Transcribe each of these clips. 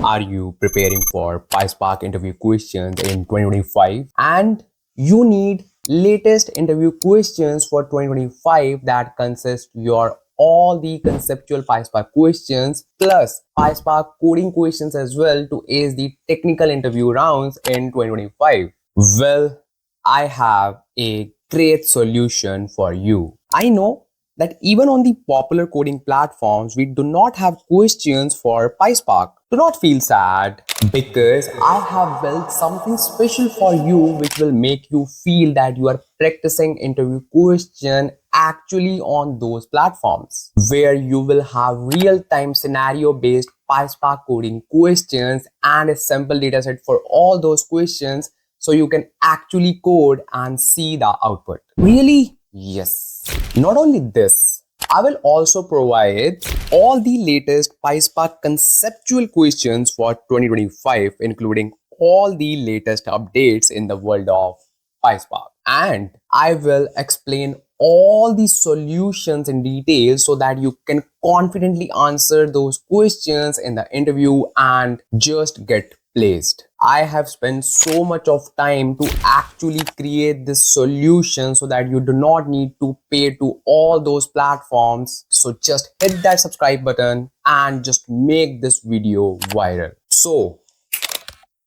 Are you preparing for PySpark interview questions in 2025? And you need latest interview questions for 2025 that consist your all the conceptual PySpark questions plus PySpark coding questions as well to ace the technical interview rounds in 2025. Well, I have a great solution for you. I know that even on the popular coding platforms, we do not have questions for PySpark. Do not feel sad because I have built something special for you which will make you feel that you are practicing interview question actually on those platforms where you will have real-time scenario-based PySpark coding questions and a sample dataset for all those questions so you can actually code and see the output. Really? Yes. Not only this, I will also provide all the latest PySpark conceptual questions for 2025, including all the latest updates in the world of PySpark. And I will explain all the solutions in detail so that you can confidently answer those questions in the interview and just get placed. I have spent so much of time to actually create this solution so that you do not need to pay to all those platforms. So just hit that subscribe button and just make this video viral. So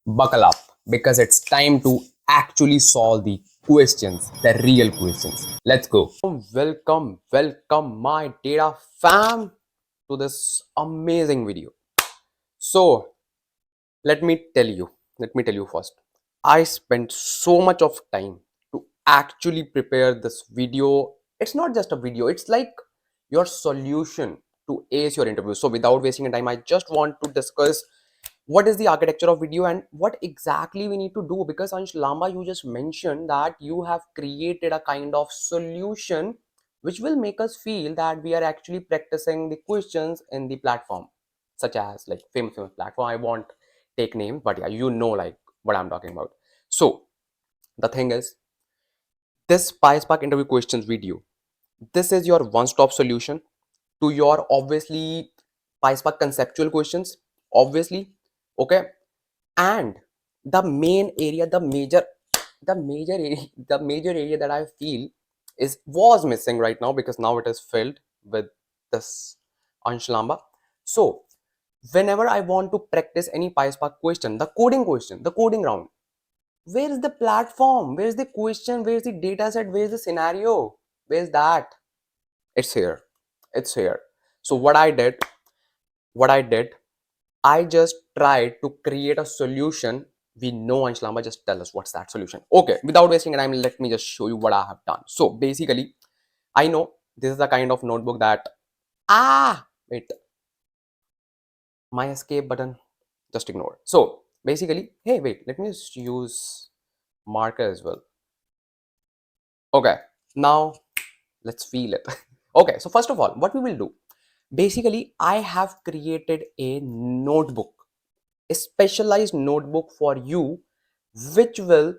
buckle up because it's time to actually solve the questions, the real questions. Let's go. Welcome my data fam to this amazing video. So let me tell you first. I spent so much of time to actually prepare this video. It's not just a video, it's like your solution to ace your interview. So without wasting any time, I just want to discuss what is the architecture of video and what exactly we need to do, because Ansh Lamba, you just mentioned that you have created a kind of solution which will make us feel that we are actually practicing the questions in the platform, such as like famous platform. I won't take name, but yeah, you know like what I'm talking about. So the thing is, this PySpark interview questions video, this is your one-stop solution to your obviously PySpark conceptual questions, obviously, okay. And the main area, the major area that I feel was missing right now, because now it is filled with this Ansh Lamba. So whenever I want to practice any PySpark question, the coding round, where is the platform? Where is the question? Where is the data set? Where is the scenario? Where is that? It's here. It's here. So what I did, I just tried to create a solution. We know Ansh Lamba, just tell us what's that solution. Okay, without wasting time, let me just show you what I have done. So basically, I know this is the kind of notebook that, wait, my escape button, just ignore. So basically, hey, wait, let me just use marker as well. Okay, now let's feel it. Okay, so first of all, what we will do, basically, I have created a notebook, a specialized notebook for you, which will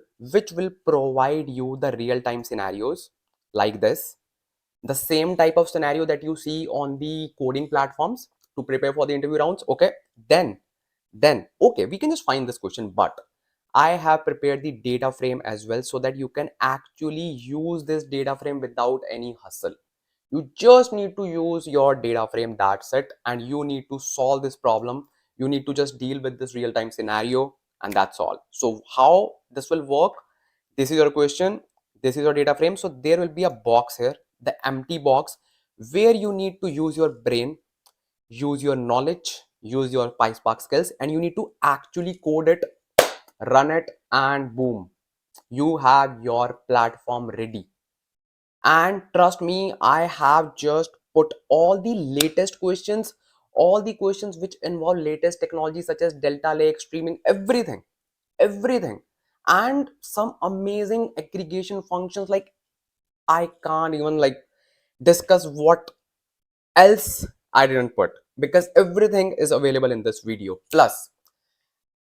provide you the real-time scenarios like this, the same type of scenario that you see on the coding platforms to prepare for the interview rounds. Okay, then okay, we can just find this question, but I have prepared the data frame as well so that you can actually use this data frame without any hustle. You just need to use your data frame, that's it, and you need to solve this problem. You need to just deal with this real-time scenario, and that's all. So how this will work, this is your question, this is your data frame. So there will be a box here, the empty box, where you need to use your brain, use your knowledge, use your PySpark skills, and you need to actually code it, run it, and boom, you have your platform ready. And trust me, I have just put all the latest questions, all the questions which involve latest technology such as Delta Lake, streaming, everything, and some amazing aggregation functions. Like, I can't even like discuss what else I didn't put, because everything is available in this video. Plus,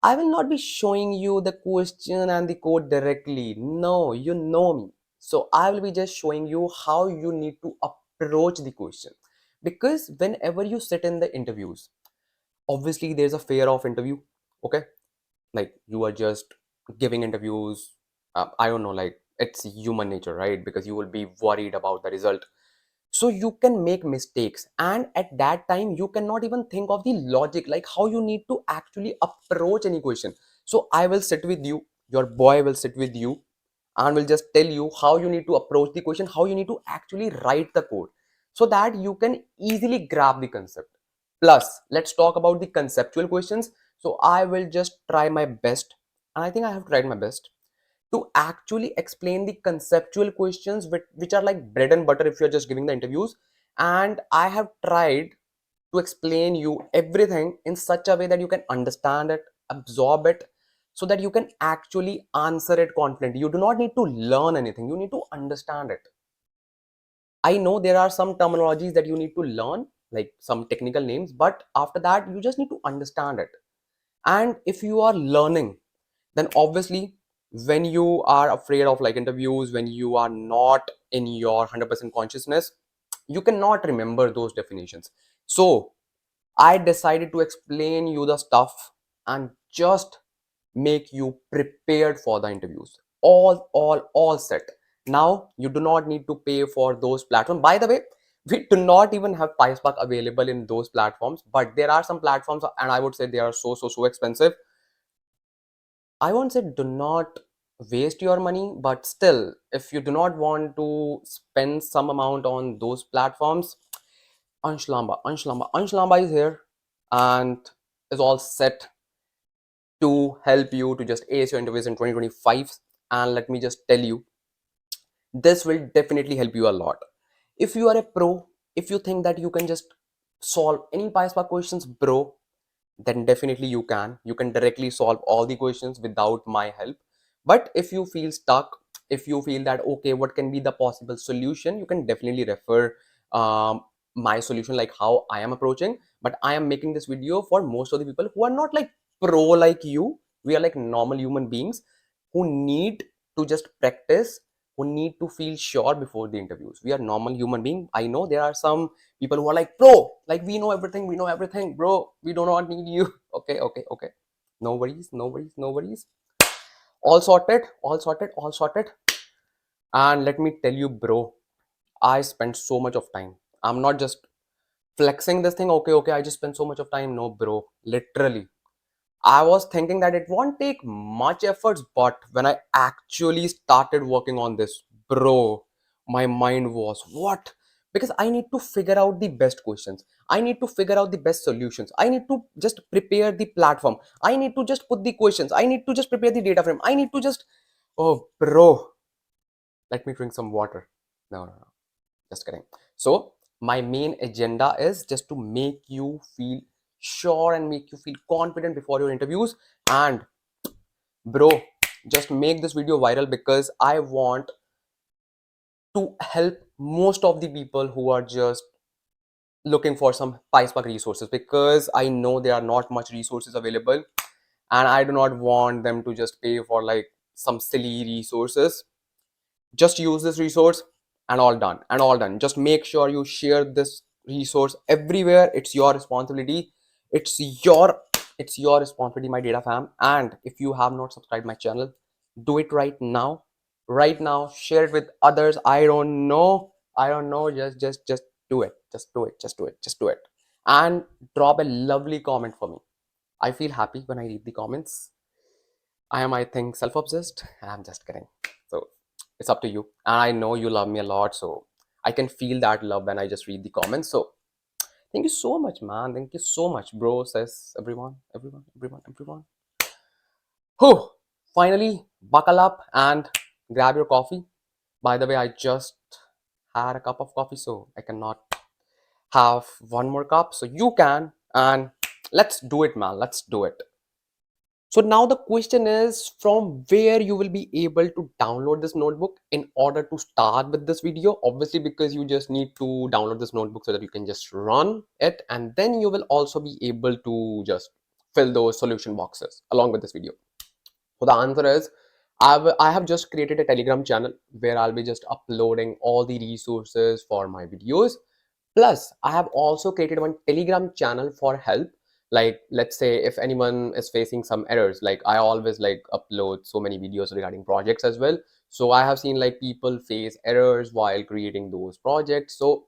I will not be showing you the question and the code directly. No, you know me. So I will be just showing you how you need to approach the question. Because whenever you sit in the interviews, Obviously there's a fear of interview. Okay, like you are just giving interviews. I don't know, like it's human nature, right? Because you will be worried about the result, so you can make mistakes, and at that time you cannot even think of the logic, like how you need to actually approach any question. So I will sit with you, your boy will sit with you, and will just tell you how you need to approach the question, how you need to actually write the code, so that you can easily grab the concept. Plus let's talk about the conceptual questions. So I will just try my best, and I think I have tried my best to actually explain the conceptual questions, which are like bread and butter if you're just giving the interviews. And I have tried to explain you everything in such a way that you can understand it, absorb it, so that you can actually answer it confidently. You do not need to learn anything, you need to understand it. I know there are some terminologies that you need to learn, like some technical names, but after that you just need to understand it. And if you are learning, then obviously when you are afraid of like interviews, when you are not in your 100% consciousness, you cannot remember those definitions. So I decided to explain you the stuff and just make you prepared for the interviews. All set. Now you do not need to pay for those platforms. By the way, we do not even have PySpark available in those platforms, but there are some platforms, and I would say they are so expensive. I won't say do not waste your money, but still, if you do not want to spend some amount on those platforms, Anshlamba is here and is all set to help you to just ace your interviews in 2025. And let me just tell you, this will definitely help you a lot. If you are a pro, if you think that you can just solve any PySpark questions, bro, then definitely you can directly solve all the questions without my help. But if you feel stuck, if you feel that okay, what can be the possible solution, you can definitely refer my solution, like how I am approaching. But I am making this video for most of the people who are not like pro like you. We are like normal human beings who need to just practice, who need to feel sure before the interviews. We are normal human beings. I know there are some people who are like, bro, like we know everything, bro, we do not need you. Okay, no worries, no worries, no worries. All sorted, all sorted, all sorted. And let me tell you, bro, I spent so much of time. I'm not just flexing this thing. Okay, I just spent so much of time. No, bro, literally I was thinking that it won't take much efforts, but when I actually started working on this, bro, my mind was what? Because I need to figure out the best questions. I need to figure out the best solutions. I need to just prepare the platform. I need to just put the questions. I need to just prepare the data frame. I need to just, oh, bro, let me drink some water. No, just kidding. So my main agenda is just to make you feel sure and make you feel confident before your interviews. And bro, just make this video viral, because I want to help most of the people who are just looking for some PySpark resources, because I know there are not much resources available, and I do not want them to just pay for like some silly resources. Just use this resource, and all done, and all done. Just make sure you share this resource everywhere. It's your responsibility. it's your it's your responsibility, my data fam. And if you have not subscribed my channel, do it right now. Right now, share it with others. I don't know, just do it, just do it, and drop a lovely comment for me. I feel happy when I read the comments. I think, self-obsessed. I'm just kidding. So it's up to you. And I know you love me a lot, so I can feel that love when I just read the comments. So thank you so much, man. Thank you so much, bro, says everyone. Whew. Finally, buckle up and grab your coffee. By the way, I just had a cup of coffee, so I cannot have one more cup. So you can, and let's do it, man. Let's do it. So now the question is, from where you will be able to download this notebook in order to start with this video. Obviously, because you just need to download this notebook so that you can just run it, and then you will also be able to just fill those solution boxes along with this video. So the answer is, I have just created a Telegram channel where I'll be just uploading all the resources for my videos. Plus, I have also created one Telegram channel for help. Like, let's say if anyone is facing some errors, like I always like upload so many videos regarding projects as well. So I have seen like people face errors while creating those projects. So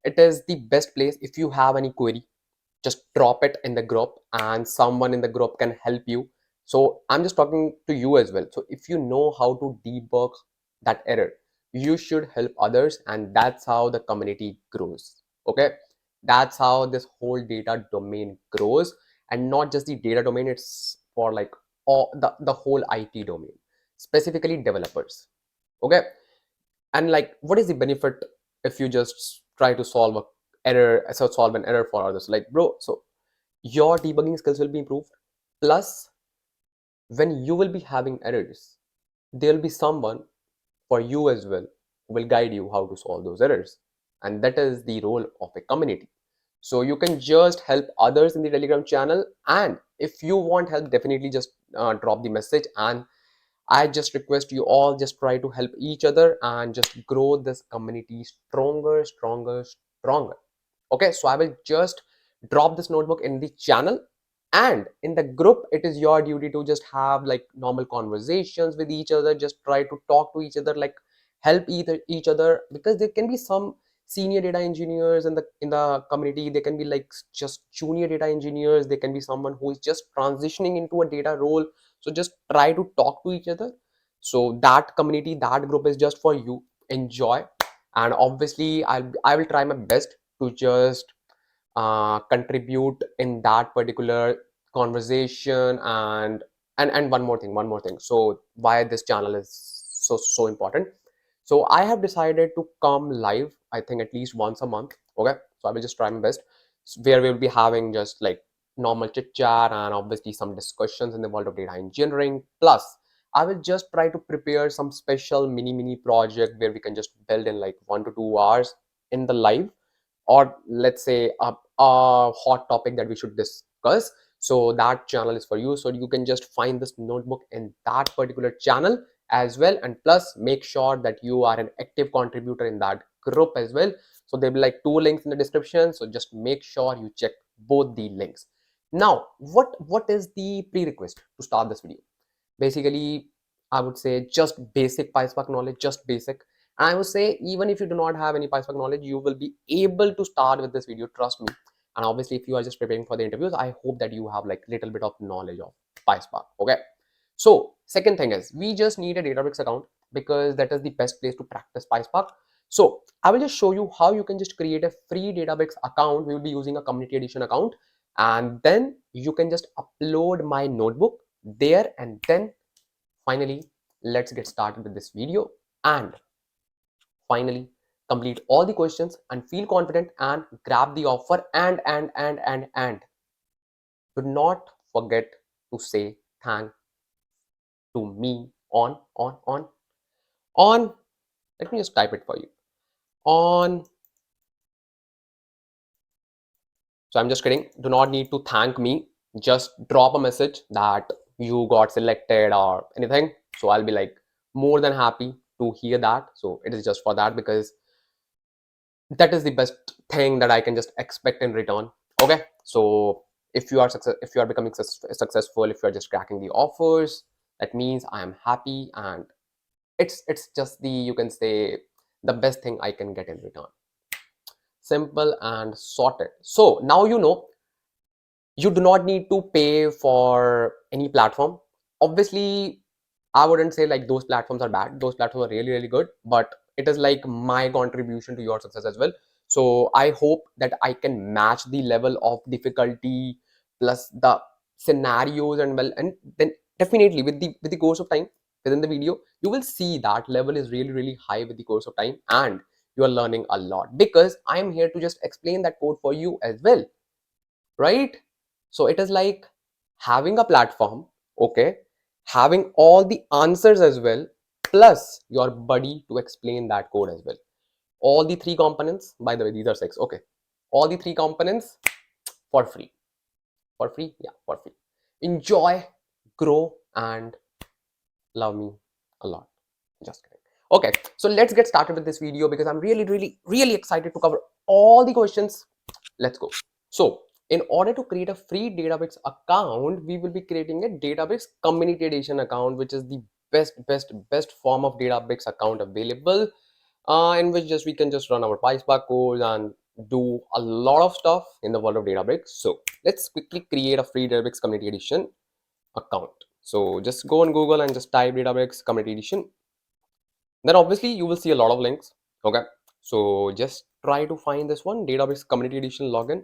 it is the best place. If you have any query, just drop it in the group and someone in the group can help you. So I'm just talking to you as well. So if you know how to debug that error, you should help others, and that's how the community grows. Okay, that's how this whole data domain grows. And not just the data domain, it's for like all the whole IT domain, specifically developers. Okay, and like what is the benefit if you just try to solve a error, so solve an error for others, like bro, so your debugging skills will be improved. Plus, when you will be having errors, there will be someone for you as well who will guide you how to solve those errors. And that is the role of a community. So you can just help others in the Telegram channel. And if you want help, definitely just drop the message. And I just request you all just try to help each other and just grow this community stronger, stronger, stronger. Okay, so I will just drop this notebook in the channel, and in the group it is your duty to just have like normal conversations with each other. Just try to talk to each other, like help each other, because there can be some senior data engineers in the community. They can be like just junior data engineers. They can be someone who is just transitioning into a data role. So just try to talk to each other. So that community, that group is just for you. Enjoy. And obviously I will try my best to just contribute in that particular conversation. And one more thing, so why this channel is so important. So I have decided to come live, I think at least once a month. Okay, so I will just try my best, where we will be having just like normal chit chat and obviously some discussions in the world of data engineering. Plus I will just try to prepare some special mini project where we can just build in like 1 to 2 hours in the live, or let's say a hot topic that we should discuss. So that channel is for you. So you can just find this notebook in that particular channel as well. And plus make sure that you are an active contributor in that group as well. So there'll be like 2 links in the description, so just make sure you check both the links. Now what is the prerequisite to start this video? Basically, I would say just basic PySpark knowledge, just basic. And I would say even if you do not have any PySpark knowledge, you will be able to start with this video, trust me. And obviously if you are just preparing for the interviews, I hope that you have like little bit of knowledge of PySpark. Okay, so second thing is we just need a Databricks account, because that is the best place to practice PySpark. So I will just show you how you can just create a free Databricks account. We will be using a community edition account, and then you can just upload my notebook there. And then finally, let's get started with this video, and finally complete all the questions and feel confident and grab the offer. And do not forget to say thank to me on, let me just type it for you, on. So I'm just kidding. Do not need to thank me. Just drop a message that you got selected or anything. So I'll be like more than happy to hear that. So it is just for that, because that is the best thing that I can just expect in return. Okay. So if you are becoming successful, if you are just cracking the offers, that means I am happy, and it's just the, you can say, the best thing I can get in return. Simple and sorted. So now you know, you do not need to pay for any platform. Obviously I wouldn't say like those platforms are bad. Those platforms are really good, but it is like my contribution to your success as well. So I hope that I can match the level of difficulty plus the scenarios, and well, and then definitely with the course of time within the video, you will see that level is really high with the course of time, and you are learning a lot, because I am here to just explain that code for you as well, right? So it is like having a platform, okay, having all the answers as well, plus your buddy to explain that code as well. All the 3 components, by the way, these are 6, okay. All the 3 components for free. For free? Yeah, for free. Enjoy, grow, and love me a lot. Just kidding. Okay, so let's get started with this video, because I'm really excited to cover all the questions. Let's go. So in order to create a free Databricks account, we will be creating a Databricks Community Edition account, which is the best form of Databricks account available, in which just we can just run our PySpark code and do a lot of stuff in the world of Databricks. So let's quickly create a free Databricks Community Edition account. So just go on Google and just type Databricks Community Edition. Then obviously you will see a lot of links. Okay, so just try to find this one, Databricks Community Edition login,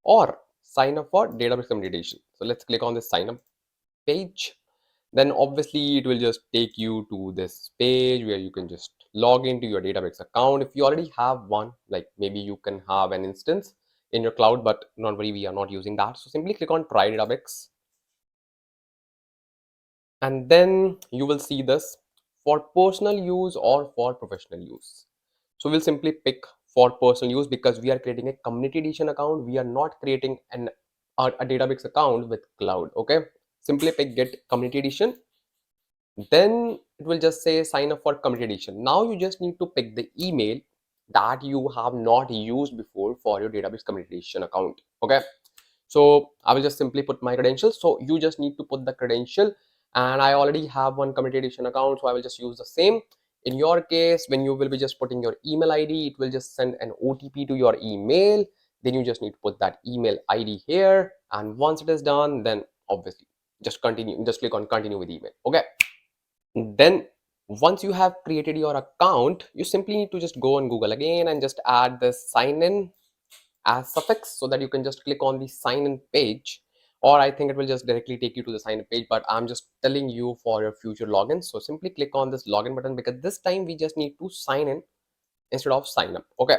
or sign up for Databricks Community Edition. So let's click on this sign up page. Then obviously it will just take you to this page where you can just log into your Databricks account. If you already have one, like maybe you can have an instance in your cloud, but not worry, we are not using that. So simply click on try Databricks, and then you will see this for personal use or for professional use. So we'll simply pick for personal use because we are creating a community edition account. We are not creating a Databricks account with cloud. Okay, simply pick get community edition. Then it will just say sign up for community edition. Now you just need to pick the email that you have not used before for your Databricks community edition account. Okay, so I will just simply put my credentials. So you just need to put the credential, and I already have one community edition account, so I will just use the same. In your case, when you will be just putting your email ID, it will just send an OTP to your email. Then you just need to put that email ID here, and once it is done, then obviously just continue, just click on continue with email. Okay, then once you have created your account, you simply need to just go on Google again and just add the sign in as suffix so that you can just click on the sign in page, or I think it will just directly take you to the sign in page, but I'm just telling you for your future login. So simply click on this login button because this time we just need to sign in instead of sign up. Okay,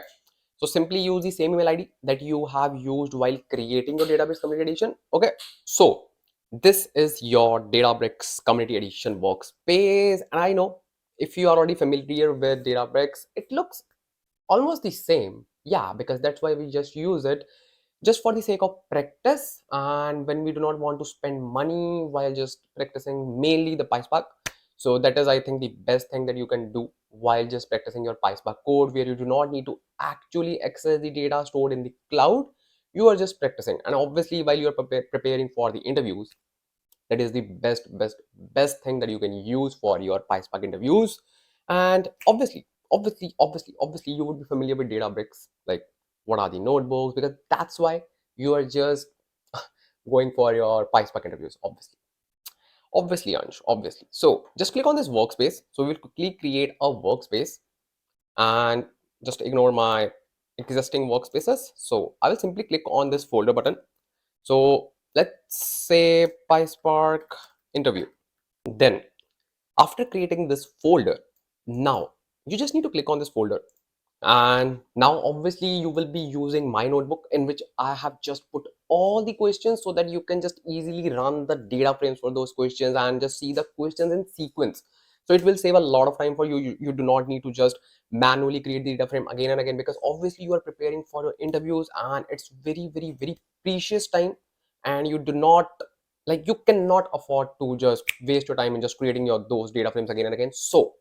so simply use the same email ID that you have used while creating your Database Community Edition. Okay, so this is your Databricks Community Edition workspace, and I know if you are already familiar with Databricks, it looks almost the same. Yeah, because that's why we just use it just for the sake of practice, and when we do not want to spend money while just practicing mainly the PySpark. So that is, I think, the best thing that you can do while just practicing your PySpark code, where you do not need to actually access the data stored in the cloud. You are just practicing, and obviously while you are preparing for the interviews, that is the best thing that you can use for your PySpark interviews. And obviously you would be familiar with Databricks, like what are the notebooks, because that's why you are just going for your PySpark interviews. Obviously Ansh, obviously. So just click on this workspace. So we'll quickly create a workspace, and just ignore my existing workspaces. So I will simply click on this folder button. So let's say PySpark interview. Then after creating this folder, now you just need to click on this folder, and now obviously you will be using my notebook in which I have just put all the questions so that you can just easily run the data frames for those questions and just see the questions in sequence. So it will save a lot of time for you. You do not need to just manually create the data frame again and again, because obviously you are preparing for your interviews and it's very precious time, and you do not, like, you cannot afford to just waste your time in just creating your those data frames again and again. So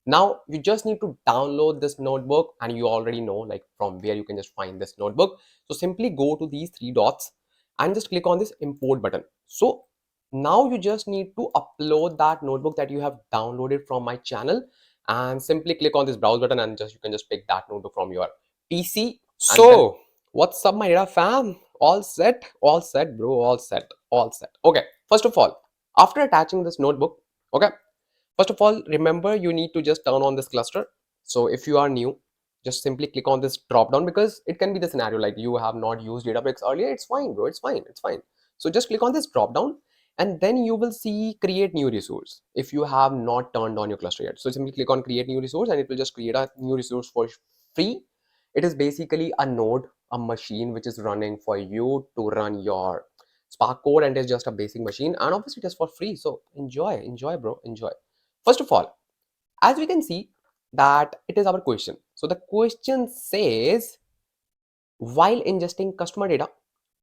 now you just need to download this notebook, and you already know like from where you can just find this notebook. So simply go to these three dots and just click on this import button. So now you just need to upload that notebook that you have downloaded from my channel, and simply click on this browse button, and just you can just pick that notebook from your PC. So what's up, my data fam? All set, bro, all set. Okay, first of all, after attaching this notebook, okay, first of all, remember you need to just turn on this cluster. So if you are new, just simply click on this drop down, because it can be the scenario like you have not used Databricks earlier. It's fine, bro. It's fine. So just click on this drop down, and then you will see create new resource if you have not turned on your cluster yet. So simply click on create new resource, and it will just create a new resource for free. It is basically a node, a machine which is running for you to run your Spark code, and it's just a basic machine, and obviously it is for free. So enjoy, bro, enjoy. First of all, as we can see that it is our question. So the question says, while ingesting customer data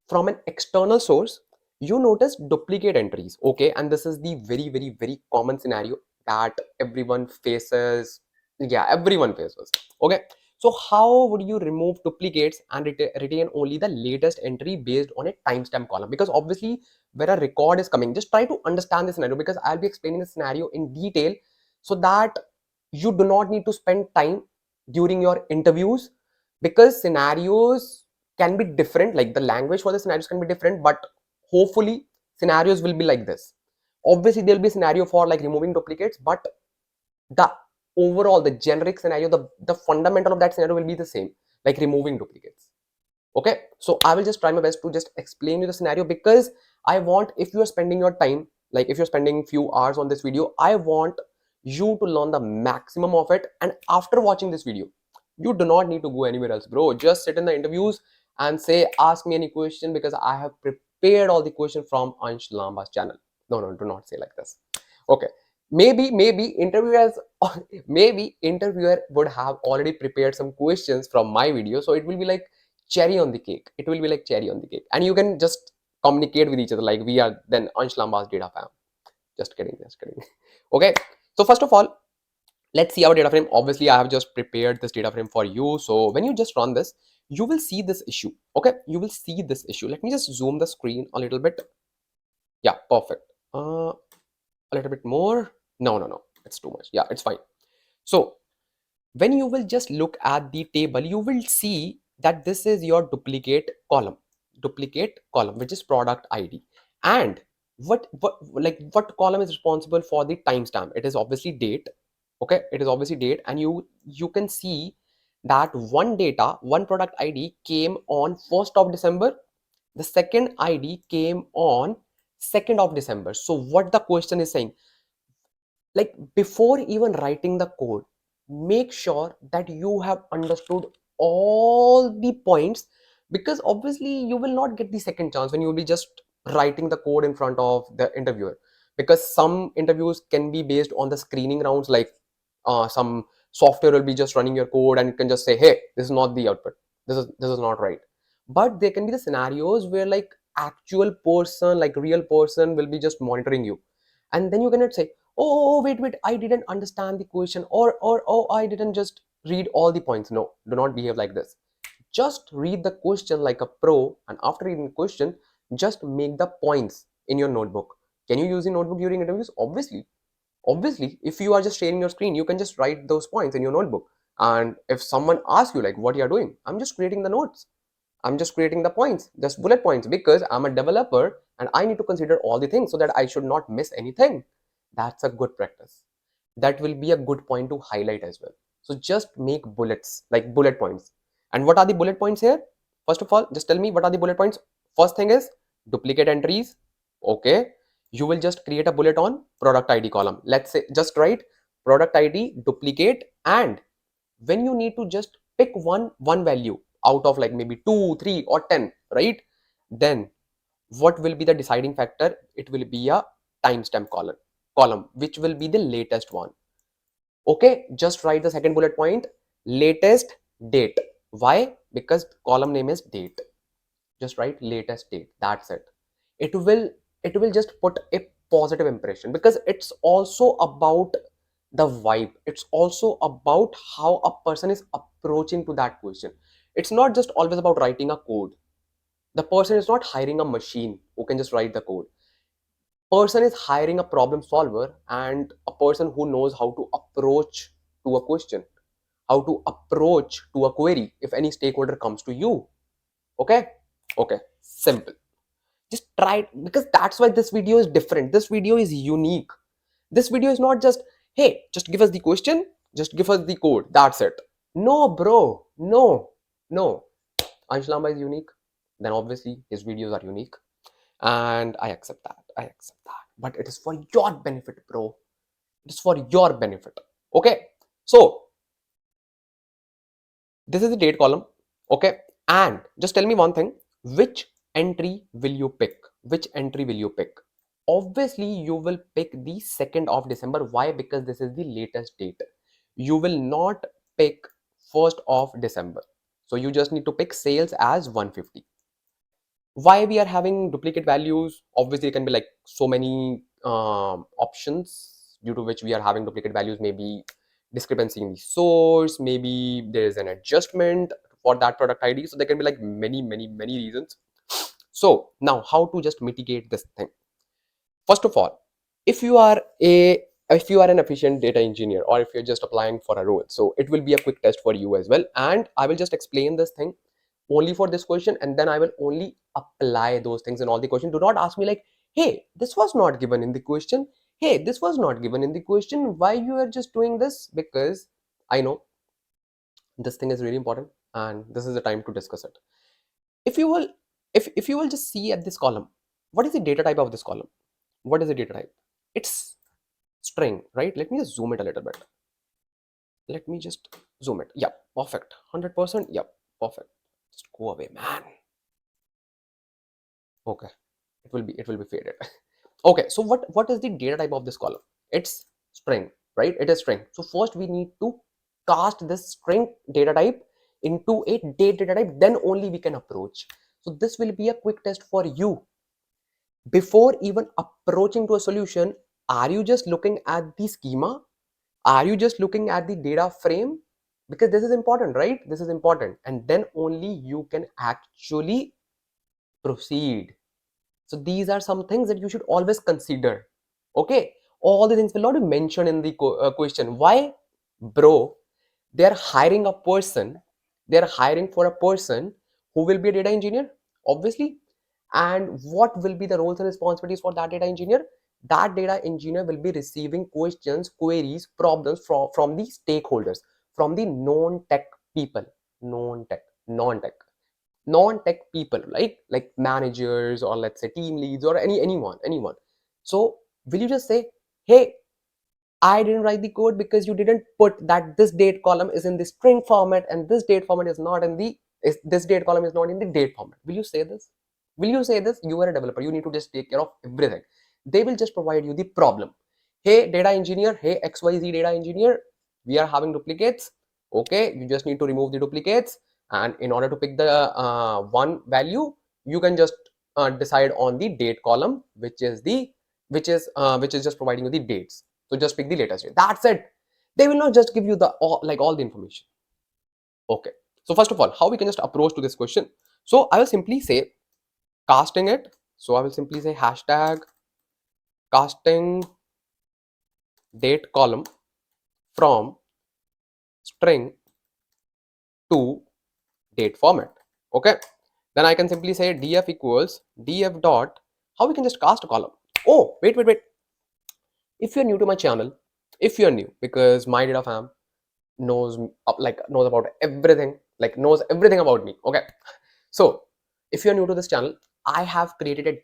from an external source, you notice duplicate entries. Okay, and this is the very common scenario that everyone faces. Yeah, everyone faces. Okay, So how would you remove duplicates and retain only the latest entry based on a timestamp column? Because obviously where a record is coming, just try to understand the scenario, because I'll be explaining the scenario in detail so that you do not need to spend time during your interviews, because scenarios can be different, like the language for the scenarios can be different, but hopefully scenarios will be like this. Obviously there'll be a scenario for like removing duplicates, but the overall, the generic scenario, the fundamental of that scenario will be the same, like removing duplicates. Okay, so I will just try my best to just explain you the scenario, because I want, if you are spending your time, like if you're spending few hours on this video, I want you to learn the maximum of it. And after watching this video, you do not need to go anywhere else, bro. Just sit in the interviews and say, ask me any question, because I have prepared all the questions from Ansh Lamba's channel. No, do not say like this. Okay, maybe interviewers maybe interviewer would have already prepared some questions from my video, so it will be like cherry on the cake. It will be like cherry on the cake, and you can just communicate with each other like we are then Ansh Lamba's data fam. Just kidding, just kidding. Okay, so first of all, let's see our data frame. Obviously I have just prepared this data frame for you, so when you just run this, you will see this issue. Okay, you will see this issue. Let me just zoom the screen a little bit. Yeah, perfect. A little bit more. No, it's too much. Yeah, it's fine. So when you will just look at the table, you will see that this is your duplicate column, which is product ID. And what column is responsible for the timestamp? It is obviously date. Okay, it is obviously date, and you can see that one product ID came on 1st of December. The second ID came on 2nd of December. So what the question is saying, like before even writing the code, make sure that you have understood all the points, because obviously you will not get the second chance when you will be just writing the code in front of the interviewer, because some interviews can be based on the screening rounds, like some software will be just running your code and it can just say, hey, this is not the output, this is not right. But there can be the scenarios where like actual person, like real person will be just monitoring you, and then you cannot say, wait, I didn't understand the question, or oh, I didn't just read all the points. No, do not behave like this. Just read the question like a pro, and after reading the question, just make the points in your notebook. Can you use the notebook during interviews? Obviously, if you are just sharing your screen, you can just write those points in your notebook. And if someone asks you like what you are doing, I'm just creating the notes, I'm just creating the points, just bullet points, because I'm a developer and I need to consider all the things so that I should not miss anything. That's a good practice. That will be a good point to highlight as well. So just make bullets, like bullet points. And what are the bullet points here? First of all, just tell me what are the bullet points. First thing is duplicate entries. Okay. You will just create a bullet on product ID column. Let's say just write product ID duplicate, and when you need to just pick one value out of like maybe 2, 3 or 10, right? Then what will be the deciding factor? It will be a timestamp column which will be the latest one. Okay, just write the second bullet point, latest date. Why? Because column name is date. Just write latest date. That's it. It will just put a positive impression, because it's also about the vibe. It's also about how a person is approaching to that question. It's not just always about writing a code. The person is not hiring a machine who can just write the code. Person is hiring a problem solver and a person who knows how to approach to a question, how to approach to a query if any stakeholder comes to you. Okay, simple. Just try it, because that's why this video is different. This video is unique. This video is not just, hey, just give us the question, just give us the code, that's it. No, bro, no. Ansh Lamba is unique, then obviously his videos are unique, and I accept that, but it is for your benefit, bro. It is for your benefit. Okay, so this is the date column. Okay, and just tell me one thing, which entry will you pick? Obviously you will pick the 2nd of December. Why? Because this is the latest date. You will not pick 1st of December. So you just need to pick sales as 150. Why we are having duplicate values? Obviously it can be like so many options due to which we are having duplicate values. Maybe discrepancy in the source, maybe there is an adjustment for that product ID. So there can be like many reasons. So now how to just mitigate this thing? First of all, if you are an efficient data engineer, or if you're just applying for a role, so it will be a quick test for you as well, and I will just explain this thing only for this question, and then I will only apply those things in all the questions. Do not ask me like, hey, this was not given in the question, hey, this was not given in the question, why you are just doing this? Because I know this thing is really important, and this is the time to discuss it. If you will, if you will just see at this column, what is the data type of this column? What is the data type? It's string, right? Let me just zoom it a little bit. Let me just zoom it. Yep, perfect. 100%. Yep, perfect. Just go away, man. Okay, it will be faded. Okay, so what is the data type of this column? It's string, right? It is string. So first we need to cast this string data type into a date data type, then only we can approach. So this will be a quick test for you. Before even approaching to a solution, are you just looking at the schema? Are you just looking at the data frame? Because this is important, right? This is important, and then only you can actually proceed. So these are some things that you should always consider. Okay, all the things will not be mentioned in the question. Why? Bro, they are hiring a person, they are hiring for a person who will be a data engineer, obviously. And what will be the roles and responsibilities for that data engineer? That data engineer will be receiving questions, queries, problems from the stakeholders, from the non-tech people, non-tech people, right? Like managers, or let's say team leads, or anyone. So will you just say, hey, I didn't write the code because you didn't put that this date column is in the string format, and this date format is not in the this date column is not in the date format? Will you say this? Will you say this? You are a developer, you need to just take care of everything. They will just provide you the problem. Hey data engineer, hey XYZ data engineer, we are having duplicates. Okay, you just need to remove the duplicates, and in order to pick the one value, you can just decide on the date column, which is just providing you the dates. So just pick the latest date. That's it. They will not just give you the all the information. Okay. So first of all, how we can just approach to this question? So I will simply say casting it. So I will simply say hashtag casting date column from string to date format. Okay. Then I can simply say df equals df dot. How we can just cast a column? Oh, wait. If you're new to my channel, if you're new, because my data fam knows knows about everything, knows everything about me. Okay, so if you're new to this channel, I have created a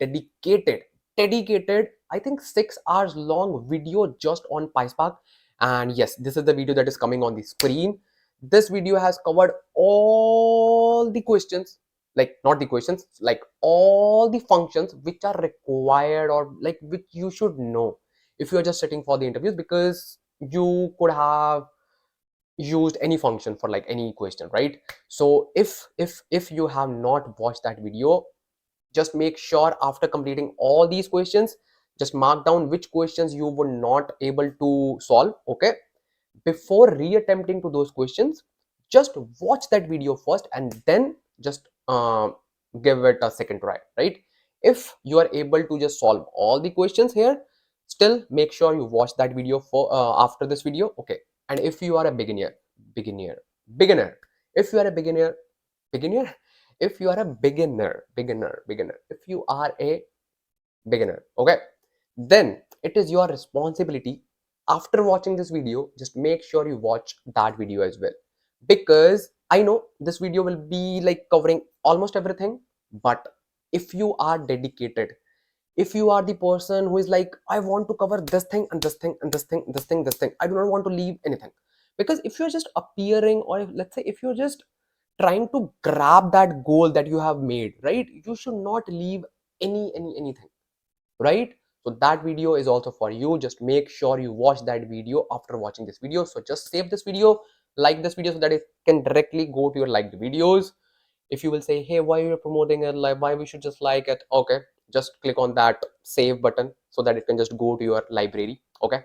dedicated I think 6 hours long video just on PySpark. And yes, this is the video that is coming on the screen. This video has covered all the questions, not the questions, like all the functions which are required, or like which you should know if you're just sitting for the interviews, because you could have used any function for like any question, right? So if you have not watched that video, just make sure after completing all these questions, just mark down which questions you were not able to solve. Okay, before reattempting to those questions, just watch that video first, and then just give it a second try, right? If you are able to just solve all the questions here, still make sure you watch that video for after this video. Okay, and if you are a beginner, if you are a beginner if you are a beginner, if you are a beginner, okay, then it is your responsibility. After watching this video, just make sure you watch that video as well, because I know this video will be like covering almost everything. But if you are dedicated, if you are the person who is like, I want to cover this thing and this thing and this thing, I do not want to leave anything. Because if you're just appearing, or if, let's say if you're just trying to grab that goal that you have made, right, you should not leave anything, right? So that video is also for you. Just make sure you watch that video after watching this video. So just save this video, like this video, so that it can directly go to your liked videos. If you will say, hey, why you're promoting it, like why we should just like it, okay, just click on that save button so that it can just go to your library. Okay,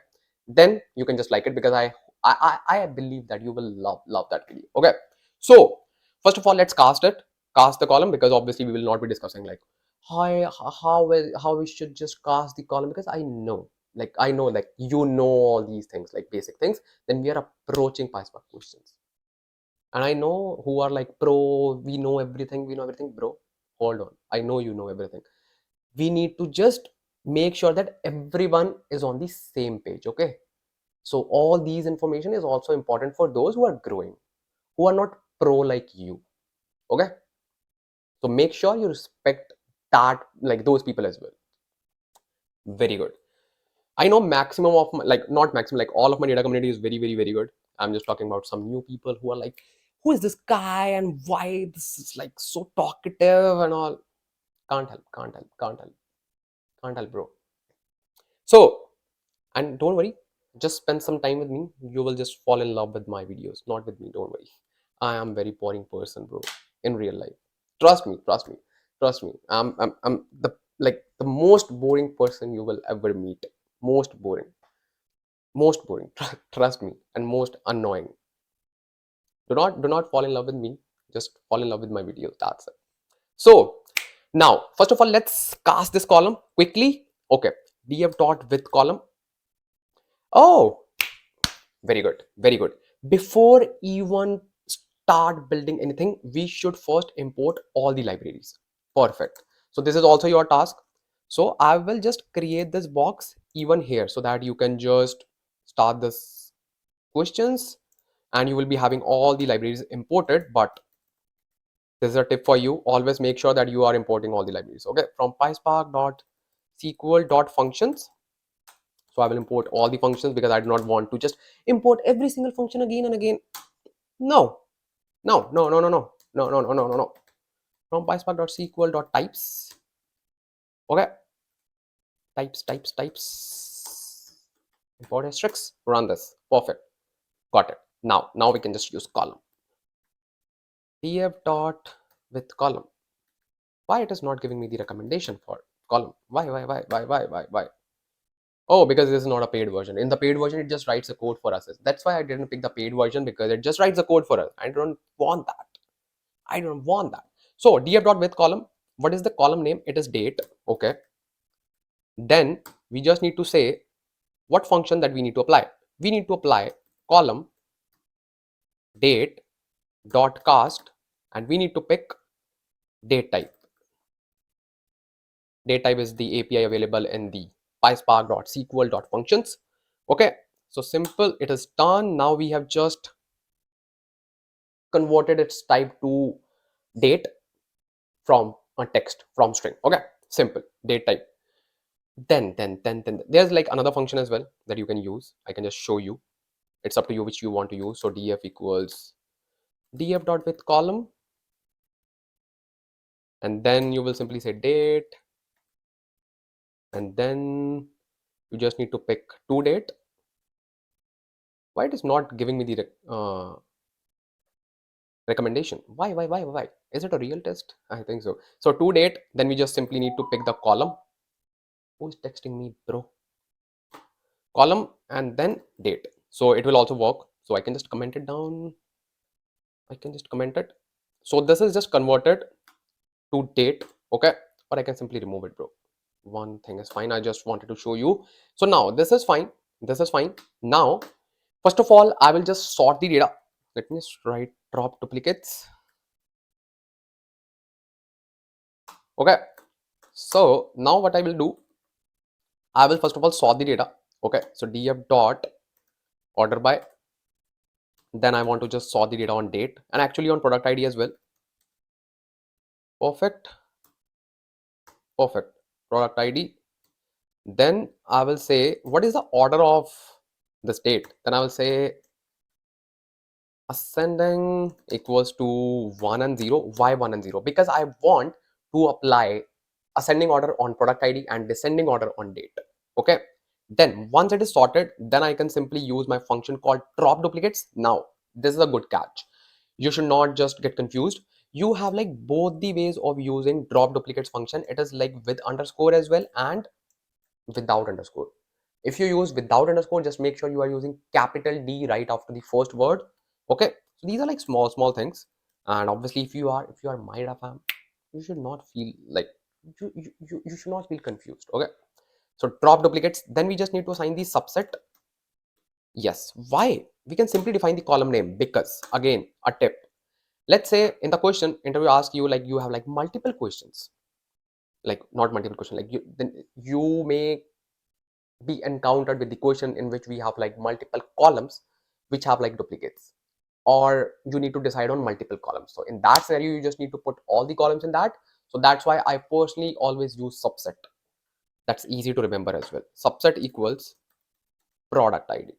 then you can just like it, because I I believe that you will love that video. Okay, so first of all, let's cast the column, because obviously we will not be discussing like how we should just cast the column, because I know like you know all these things, like basic things. Then we are approaching PySpark questions, and I know who are like pro, we know everything, bro. Hold on, I know you know everything. We need to just make sure that everyone is on the same page. Okay, so all these information is also important for those who are growing, who are not pro like you. Okay, so make sure you respect that, like those people as well. Very good. I know maximum of my, like not maximum, like all of my data community is very good. I'm just talking about some new people who are like, who is this guy and why this is like so talkative and all. Can't help, bro. So, and don't worry, just spend some time with me. You will just fall in love with my videos, not with me. Don't worry. I am very boring person, bro, in real life. Trust me, trust me, trust me. I'm the most boring person you will ever meet. Most boring, most boring. Trust me, and most annoying. Do not fall in love with me. Just fall in love with my videos. That's it. So now, first of all, let's cast this column quickly. Okay, df dot with column. Oh, very good, very good. Before even start building anything, we should first import all the libraries. Perfect. So this is also your task. So I will just create this box even here so that you can just start this questions, and you will be having all the libraries imported. But this is a tip for you. Always make sure that you are importing all the libraries. Okay, from PySpark.SQL.functions. So I will import all the functions because I do not want to just import every single function again and again. No, no, no, no, no, no, no, no, no, no, no, no. From PySpark.SQL.types. Okay, types. Import asterisk. Run this. Perfect. Got it. Now we can just use column. df dot with column. Why it is not giving me the recommendation for column? Why? Oh, because this is not a paid version. In the paid version, it just writes a code for us. That's why I didn't pick the paid version, because it just writes a code for us. I don't want that. I don't want that. So df dot with column. What is the column name? It is date. Okay. Then we just need to say what function that we need to apply. We need to apply column date dot cast, and we need to pick date type. Date type is the API available in the PySpark.SQL.functions. Okay, so simple, it is done. Now we have just converted its type to date from a text from string. Okay, simple date type. Then there's like another function as well that you can use. I can just show you. It's up to you which you want to use. So df equals df dot with column, and then you will simply say date, and then you just need to pick to date. Why it is not giving me the recommendation? Why? Is it a real test? I think so. So to date, then we just simply need to pick the column. Who is texting me, bro? Column and then date. So it will also work. So I can just comment it down. I can just comment it. So this is just converted to date. Okay, or I can simply remove it, bro. One thing is fine. I just wanted to show you. So now this is fine. This is fine. Now, first of all, I will just sort the data. Let me just write drop duplicates. Okay, so now what I will do, I will first of all sort the data. Okay, so df dot order by, then I want to just sort the data on date and actually on product ID as well. Perfect, product ID. Then I will say what is the order of this date. Then I will say ascending equals to 1 and 0. Why 1 and 0? Because I want to apply ascending order on product ID and descending order on date. Okay, then once it is sorted, then I can simply use my function called drop duplicates. Now this is a good catch. You should not just get confused. You have like both the ways of using drop duplicates function. It is like with underscore as well and without underscore. If you use without underscore, just make sure you are using capital D right after the first word. Okay, so these are like small things. And obviously if you are my data fam, you should not feel like you should not feel confused. Okay, so drop duplicates. Then we just need to assign the subset. Yes, why? We can simply define the column name, because again, a tip. Let's say in the question interview asks you, like, you have like multiple questions, like not multiple question, like you may be encountered with the question in which we have like multiple columns which have like duplicates, or you need to decide on multiple columns. So in that scenario, you just need to put all the columns in that. So that's why I personally always use subset. That's easy to remember as well. Subset equals product ID.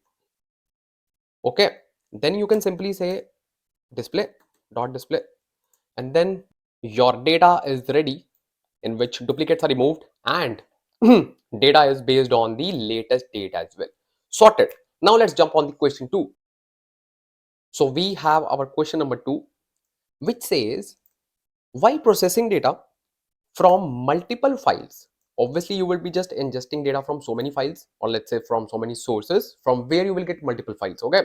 Okay, then you can simply say display dot display, and then your data is ready, in which duplicates are removed, and data is based on the latest date as well. Sorted. Now let's jump on the question 2. So we have our question number 2, which says, while processing data from multiple files, obviously you will be just ingesting data from so many files, or let's say from so many sources, from where you will get multiple files. Okay,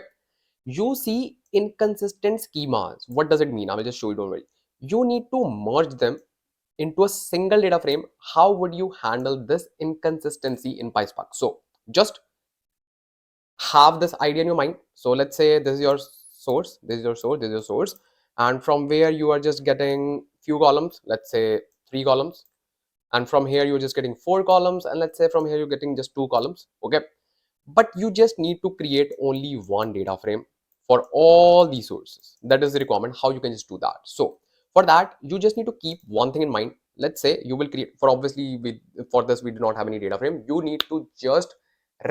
you see inconsistent schemas. What does it mean? I will just show you, don't worry. You need to merge them into a single data frame. How would you handle this inconsistency in PySpark? So just have this idea in your mind. So let's say this is your source, this is your source, this is your source, and from where you are just getting few columns, let's say 3 columns, and from here you're just getting 4 columns, and let's say from here you're getting just 2 columns. Okay, but you just need to create only one data frame for all these sources. That is the requirement. How you can just do that? So for that, you just need to keep one thing in mind. Let's say you will create, for obviously for this we do not have any data frame, you need to just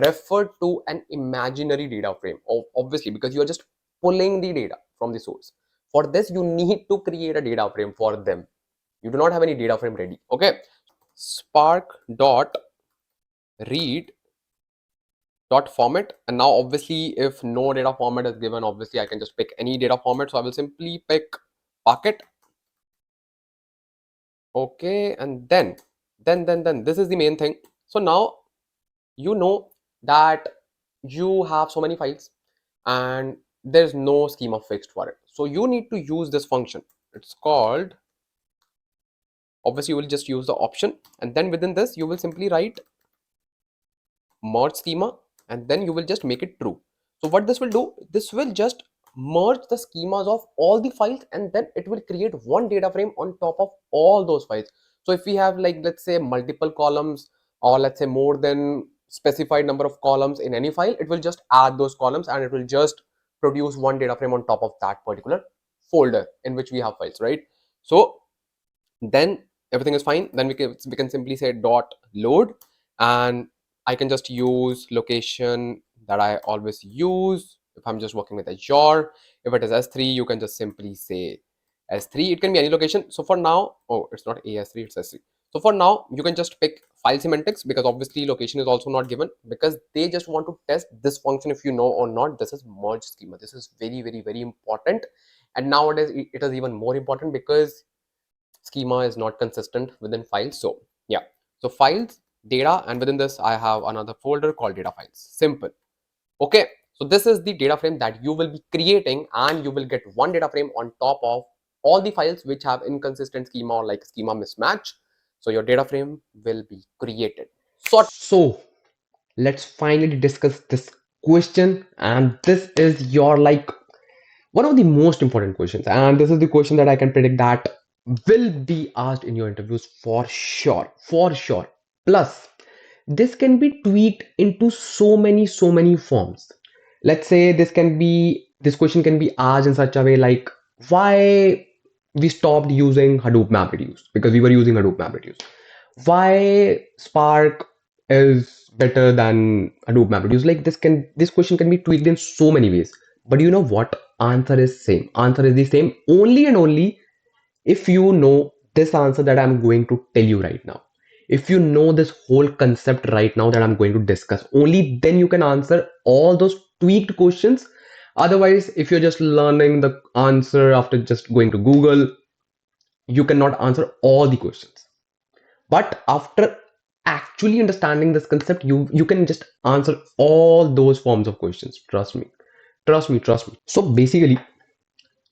refer to an imaginary data frame, obviously, because you are just pulling the data from the source. For this, you need to create a data frame for them. You do not have any data frame ready. Okay, spark dot read dot format, and now obviously if no data format is given, obviously I can just pick any data format. So I will simply pick bucket. Okay, and then this is the main thing. So now you know that you have so many files and there's no schema fixed for it. So you need to use this function. It's called, obviously you will just use the option, and then within this you will simply write merge schema, and then you will just make it true. So what this will do, this will just merge the schemas of all the files, and then it will create one data frame on top of all those files. So if we have, like, let's say multiple columns, or let's say more than specified number of columns in any file, it will just add those columns and it will just produce one data frame on top of that particular folder in which we have files, right? So then everything is fine. Then we can simply say dot load, and I can just use location that I always use if I'm just working with Azure. If it is S3, you can just simply say S3. It can be any location. So for now, oh, it's not AS3, it's S3. So for now, you can just pick file semantics, because obviously location is also not given, because they just want to test this function if you know or not. This is merge schema. This is very important. And nowadays it is even more important because schema is not consistent within files. So yeah, so files, data, and within this I have another folder called data files. Simple. Okay, so this is the data frame that you will be creating, and you will get one data frame on top of all the files which have inconsistent schema or like schema mismatch. So your data frame will be created. So let's finally discuss this question, and this is your like one of the most important questions, and this is the question that I can predict that will be asked in your interviews for sure. Plus this can be tweaked into so many forms. Let's say this question can be asked in such a way like, why we stopped using Hadoop MapReduce, because we were using Hadoop MapReduce. Why Spark is better than Hadoop MapReduce? Like this question can be tweaked in so many ways. But you know what? Answer is same. Answer is the same only and only if you know this answer that I'm going to tell you right now. If you know this whole concept right now that I'm going to discuss, only then you can answer all those tweaked questions. Otherwise, if you're just learning the answer after just going to Google, you cannot answer all the questions. But after actually understanding this concept, you can just answer all those forms of questions. Trust me, trust me, trust me. So basically,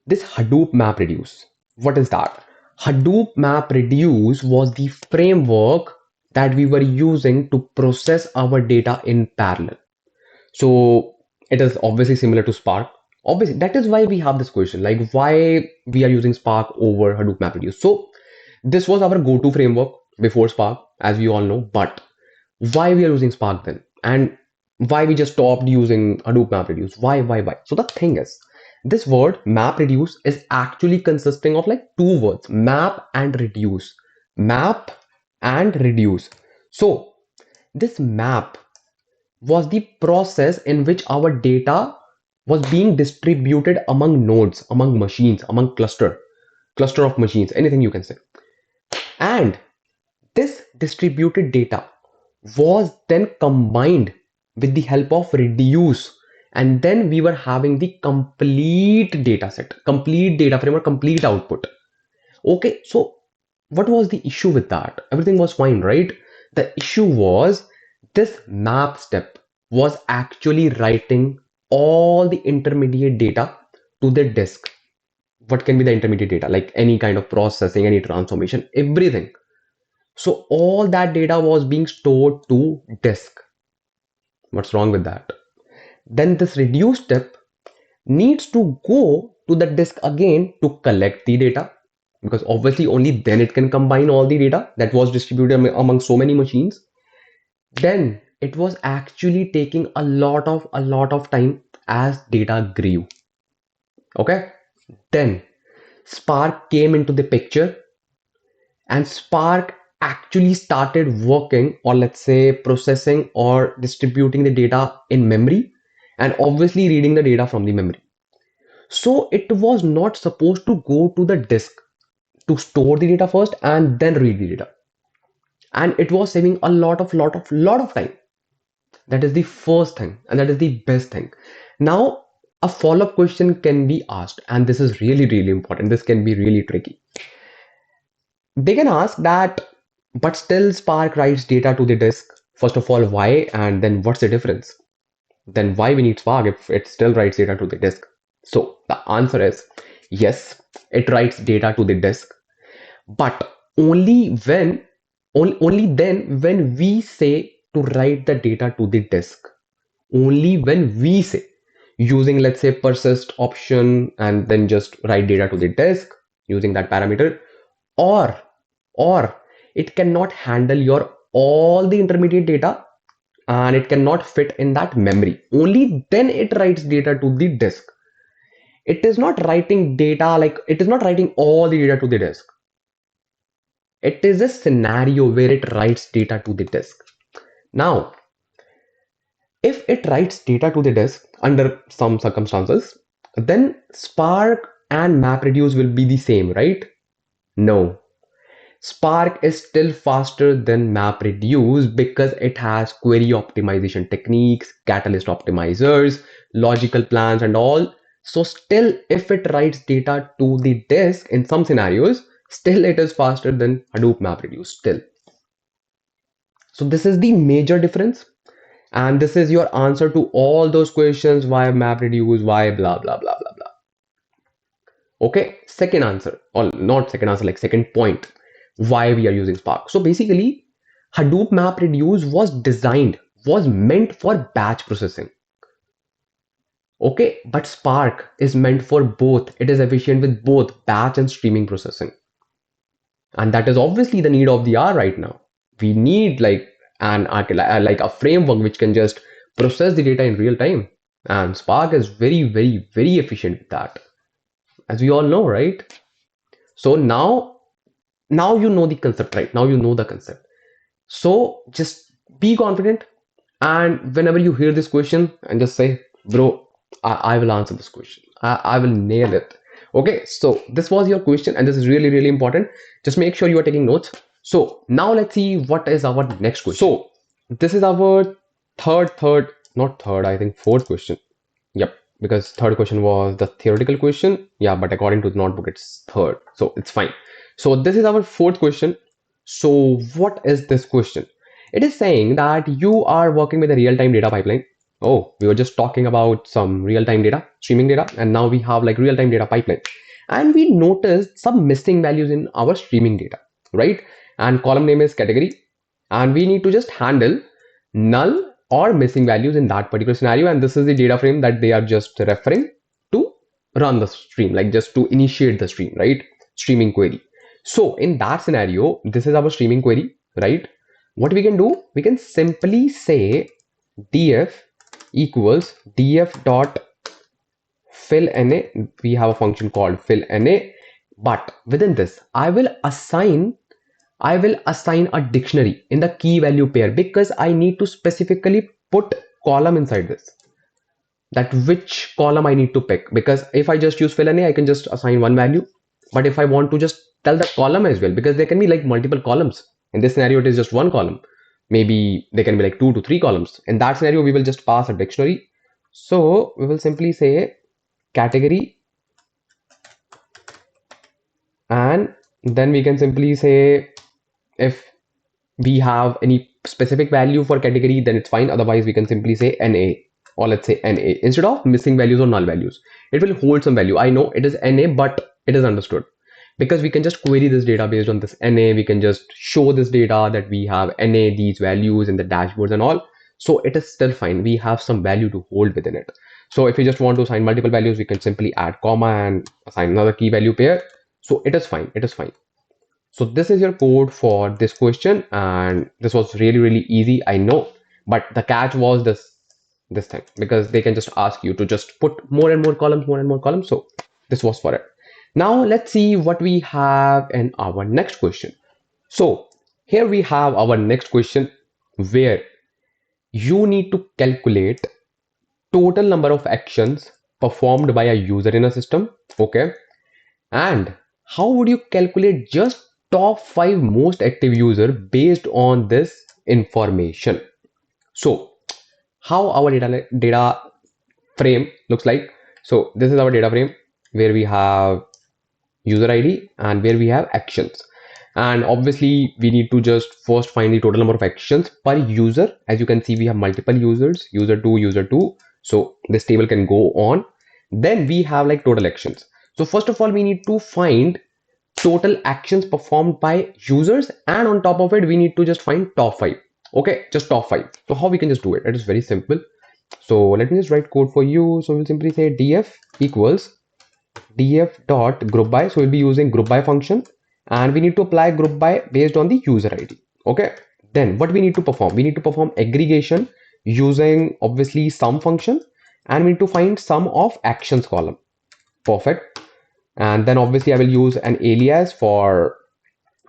this Hadoop MapReduce, what is that? Hadoop MapReduce was the framework that we were using to process our data in parallel. So it is obviously similar to Spark. Obviously, that is why we have this question, like why we are using Spark over Hadoop MapReduce. So this was our go-to framework before Spark, as we all know. But why we are using Spark then? And why we just stopped using Hadoop MapReduce? Why? So the thing is, this word MapReduce is actually consisting of like two words, map and reduce. Map and reduce. So this map was the process in which our data was being distributed among nodes, among machines, among cluster of machines, anything you can say. And this distributed data was then combined with the help of reduce, and then we were having the complete data set, complete data frame, or complete output. Okay, so what was the issue with that? Everything was fine, right? The issue was this map step was actually writing all the intermediate data to the disk. What can be the intermediate data? Like any kind of processing, any transformation, everything. So all that data was being stored to disk. What's wrong with that? Then this reduce step needs to go to the disk again to collect the data, because obviously only then it can combine all the data that was distributed among so many machines. Then it was actually taking a lot of time as data grew. Okay, then Spark came into the picture, and Spark actually started working, or let's say processing or distributing the data in memory, and obviously reading the data from the memory. So it was not supposed to go to the disk to store the data first and then read the data, and it was saving a lot of time. That is the first thing, and that is the best thing. Now a follow-up question can be asked, and this is really important. This can be really tricky. They can ask that, but still Spark writes data to the disk. First of all, why? And then what's the difference? Then why we need Spark if it still writes data to the disk? So the answer is yes, it writes data to the disk, but only then when we say to write the data to the disk. Only when we say, using let's say persist option and then just write data to the disk using that parameter, or or it cannot handle your all the intermediate data and it cannot fit in that memory. Only then it writes data to the disk. It is not writing data, like it is not writing all the data to the disk. It is a scenario where it writes data to the disk. Now if it writes data to the disk under some circumstances, then Spark and MapReduce will be the same, right? No, Spark is still faster than MapReduce because it has query optimization techniques, catalyst optimizers, logical plans and all. So still, if it writes data to the disk in some scenarios, still it is faster than Hadoop MapReduce still. So this is the major difference. And this is your answer to all those questions, why MapReduce, why blah, blah, blah, blah, blah. Okay, second answer, or not second answer, like second point, why we are using Spark. So basically, Hadoop MapReduce was meant for batch processing. Okay, but Spark is meant for both. It is efficient with both batch and streaming processing. And that is obviously the need of the hour right now. We need like like a framework which can just process the data in real time. And Spark is very efficient with that, as we all know, right? So now you know the concept, right? Now you know the concept. So just be confident, and whenever you hear this question, and just say, bro, I will answer this question. I will nail it. Okay, so this was your question, and this is really important. Just make sure you are taking notes. So now let's see what is our next question. So this is our not third, I think fourth question. Yep, because third question was the theoretical question. Yeah, but according to the notebook, it's third, so it's fine. So this is our fourth question. So what is this question? It is saying that you are working with a real-time data pipeline. Oh, we were just talking about some real-time data, streaming data, and now we have like real-time data pipeline. And we noticed some missing values in our streaming data, right? And column name is category. And we need to just handle null or missing values in that particular scenario. And this is the data frame that they are just referring to run the stream, like just to initiate the stream, right? Streaming query. So in that scenario, this is our streaming query, right? What we can do, we can simply say df equals df dot fill na. We have a function called fill na, but within this I will assign a dictionary in the key value pair, because I need to specifically put column inside this, that which column I need to pick. Because if I just use fill na, I can just assign one value, but if I want to just tell the column as well, because there can be like multiple columns. In this scenario it is just one column, maybe there can be like 2 to 3 columns. In that scenario we will just pass a dictionary. So we will simply say category, and then we can simply say if we have any specific value for category, then it's fine. Otherwise we can simply say na, or let's say na instead of missing values or null values. It will hold some value. I know it is na, but it is understood because we can just query this data based on this na. We can just show this data that we have na these values in the dashboards and all. So it is still fine. We have some value to hold within it. So if we just want to assign multiple values, we can simply add comma and assign another key value pair. So it is fine. It is fine. So this is your code for this question, and this was really easy, I know, but the catch was this thing, because they can just ask you to just put more and more columns. So this was for it. Now let's see what we have in our next question. So here we have our next question, where you need to calculate total number of actions performed by a user in a system. Okay, and how would you calculate just top 5 most active user based on this information? So how our data frame looks like. So this is our data frame where we have user ID and where we have actions. And obviously we need to just first find the total number of actions per user. As you can see, we have multiple users, user 2. So this table can go on. Then we have like total actions. So first of all, we need to find total actions performed by users, and on top of it we need to just find top 5. Okay, just top 5. So how we can just do it? It is very simple. So let me just write code for you. So we'll simply say df equals df dot group by. So we'll be using group by function, and we need to apply group by based on the user ID. Okay, then what we need to perform? We need to perform aggregation using obviously sum function, and we need to find sum of actions column. Perfect. And then obviously I will use an alias. For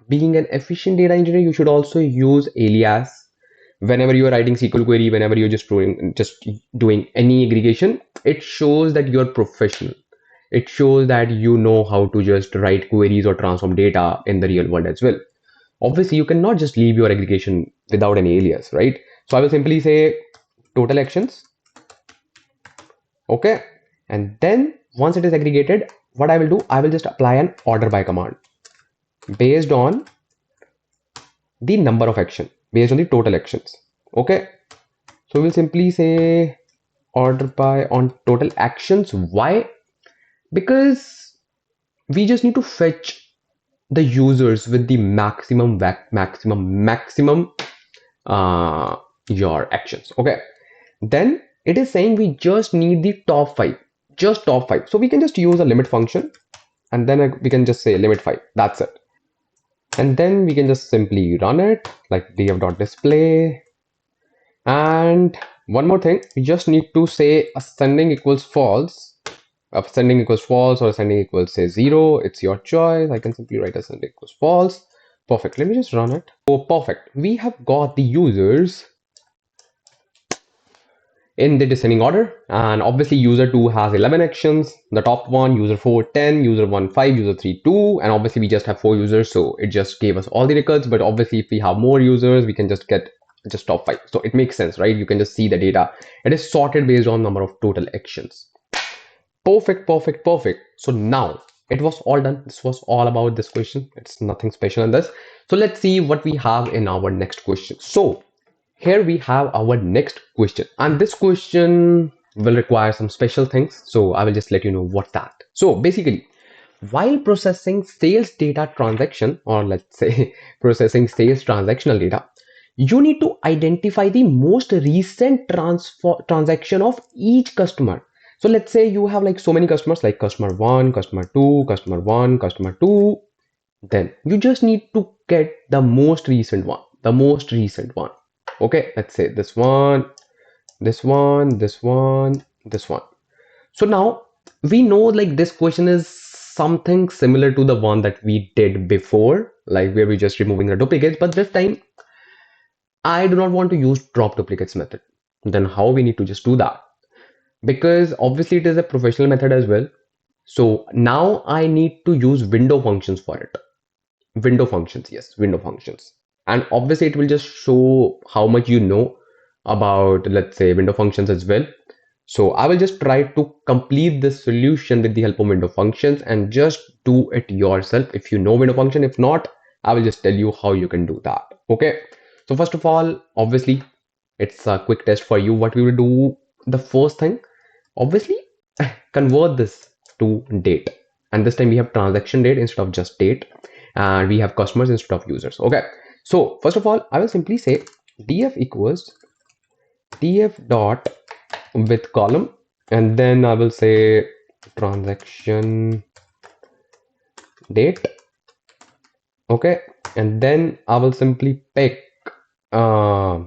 being an efficient data engineer, you should also use alias whenever you are writing SQL query, whenever you're just doing any aggregation. It shows that you're professional. It shows that you know how to just write queries or transform data in the real world as well. Obviously you cannot just leave your aggregation without an alias, right? So I will simply say total actions. Okay, and then once it is aggregated, what I will do, I will just apply an order by command based on the number of action, based on the total actions. Okay, so we'll simply say order by on total actions. Why? Because we just need to fetch the users with the maximum your actions. Okay, then it is saying we just need the top 5, just top 5. So we can just use a limit function, and then we can just say limit 5. That's it. And then we can just simply run it like df.display. And one more thing, we just need to say ascending equals false. Ascending equals false or ascending equals say 0. It's your choice. I can simply write ascending equals false. Perfect. Let me just run it. Oh, perfect. We have got the users in the descending order, and obviously user 2 has 11 actions, the top one, user 4 10, user 1 5, user 3 2, and obviously we just have 4 users, so it just gave us all the records. But obviously if we have more users, we can just get just top 5. So it makes sense, right? You can just see the data. It is sorted based on number of total actions. Perfect. So now it was all done. This was all about this question. It's nothing special in this. So let's see what we have in our next question. So here we have our next question, and this question will require some special things, so I will just let you know what's that. So basically, while processing sales data transaction, or let's say processing sales transactional data, you need to identify the most recent transaction of each customer. So let's say you have like so many customers, like customer 1, customer 2, customer 1, customer 2. Then you just need to get the most recent one, the most recent one. Okay, let's say this one, this one, this one, this one. So now we know like this question is something similar to the one that we did before, like where we just removing the duplicates, but this time I do not want to use drop duplicates method. Then how we need to just do that? Because obviously it is a professional method as well. So now I need to use window functions for it. Window functions, yes, window functions. And obviously it will just show how much you know about, let's say, window functions as well. So I will just try to complete this solution with the help of window functions and just do it yourself if you know window function. If not, I will just tell you how you can do that. Okay. So first of all, obviously it's a quick test for you. What we will do, the first thing, obviously convert this to date. And this time we have transaction date instead of just date. And we have customers instead of users. Okay. So first of all, I will simply say df equals df dot with column, and then I will say transaction date. Okay, and then I will simply pick column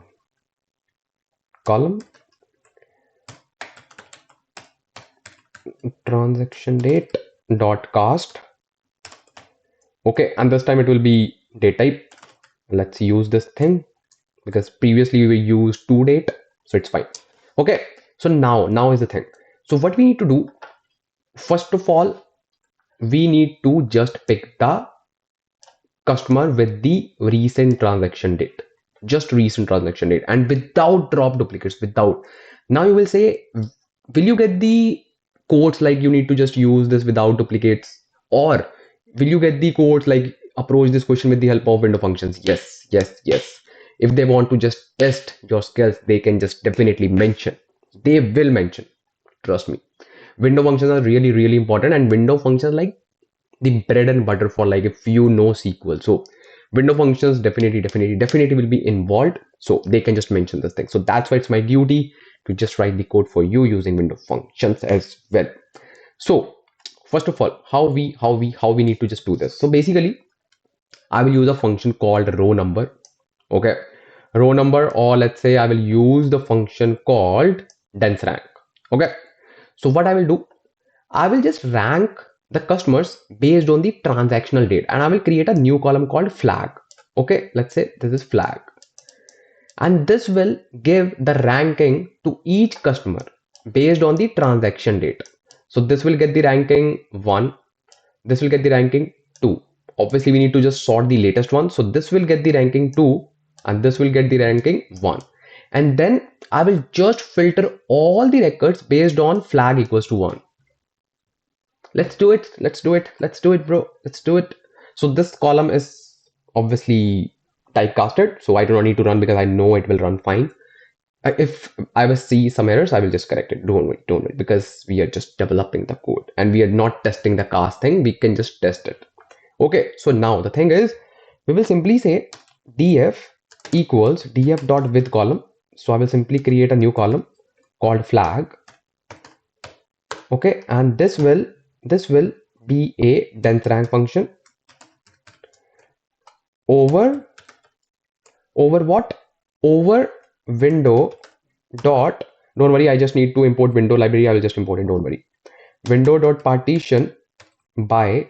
transaction date dot cast. Okay, and this time it will be date type. Let's use this thing because previously we used to date, so it's fine. Okay, so now is the thing. So what we need to do, first of all, we need to just pick the customer with the recent transaction date, just recent transaction date, and without drop duplicates, without. Now you will say, will you get the codes like you need to just use this without duplicates, or will you get the codes like approach this question with the help of window functions? Yes, yes, yes. If they want to just test your skills, they can just definitely mention, they will mention, trust me. Window functions are really, really important, and window functions like the bread and butter for like if you know SQL. So window functions definitely will be involved. So they can just mention this thing. So that's why it's my duty to just write the code for you using window functions as well. So first of all, how we need to just do this. So basically, I will use a function called row number. Okay, row number, or let's say I will use the function called dense rank. Okay, so what I will do, I will just rank the customers based on the transactional date, and I will create a new column called flag. Okay, let's say this is flag, and this will give the ranking to each customer based on the transaction date. So this will get the ranking 1, this will get the ranking 2. Obviously we need to just sort the latest one, so this will get the ranking 2 and this will get the ranking 1. And then I will just filter all the records based on flag equals to 1. Let's do it, bro, let's do it. So this column is obviously typecasted, so I do not need to run because I know it will run fine. If I will see some errors, I will just correct it. Don't wait, because we are just developing the code and we are not testing the cast thing. We can just test it. Okay, so now the thing is, we will simply say df equals df dot with column. So I will simply create a new column called flag. Okay, and this will be a dense rank function over what, over window dot, don't worry, I just need to import window library. I will just import it, don't worry. Window dot partition by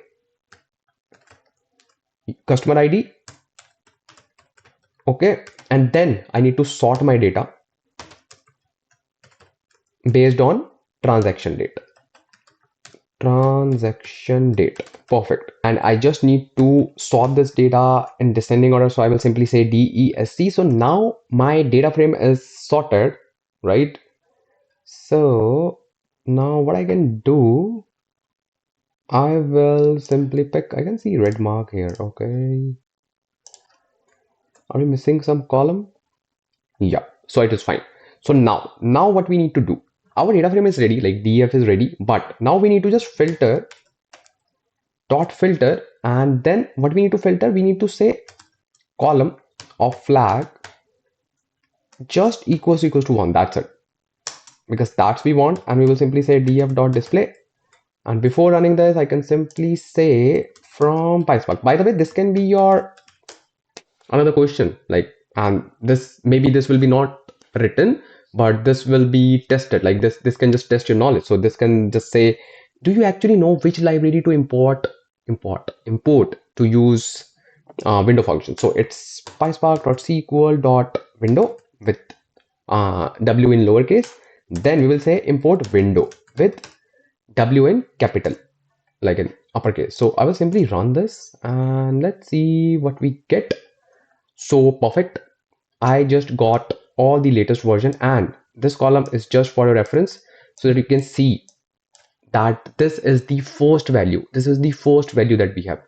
customer ID. Okay, and then I need to sort my data based on transaction date. Perfect. And I just need to sort this data in descending order, so I will simply say DESC. So now my data frame is sorted, right? So now what I can do, I will simply pick, I can see red mark here. Okay, are we missing some column? Yeah, so it is fine. So now what we need to do, our data frame is ready, like df is ready, but now we need to just filter dot filter, and then what we need to filter, we need to say column of flag just equals to 1. That's it, because that's we want. And we will simply say df dot display, and before running this I can simply say from PySpark. By the way, this can be your another question, like, and this maybe this will be not written, but this will be tested, like this can just test your knowledge. So this can just say, do you actually know which library to import to use window function? So it's PySpark.sql.window with w in lowercase. Then we will say import window with w in capital, like in uppercase. So I will simply run this and let's see what we get. So perfect. I just got all the latest version, and this column is just for your reference so that you can see that this is the first value. This is the first value that we have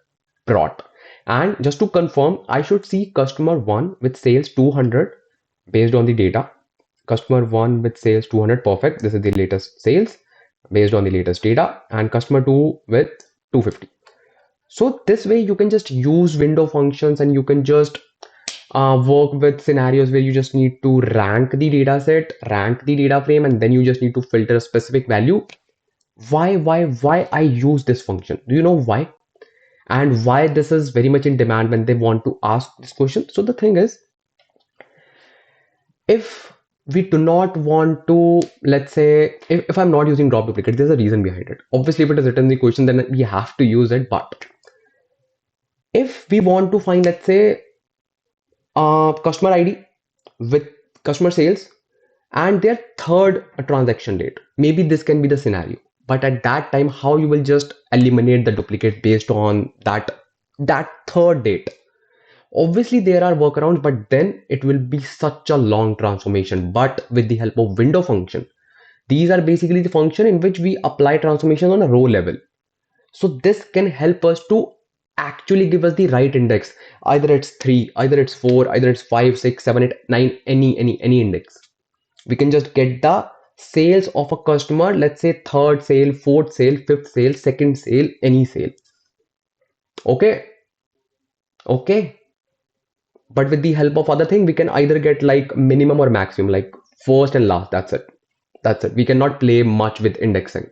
brought. And just to confirm, I should see customer 1 with sales 200 based on the data. Customer 1 with sales 200. Perfect. This is the latest sales based on the latest data, and customer 2 with 250. So this way you can just use window functions, and you can just work with scenarios where you just need to rank the data set, rank the data frame, and then you just need to filter a specific value. Why I use this function? Do you know why? And why this is very much in demand when they want to ask this question? So the thing is, if we do not want to, let's say, if I'm not using drop duplicate, there's a reason behind it. Obviously, if it is written in the question, then we have to use it. But if we want to find, let's say, customer ID with customer sales and their third transaction date, maybe this can be the scenario. But at that time, how you will just eliminate the duplicate based on that third date? Obviously there are workarounds, but then it will be such a long transformation. But with the help of window function, these are basically the function in which we apply transformation on a row level. So this can help us to actually give us the right index. Either it's 3, either it's 4, either it's 5, 6, 7, 8, 9, any index. We can just get the sales of a customer, let's say third sale, fourth sale, fifth sale, second sale, any sale. Okay. Okay. But with the help of other thing, we can either get like minimum or maximum, like first and last. That's it. That's it. We cannot play much with indexing.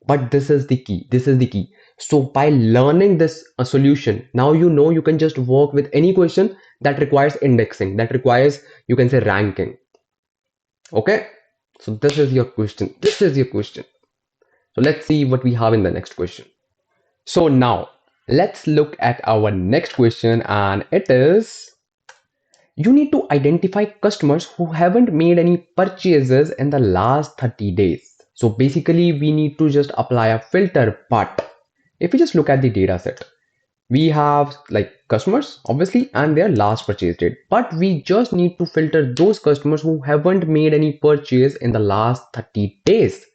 But this is the key. This is the key. So by learning this solution, now you know you can just work with any question that requires indexing, that requires, you can say, ranking. Okay. So this is your question. This is your question. So let's see what we have in the next question. So now let's look at our next question, and it is, you need to identify customers who haven't made any purchases in the last 30 days. So basically we need to just apply a filter. But if we just look at the data set, we have like customers obviously and their last purchase date, but we just need to filter those customers who haven't made any purchase in the last 30 days.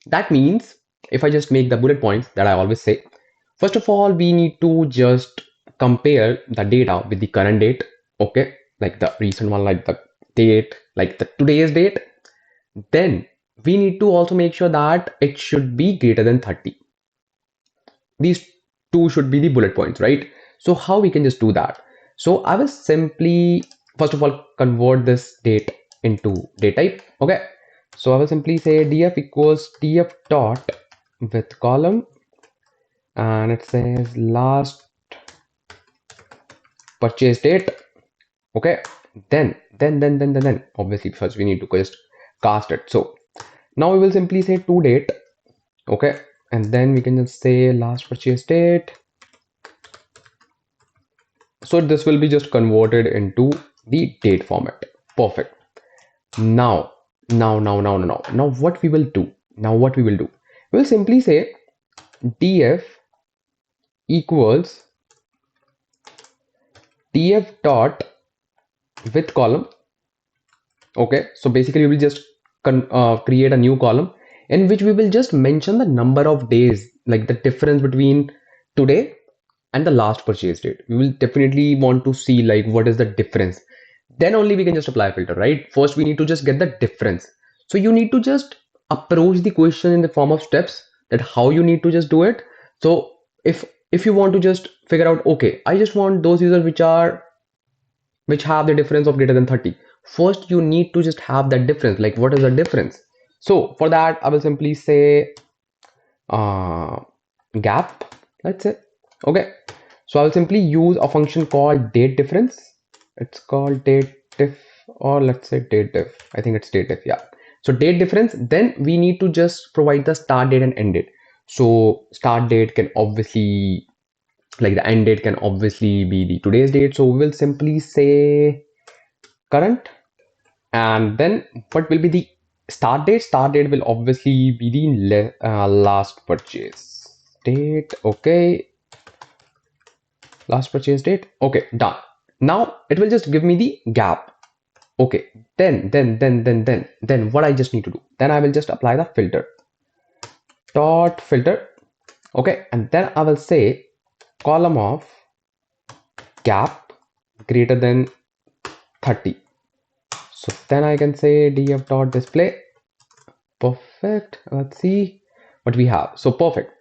That means if I just make the bullet points that I always say, first of all, we need to just compare the data with the current date. Okay, like the recent one, like the date, like the today's date. Then we need to also make sure that it should be greater than 30. These two should be the bullet points, right? So how we can just do that? So I will simply first of all convert this date into date type. Okay, so I will simply say df equals df dot with column, and it says last purchase date. Okay, then obviously first we need to just cast it. So now we will simply say to date. Okay, and then we can just say last purchase date. So this will be just converted into the date format. Perfect. Now what we will do? We'll simply say df equals df dot with column. Okay, so basically we will just create a new column in which we will just mention the number of days, like the difference between today and the last purchase date. We will definitely want to see like what is the difference. then only we can just apply a filter, right? First we need to just get the difference. So you need to just approach the question in the form of steps, that how you need to just do it. So if you want to just figure out, okay, I just want those users which have the difference of greater than 30. First you need to just have that difference, like what is the difference. So for that I will simply say uh, gap, let's say. Okay, so I'll simply use a function called date difference. It's called date diff, or let's say date diff. I think it's date diff, yeah. So date difference, then we need to just provide the start date and end date. So start date can obviously, like the end date can obviously be the today's date. So we will simply say current, and then what will be the start date? Start date will obviously be the last purchase date. Okay, last purchase date. Okay, done. Now it will just give me the gap. Okay, then what I just need to do, then I will just apply the filter dot filter. Okay, and then I will say column of gap greater than 30. So then I can say df dot display. Perfect. Let's see what we have. So perfect,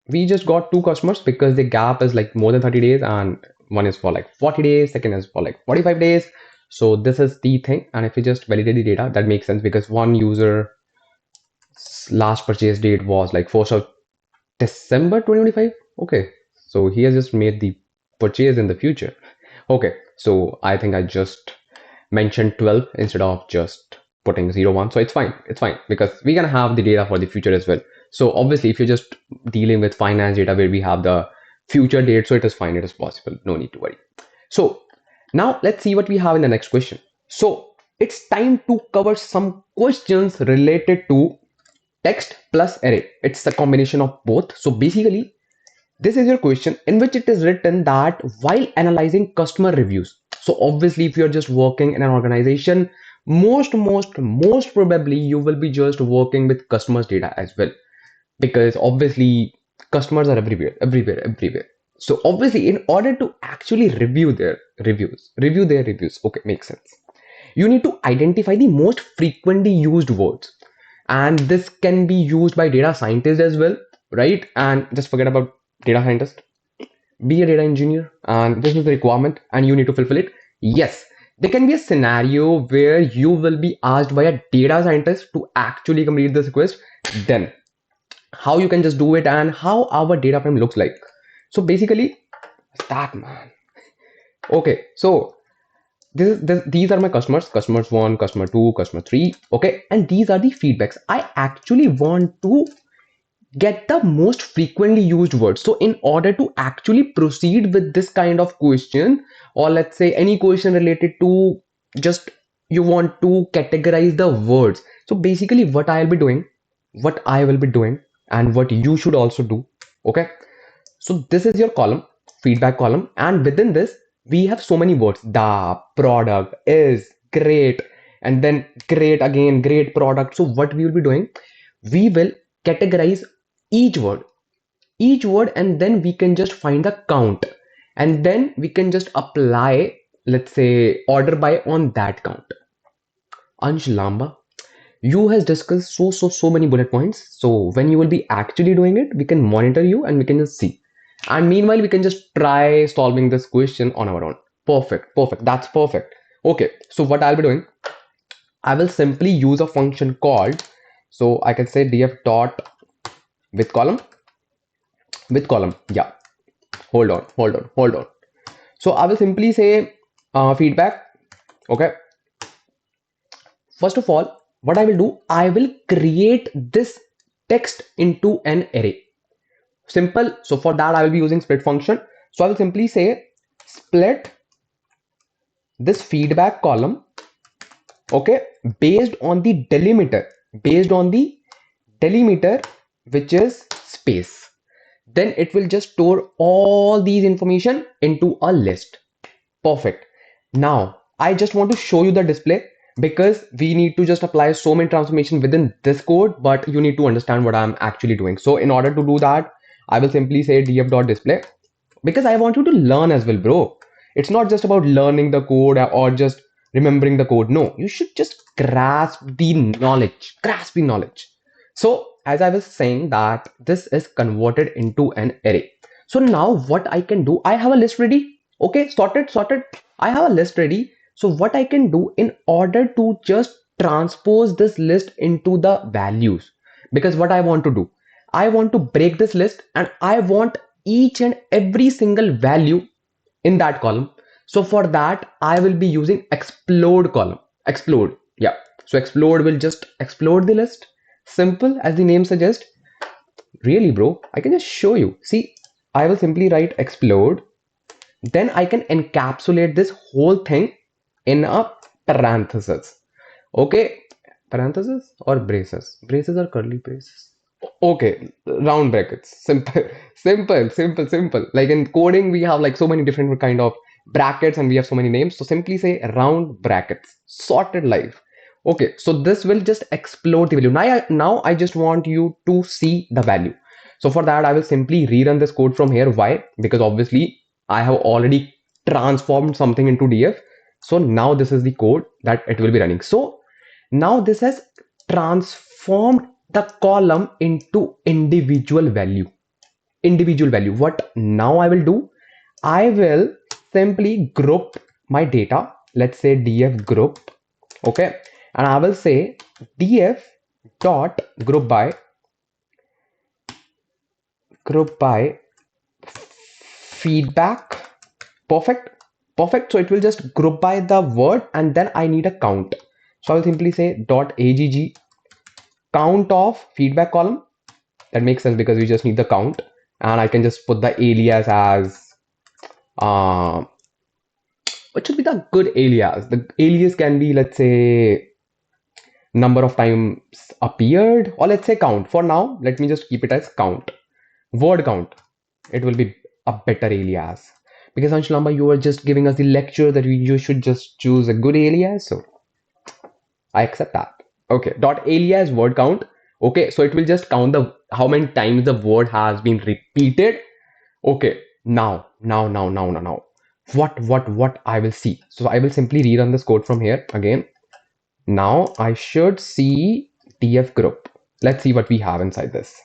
we just got two customers because the gap is like more than 30 days, and one is for like 40 days, second is for like 45 days. So this is the thing. And if you just validate the data, that makes sense, because one user last purchase date was like 1st of December 2025. Okay, so he has just made the purchase in the future. Okay, so I think I just mentioned 12 instead of just putting 01. So it's fine, because we can have the data for the future as well. So obviously if you're just dealing with finance data where we have the future date, so it is fine, it is possible, no need to worry. So now let's see what we have in the next question. So it's time to cover some questions related to text plus array. It's a combination of both. So basically this is your question in which it is written that while analyzing customer reviews. So obviously if you're just working in an organization, most probably you will be just working with customers data as well, because obviously customers are everywhere. So obviously in order to actually review their reviews, okay, makes sense, you need to identify the most frequently used words, and this can be used by data scientists as well, right? And just forget about data scientist, be a data engineer, and this is the requirement and you need to fulfill it. Yes, there can be a scenario where you will be asked by a data scientist to actually complete this request. Then how you can just do it and how our data frame looks like. So basically that, man. Okay, so these are my customers, customers 1, customer 2, customer 3. Okay, and these are the feedbacks. I actually want to get the most frequently used words. So in order to actually proceed with this kind of question, or let's say any question related to just you want to categorize the words. So basically what I will be doing and what you should also do. Okay, so this is your column, feedback column, and within this we have so many words: the, product, is, great, and then great again, great, product. So what we will be doing, we will categorize each word and then we can just find the count, and then we can just apply, let's say, order by on that count. Ansh Lamba, you has discussed so many bullet points. So when you will be actually doing it, we can monitor you and we can just see, and meanwhile we can just try solving this question on our own. Perfect, that's perfect. Okay, so what I'll be doing, I will simply use a function called, so I can say df dot with column, yeah. Hold on. So I will simply say feedback. Okay, first of all, what I will do, I will create this text into an array. Simple. So for that I will be using split function. So I will simply say split this feedback column, okay, based on the delimiter, which is space. Then it will just store all these information into a list. Perfect. Now I just want to show you the display, because we need to just apply so many transformation within this code, but you need to understand what I'm actually doing. So in order to do that, I will simply say df.display, because I want you to learn as well, bro. It's not just about learning the code or just remembering the code. No, you should just grasp the knowledge, So as I was saying that this is converted into an array. So now what I can do, I have a list ready. Okay, sorted. I have a list ready. So what I can do in order to just transpose this list into the values, because what I want to do, I want to break this list and I want each and every single value in that column. So for that, I will be using explode column. Explode. Yeah. So explode will just explode the list. Simple as the name suggests. Really, bro, I can just show you. See, I will simply write explode. Then I can encapsulate this whole thing in a parenthesis. Okay. Parenthesis or braces? Braces or curly braces? Okay, round brackets. Simple, simple. Like in coding, we have like so many different kind of brackets and we have so many names. So simply say round brackets. Sorted life. Okay, so this will just explode the value. Now I just want you to see the value. So for that, I will simply rerun this code from here. Why? Because obviously I have already transformed something into df. So now this is the code that it will be running. So now this has transformed the column into individual value. What now I will do, I will simply group my data. Let's say df group. Okay, and I will say df dot group by feedback. Perfect. So it will just group by the word and then I need a count. So I will simply say dot agg count of feedback column. That makes sense because we just need the count, and I can just put the alias as what should be the good alias? The alias can be, let's say, number of times appeared, or let's say count. For now, let me just keep it as count. Word count. It will be a better alias. Because Anshul Lamba, you were just giving us the lecture that you should just choose a good alias. So I accept that. Okay, dot alias word count. Okay, so it will just count the how many times the word has been repeated. Okay, now. What I will see. So I will simply rerun this code from here again. Now I should see df group. Let's see what we have inside this.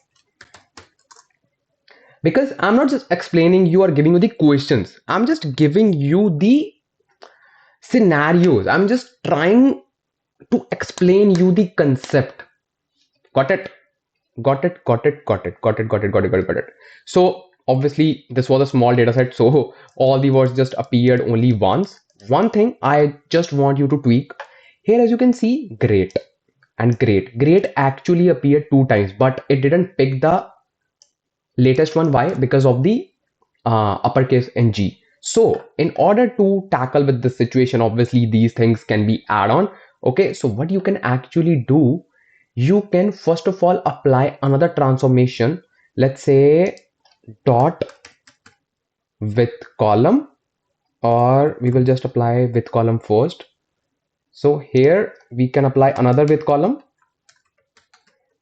Because I'm not just explaining you or giving you the questions. I'm just giving you the scenarios. I'm just trying to explain you the concept. Got it? Got it. So obviously this was a small data set, so all the words just appeared only once. One thing I just want you to tweak here, as you can see, great and great actually appeared 2 times, but it didn't pick the latest one. Why? Because of the uppercase ng. So in order to tackle with this situation, obviously these things can be add on. Okay, so what you can actually do, you can first of all apply another transformation. Let's say dot with column, or we will just apply with column first. So here we can apply another with column.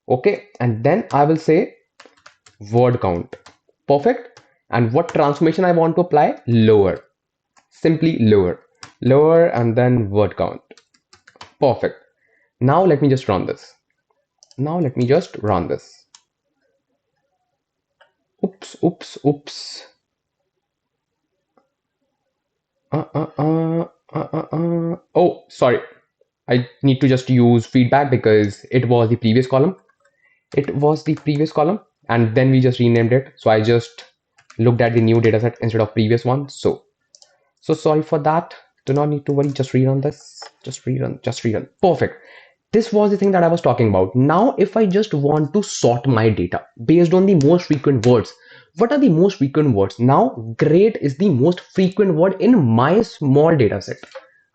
Okay, and then I will say word count. Perfect. And what transformation I want to apply? Lower. Simply lower and then word count. Perfect. Now let me just run this. Oops. Oh, sorry. I need to just use feedback because it was the previous column. And then we just renamed it. So I just looked at the new dataset instead of previous one. So sorry for that. Do not need to worry. Just rerun this. Just rerun. Perfect. This was the thing that I was talking about. Now, if I just want to sort my data based on the most frequent words, what are the most frequent words? Now, great is the most frequent word in my small data set,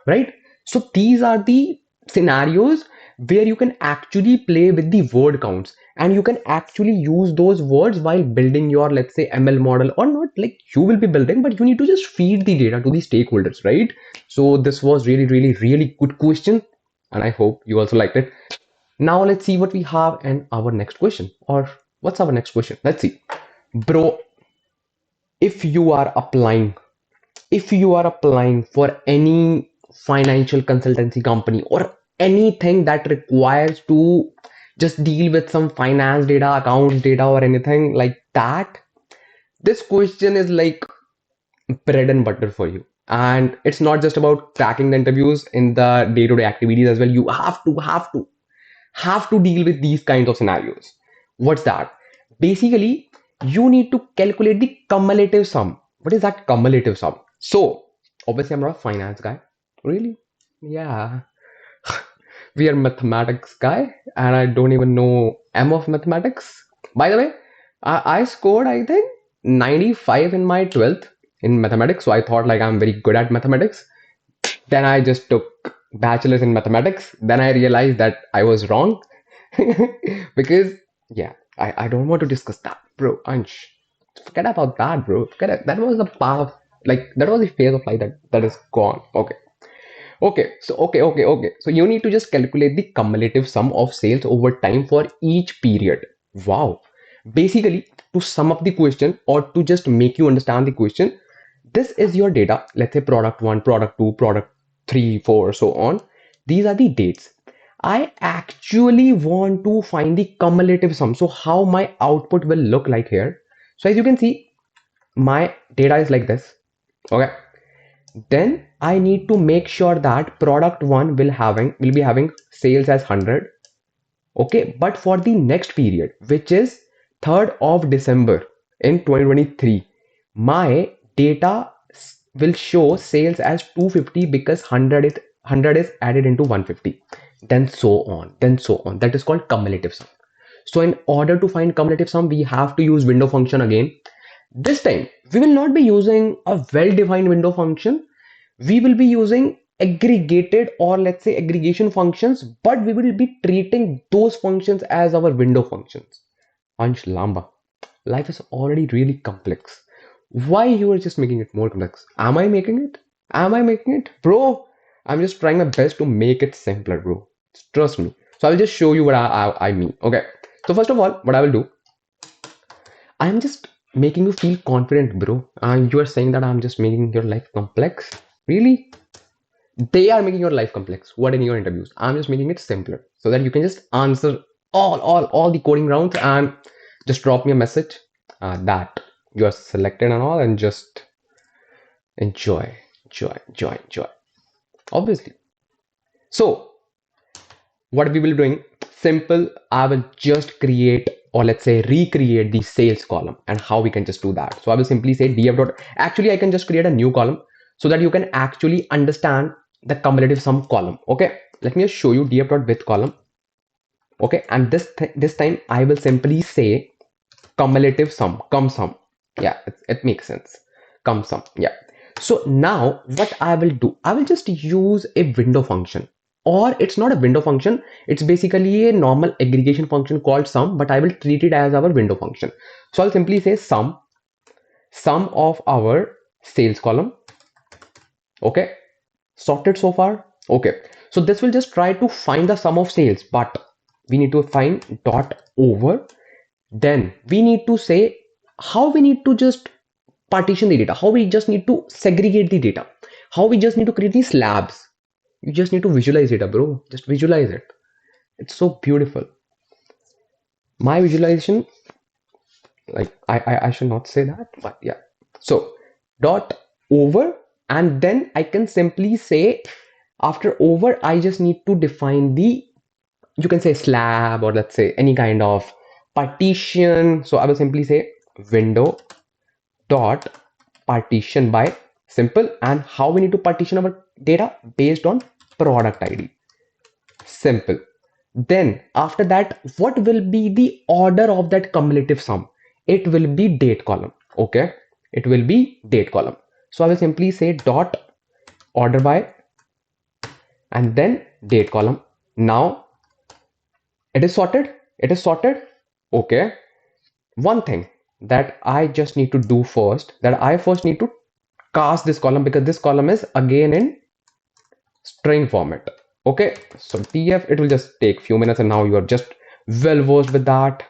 right? So these are the scenarios where you can actually play with the word counts, and you can actually use those words while building your, let's say, ML model, or not like you will be building, but you need to just feed the data to the stakeholders, right? So this was really good question, and I hope you also liked it. Now let's see what we have in our next question. Or what's our next question? Let's see. Bro, if you are applying for any financial consultancy company or anything that requires to just deal with some finance data, accounts data, or anything like that, this question is like bread and butter for you. And it's not just about cracking the interviews in the day-to-day activities as well. You have to deal with these kinds of scenarios. What's that? Basically, you need to calculate the cumulative sum. What is that cumulative sum? So obviously I'm not a finance guy. Really? Yeah. We are mathematics guy, and I don't even know M of mathematics. By the way, I scored I think 95 in my 12th in mathematics, so I thought like I'm very good at mathematics. Then I just took bachelor's in mathematics. Then I realized that I was wrong because yeah, I don't want to discuss that, bro. Ansh, forget about that, bro. Forget it. That was the part of like that was the phase of life that is gone. Okay. So you need to just calculate the cumulative sum of sales over time for each period. Wow. Basically, to sum up the question or to just make you understand the question, this is your data. Let's say product 1, product 2, product 3, 4, so on. These are the dates. I actually want to find the cumulative sum. So how my output will look like here. So as you can see, my data is like this. Okay. Then I need to make sure that product 1 will be having sales as 100. Okay, but for the next period, which is 3rd of December in 2023, my data will show sales as 250 because 100 is added into 150. Then so on, That is called cumulative sum. So in order to find cumulative sum, we have to use window function again. This time, we will not be using a well-defined window function. We will be using aggregated or let's say aggregation functions, but we will be treating those functions as our window functions. Ansh Lamba, life is already really complex. Why you are just making it more complex? Am I making it? Bro, I'm just trying my best to make it simpler, bro. Trust me. So I'll just show you what I mean. Okay. So first of all, what I will do, I'm just making you feel confident, bro. You are saying that I'm just making your life complex. Really? They are making your life complex. What in your interviews? I'm just making it simpler so that you can just answer all the coding rounds and just drop me a message that you are selected and all, and just enjoy. Obviously. So what we will be doing, simple, I will just create or let's say recreate the sales column, and how we can just do that. So I will simply say df dot, actually I can just create a new column so that you can actually understand the cumulative sum column. Okay, let me just show you df dot with column. Okay, and this time I will simply say cumulative sum, cum sum. Yeah, it makes sense. Cum sum. Yeah. So now what I will do, I will just use a window function, or it's not a window function. It's basically a normal aggregation function called sum, but I will treat it as our window function. So I'll simply say sum of our sales column. Okay, sorted so far. Okay, so this will just try to find the sum of sales, but we need to find dot over. Then we need to say how we need to just partition the data, how we just need to segregate the data, how we just need to create these slabs. You just need to visualize it, bro. Just visualize it. It's so beautiful. My visualization, like I should not say that, but yeah. So dot over, and then I can simply say after over, I just need to define the, you can say slab, or let's say any kind of partition. So I will simply say window dot partition by, simple, and how we need to partition our data based on product ID. Simple. Then after that, what will be the order of that cumulative sum? It will be date column. Okay, it will be date column. So I will simply say dot order by and then date column. Now it is sorted. Okay, one thing that I just need to do first, that I first need to cast this column, because this column is again in string format. Okay, so df, it will just take few minutes, and now you are just well versed with that.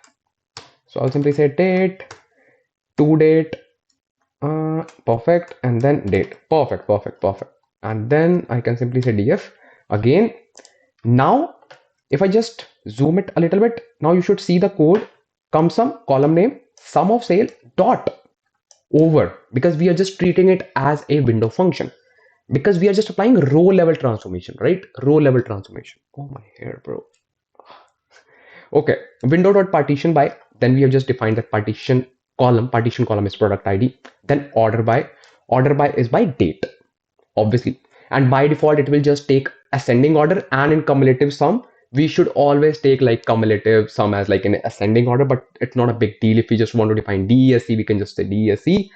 So I'll simply say date to date, perfect, and then date. Perfect. and then I can simply say df again. Now if I just zoom it a little bit, now you should see the code come sum column name sum of sale dot over, because we are just treating it as a window function, because we are just applying row level transformation, right? Row level transformation. Oh my hair, bro. Okay, window dot partition by, then we have just defined that partition column is product ID, then order by is by date, obviously, and by default it will just take ascending order, and in cumulative sum we should always take like cumulative sum as like an ascending order, but it's not a big deal. If we just want to define DESC, we can just say DESC.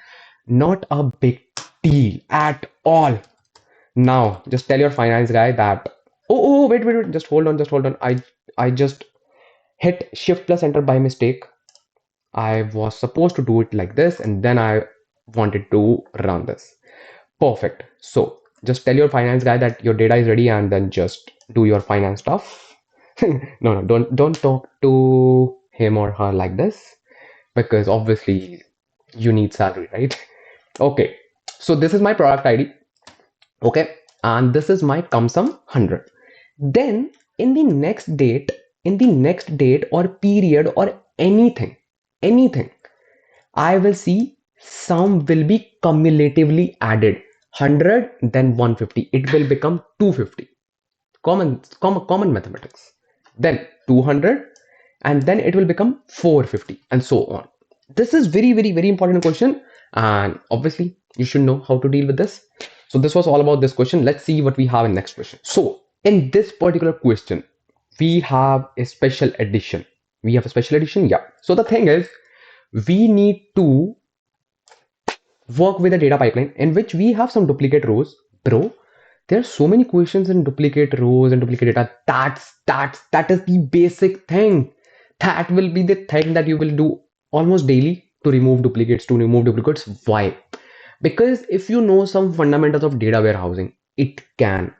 Not a big deal at all. Now just tell your finance guy that, wait, just hold on, I just hit shift plus enter by mistake. I was supposed to do it like this, and then I wanted to run this. Perfect. So just tell your finance guy that your data is ready, and then just do your finance stuff. No, don't talk to him or her like this, because obviously you need salary, right? Okay. So this is my product ID. Okay, and this is my come sum 100. Then in the next date or period or anything, I will see sum will be cumulatively added. 100, then 150, it will become 250. Common mathematics. Then 200, and then it will become 450, and so on. This is very important question, and obviously you should know how to deal with this. So this was all about this question. Let's see what we have in next question. So in this particular question, we have a special edition. Yeah. So the thing is, we need to work with a data pipeline in which we have some duplicate rows. Bro, there are so many questions in duplicate rows and duplicate data. That is the basic thing. That will be the thing that you will do almost daily to remove duplicates. Why? Because if you know some fundamentals of data warehousing, it can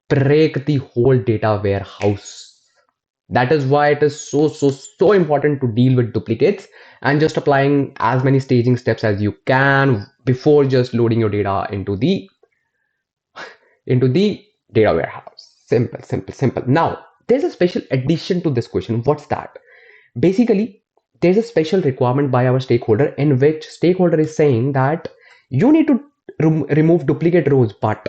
break the whole data warehouse. That is why it is so important to deal with duplicates and just applying as many staging steps as you can before just loading your data into the data warehouse. Simple. Now there's a special addition to this question. What's that? Basically, there's a special requirement by our stakeholder in which stakeholder is saying that you need to remove duplicate rows, but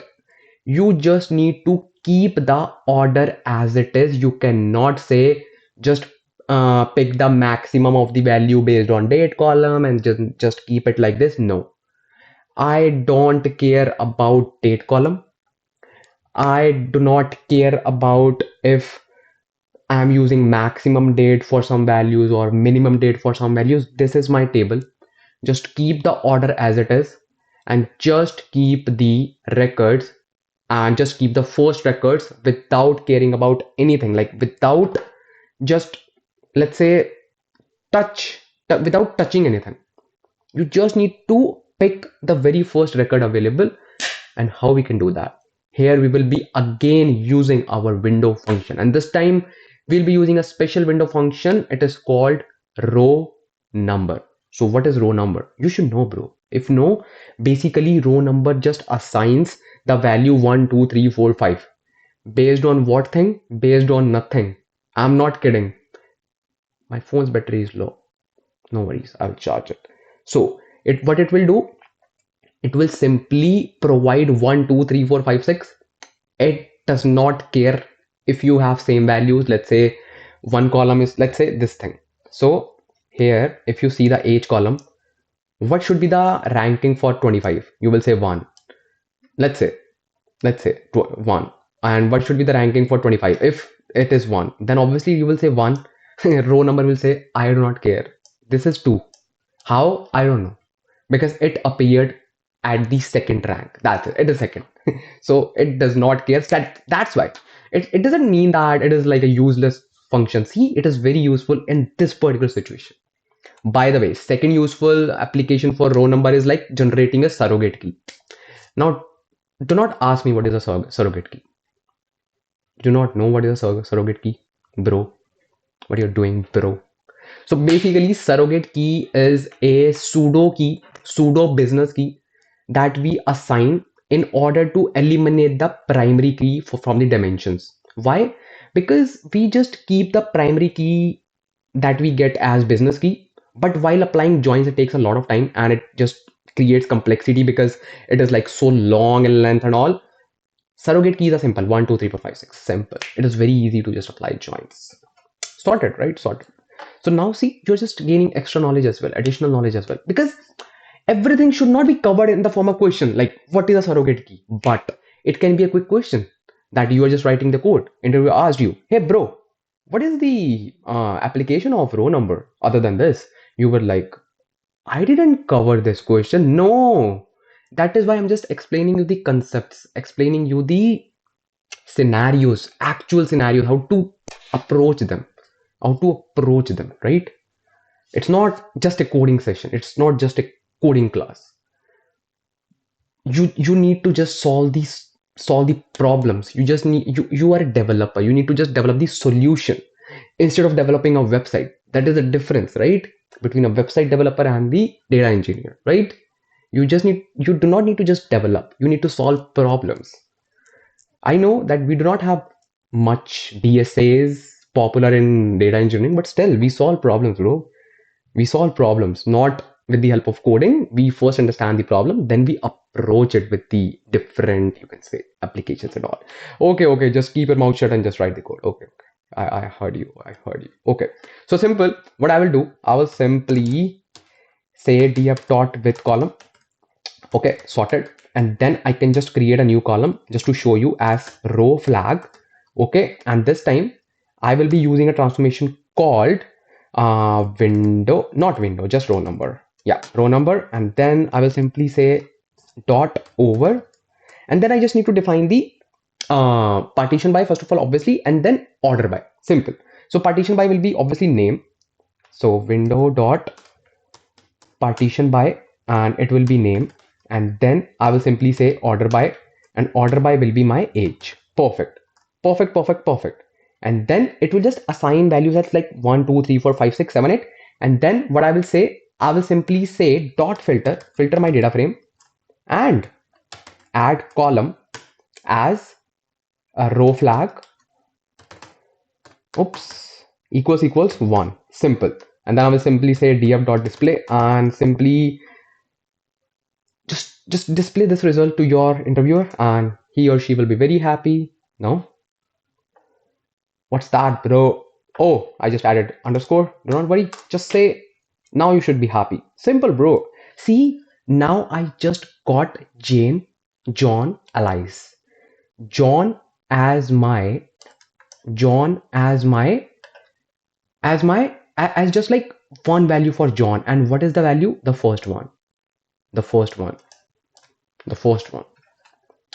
you just need to keep the order as it is. You cannot say just pick the maximum of the value based on date column and just keep it like this. No, I don't care about date column. I do not care about if I'm using maximum date for some values or minimum date for some values. This is my table. Just keep the order as it is, and just keep the records, and just keep the first records without caring about anything, like without just, let's say, without touching anything. You just need to pick the very first record available. And how we can do that? Here we will be again using our window function, and this time we'll be using a special window function. It is called row number. So what is row number? You should know, bro. If no, basically row number just assigns the value 1 2 3 4 5 based on what thing? Based on nothing. I'm not kidding. My phone's battery is low. No worries, I'll charge it. So what it will do, it will simply provide 1 2 3 4 5 6. It does not care if you have same values. Let's say one column is, let's say, this thing. So here if you see the age column, what should be the ranking for 25? You will say 1. Let's say 1. And what should be the ranking for 25? If it is 1, then obviously you will say 1. Row number will say, I do not care, this is 2. How? I don't know, because it appeared at the second rank. That's it. It is second. So it does not care. That's why it doesn't mean that it is like a useless function. See, it is very useful in this particular situation. By the way, second useful application for row number is like generating a surrogate key. Now, do not ask me what is a surrogate key. Do not know what is a surrogate key, bro. What you're doing, bro? So basically, surrogate key is a pseudo business key that we assign in order to eliminate the primary key from the dimensions. Why? Because we just keep the primary key that we get as business key, but while applying joins, it takes a lot of time and it just creates complexity because it is like so long in length and all. Surrogate keys are simple: 1, 2, 3, 4, 5, 6. Simple. It is very easy to just apply joins. Sorted, right? Sorted. So now see, you're just gaining extra knowledge as well, additional knowledge as well, because everything should not be covered in the form of question like what is a surrogate key, but it can be a quick question that you are just writing the code. Interviewer asked you, hey bro, what is the application of row number other than this? You were like, I didn't cover this question. No, that is why I'm just explaining you the concepts, explaining you the scenarios, actual scenarios, how to approach them, right? It's not just a coding session. It's not just a coding class. You need to just solve the problems. You are a developer. You need to just develop the solution instead of developing a website. That is the difference, right? Between a website developer and the data engineer, right? You do not need to just develop. You need to solve problems. I know that we do not have much DSAs popular in data engineering, but still we solve problems, bro. We solve problems not with the help of coding. We first understand the problem, then we approach it with the different, you can say, applications and all. Okay, just keep your mouth shut and just write the code. Okay. I heard you. Okay. So simple. What I will do, I will simply say df dot with column. Okay, sorted. And then I can just create a new column just to show you as row flag. Okay, and this time I will be using a transformation called not window, just row number. Yeah, row number. And then I will simply say dot over. And then I just need to define the partition by, first of all, obviously, and then order by. Simple. So partition by will be obviously name. So window dot partition by, and it will be name. And then I will simply say order by, and order by will be my age. Perfect. And then it will just assign values as like 1, 2, 3, 4, 5, 6, 7, 8. And then what I will say, I will simply say dot filter my data frame, and add column as a row flag. Oops, equals 1. Simple. And then I will simply say df dot display, and simply just display this result to your interviewer, and he or she will be very happy. No, what's that, bro? Oh, I just added underscore. Do not worry, just say now you should be happy. Simple, bro. See, now I just got Jane, John, Alice. John as my as just like one value for John. And what is the value? The first one.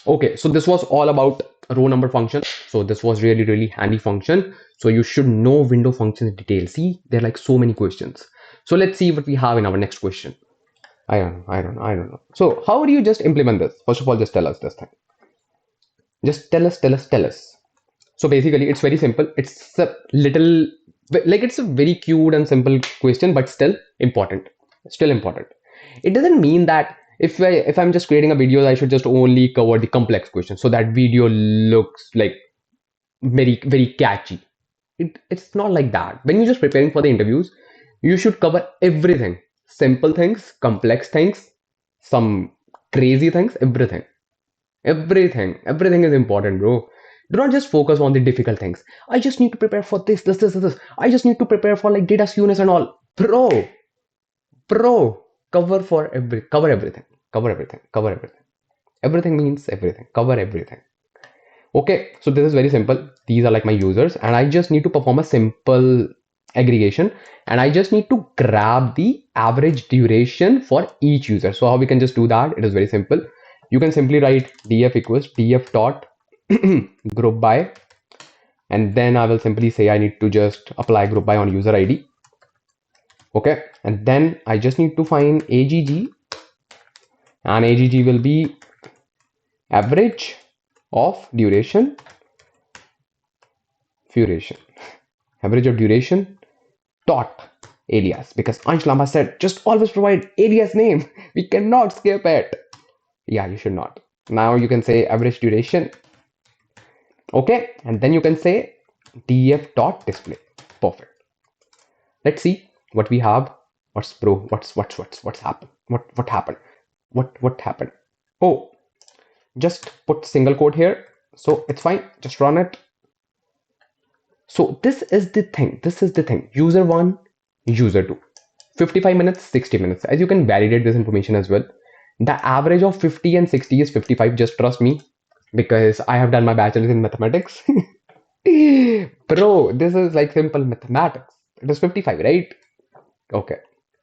Okay, so this was all about row number function. So this was really handy function. So you should know window functions in detail. See, there are like so many questions. So let's see what we have in our next question. I don't know. So how do you just implement this? First of all, just tell us this thing. Just tell us. So basically, it's very simple. It's a little like it's a very cute and simple question, but still important. It doesn't mean that if I'm just creating a video, I should just only cover the complex questions so that video looks like very catchy. It's not like that. When you're just preparing for the interviews, you should cover everything. Simple things, complex things, some crazy things, everything. Everything is important, bro. Do not just focus on the difficult things. I just need to prepare for this. I just need to prepare for like data skewness and all. Bro, cover everything. Everything means everything. Cover everything. Okay, so this is very simple. These are like my users, and I just need to perform a simple aggregation, and I just need to grab the average duration for each user. So how we can just do that? It is very simple. You can simply write df equals df dot group by, and then I will simply say I need to just apply group by on user ID. Okay, and then I just need to find AGG, and AGG will be average of duration average of duration dot alias, because Ansh Lamba said just always provide alias name. We cannot skip it. Yeah, you should not. Now you can say average duration. Okay, and then you can say df dot display. Perfect. Let's see what we have. What's happened? What happened? What happened? Oh, just put single quote here. So it's fine. Just run it. So this is the thing. This is the thing. User one, user two. 55 minutes, 60 minutes. As you can validate this information as well. The average of 50 and 60 is 55. Just trust me, because I have done my bachelor's in mathematics. Bro, this is like simple mathematics. It is 55, right? Okay.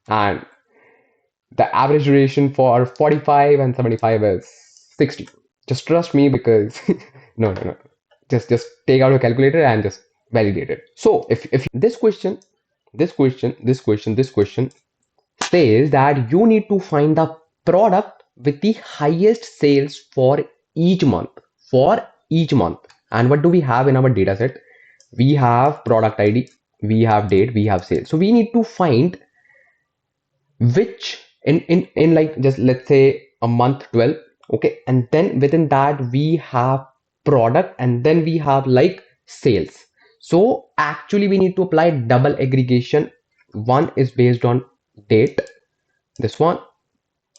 And the average duration for 45 and 75 is 60. Just trust me, because no. Just take out your calculator and just validate it. So if this question says that you need to find the product with the highest sales for each month. And what do we have in our data set? We have product ID, we have date, we have sales. So we need to find which in like, just let's say a month 12. Okay, and then within that we have product, and then we have like sales. So actually we need to apply double aggregation. One is based on date, this one,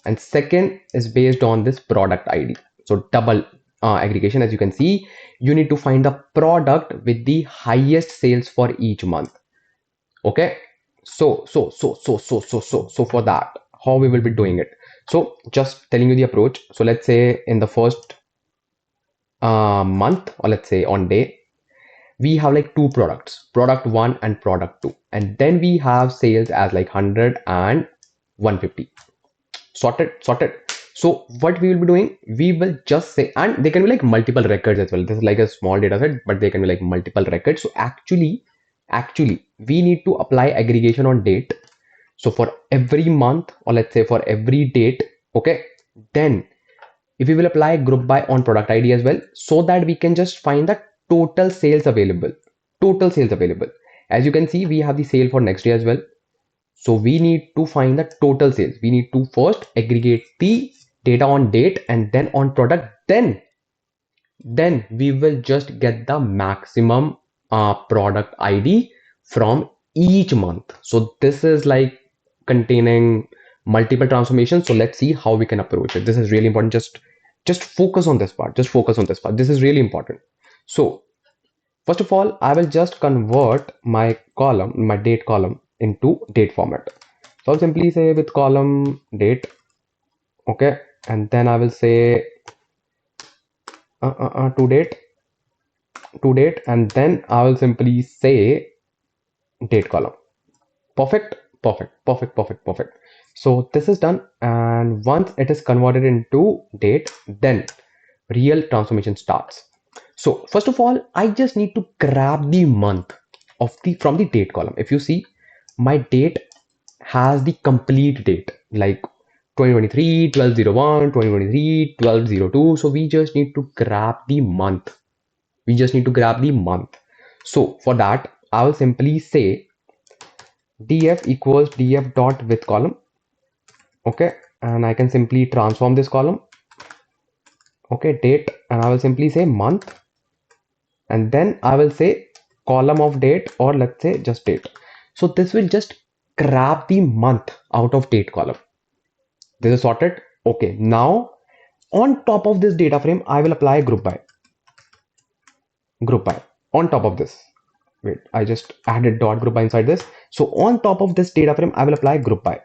and second is based on this product ID. So double aggregation. As you can see, you need to find the product with the highest sales for each month. Okay, so for that, how we will be doing it? So just telling you the approach. So let's say in the first month, or let's say on day, we have like two products, product one and product two, and then we have sales as like 100 and 150. Sorted. So what we will be doing, we will just say, and they can be like multiple records as well. This is like a small data set, but they can be like multiple records. So actually we need to apply aggregation on date. So for every month, or let's say for every date, okay, then if we will apply group by on product ID as well, so that we can just find the total sales available. As you can see, we have the sale for next day as well. So we need to find the total sales. We need to first aggregate the data on date and then on product. Then we will just get the maximum product ID from each month. So this is like containing multiple transformations. So let's see how we can approach it. This is really important. Just focus on this part. This is really important. So first of all, I will just convert my date column into date format. So I'll simply say with column date, okay, and then I will say to date, and then I will simply say date column. Perfect. So this is done, and once it is converted into date, then real transformation starts. So first of all, I just need to grab the month from the date column. If you see, my date has the complete date, like 2023 12/01, 2023 12/02. So we just need to grab the month. So for that, I will simply say df equals df dot with column. Okay, and I can simply transform this column. Okay, date, and I will simply say month, and then I will say column of date, or let's say just date. So this will just grab the month out of date column. This is sorted. Okay, now on top of this data frame, I will apply group by on top of this. Wait, I just added dot group by inside this. So on top of this data frame, I will apply group by.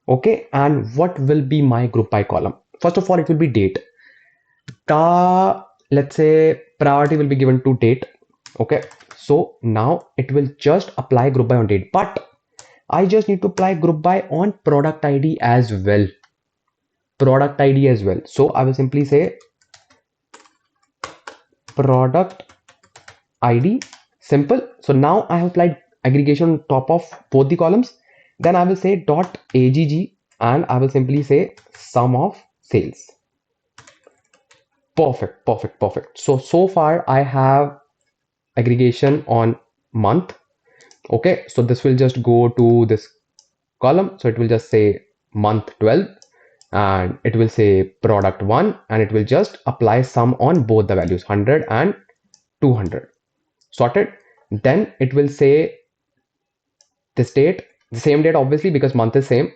Okay, and what will be my group by column? First of all, it will be date. Let's say priority will be given to date. Okay, so now it will just apply group by on date, but I just need to apply group by on product ID as well. So I will simply say product ID, simple. So now I have applied aggregation on top of both the columns. Then I will say dot agg, and I will simply say sum of sales. Perfect. So far I have aggregation on month. Okay, so this will just go to this column. So it will just say month 12, and it will say product 1, and it will just apply sum on both the values 100 and 200. Sorted. Then it will say this date, the same date obviously because month is same,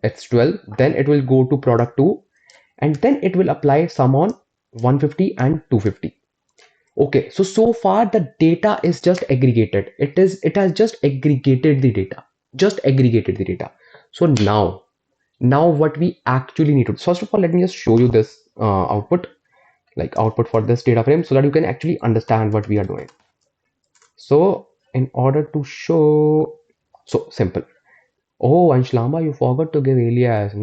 it's 12. Then it will go to product 2, and then it will apply sum on 150 and 250. Okay, so far the data is just aggregated. It has just aggregated the data, so now what we actually need to, first of all, let me just show you this output, like output for this data frame, so that you can actually understand what we are doing. So in order to show, so simple. Oh, Anshlama, you forgot to give alias.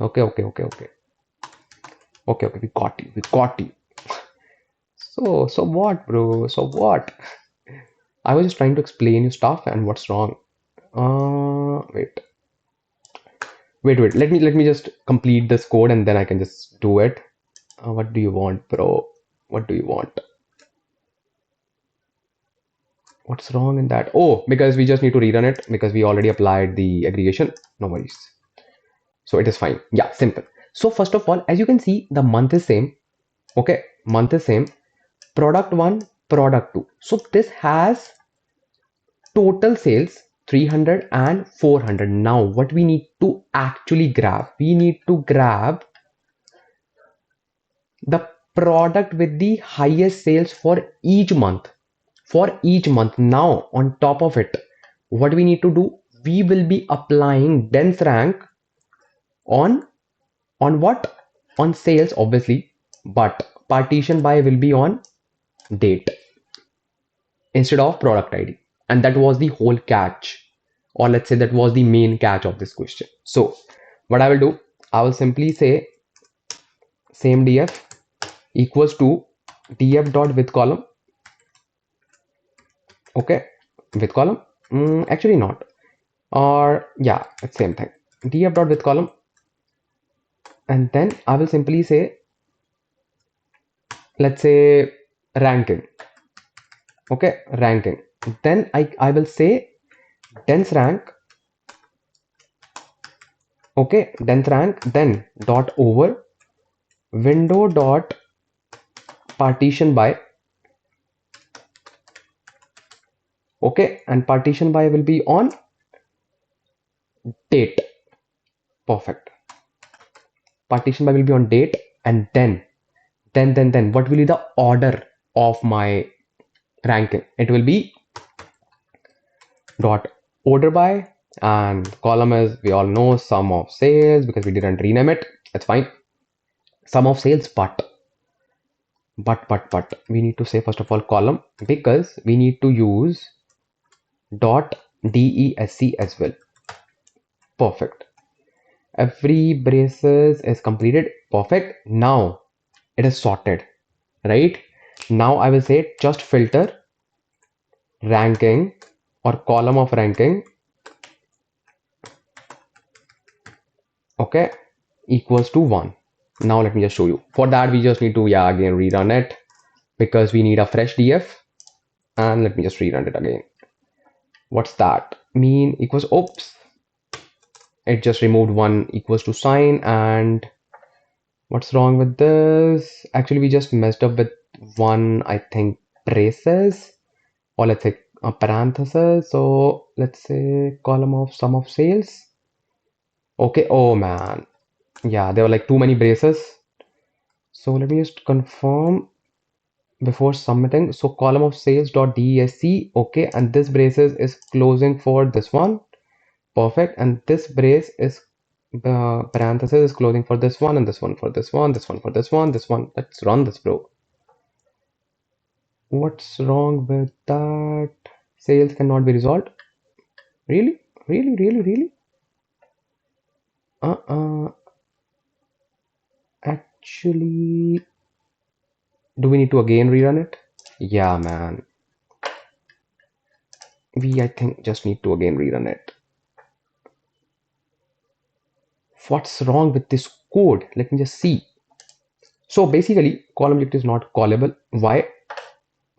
Okay, we got you. So what, bro? So what? I was just trying to explain you stuff and what's wrong. Wait. Let me just complete this code and then I can just do it. What do you want, bro? What do you want? What's wrong in that? Oh, because we just need to rerun it because we already applied the aggregation. No worries. So it is fine. Yeah, simple. So first of all, as you can see, the month is same. Okay, month is same. Product 1, product 2. So this has total sales 300 and 400. Now what we need to actually grab, we need to grab the product with the highest sales for each month. Now on top of it, what we need to do, we will be applying dense rank on what, on sales obviously, but partition by will be on date instead of product ID. And that was the whole catch, or let's say that was the main catch of this question. So what I will do, I will simply say same df equals to df dot with column. Okay, with column, actually not, or yeah, it's same thing, df dot with column, and then I will simply say, let's say ranking. Okay, ranking. Then I will say dense rank. Okay, dense rank, then dot over window dot partition by. Okay, and partition by will be on date. Perfect. Partition by will be on date, and then what will be the order of my ranking? It will be dot order by, and column is, we all know, sum of sales because we didn't rename it. That's fine. Sum of sales, but we need to say first of all column because we need to use dot desc as well. Perfect. Every braces is completed. Perfect. Now it is sorted, right? Now I will say just filter ranking or column of ranking, okay, equals to 1. Now let me just show you. For that we just need to, yeah, again rerun it because we need a fresh df, and let me just rerun it again. What's that mean? Equals, oops, it just removed 1 equals to sign. And what's wrong with this? Actually we just messed up with one, I think, braces, or let's say a parenthesis. So let's say column of sum of sales. Okay, oh man, yeah, there were like too many braces. So let me just confirm before submitting. So column of sales dot desc. Okay, and this braces is closing for this one. Perfect. And this brace is parenthesis is closing for this one, and this one for this one, this one for this one, this one. Let's run this, bro. What's wrong with that? Sales cannot be resolved. Really? Actually, do we need to again rerun it? Yeah, man. I think just need to again rerun it. What's wrong with this code? Let me just see. So basically, column object is not callable. Why?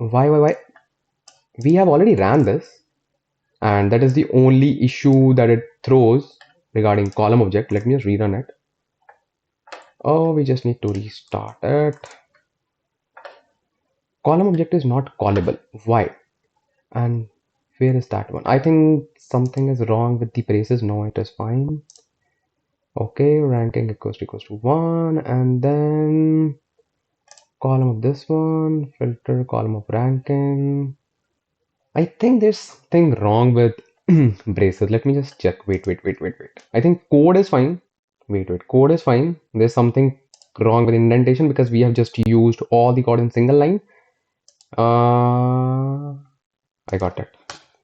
We have already ran this, and that is the only issue that it throws regarding column object. Let me just rerun it. Oh, we just need to restart it. Column object is not callable. Why? And where is that one? I think something is wrong with the braces. No, it is fine. Okay, ranking equals to 1, and then column of this one, filter column of ranking. I think there's something wrong with braces. Let me just check. Wait. I think code is fine. Wait. Code is fine. There's something wrong with indentation because we have just used all the code in single line. I got it.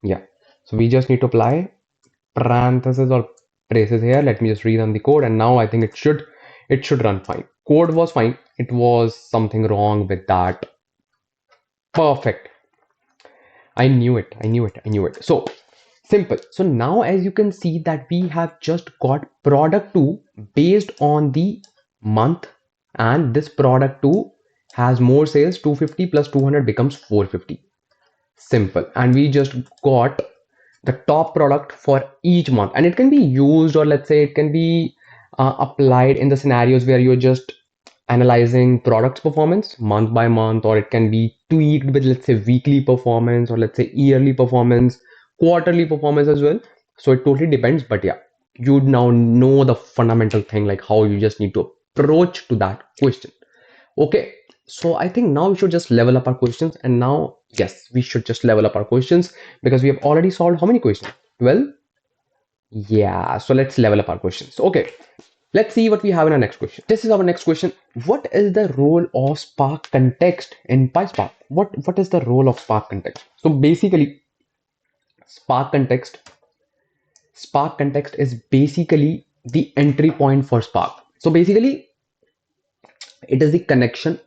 Yeah. So we just need to apply parentheses or braces here. Let me just rerun the code, and now I think it should run fine. Code was fine. It was something wrong with that. Perfect. I knew it. So simple. So now as you can see that we have just got product 2 based on the month, and this product 2 has more sales. 250 plus 200 becomes 450. Simple. And we just got the top product for each month, and it can be used, or let's say it can be applied in the scenarios where you're just analyzing products performance month by month, or it can be tweaked with, let's say, weekly performance, or let's say yearly performance, quarterly performance as well. So it totally depends, but yeah, you now know the fundamental thing, like how you just need to approach to that question. Okay, so I think now we should just level up our questions. And now, yes, we should just level up our questions because we have already solved how many questions? Well, yeah, so let's level up our questions. Okay, let's see what we have in our next question. This is our next question. What is the role of Spark context in PySpark? What is the role of Spark context? So basically, Spark context, Spark context is basically the entry point for Spark. So basically, it is the connection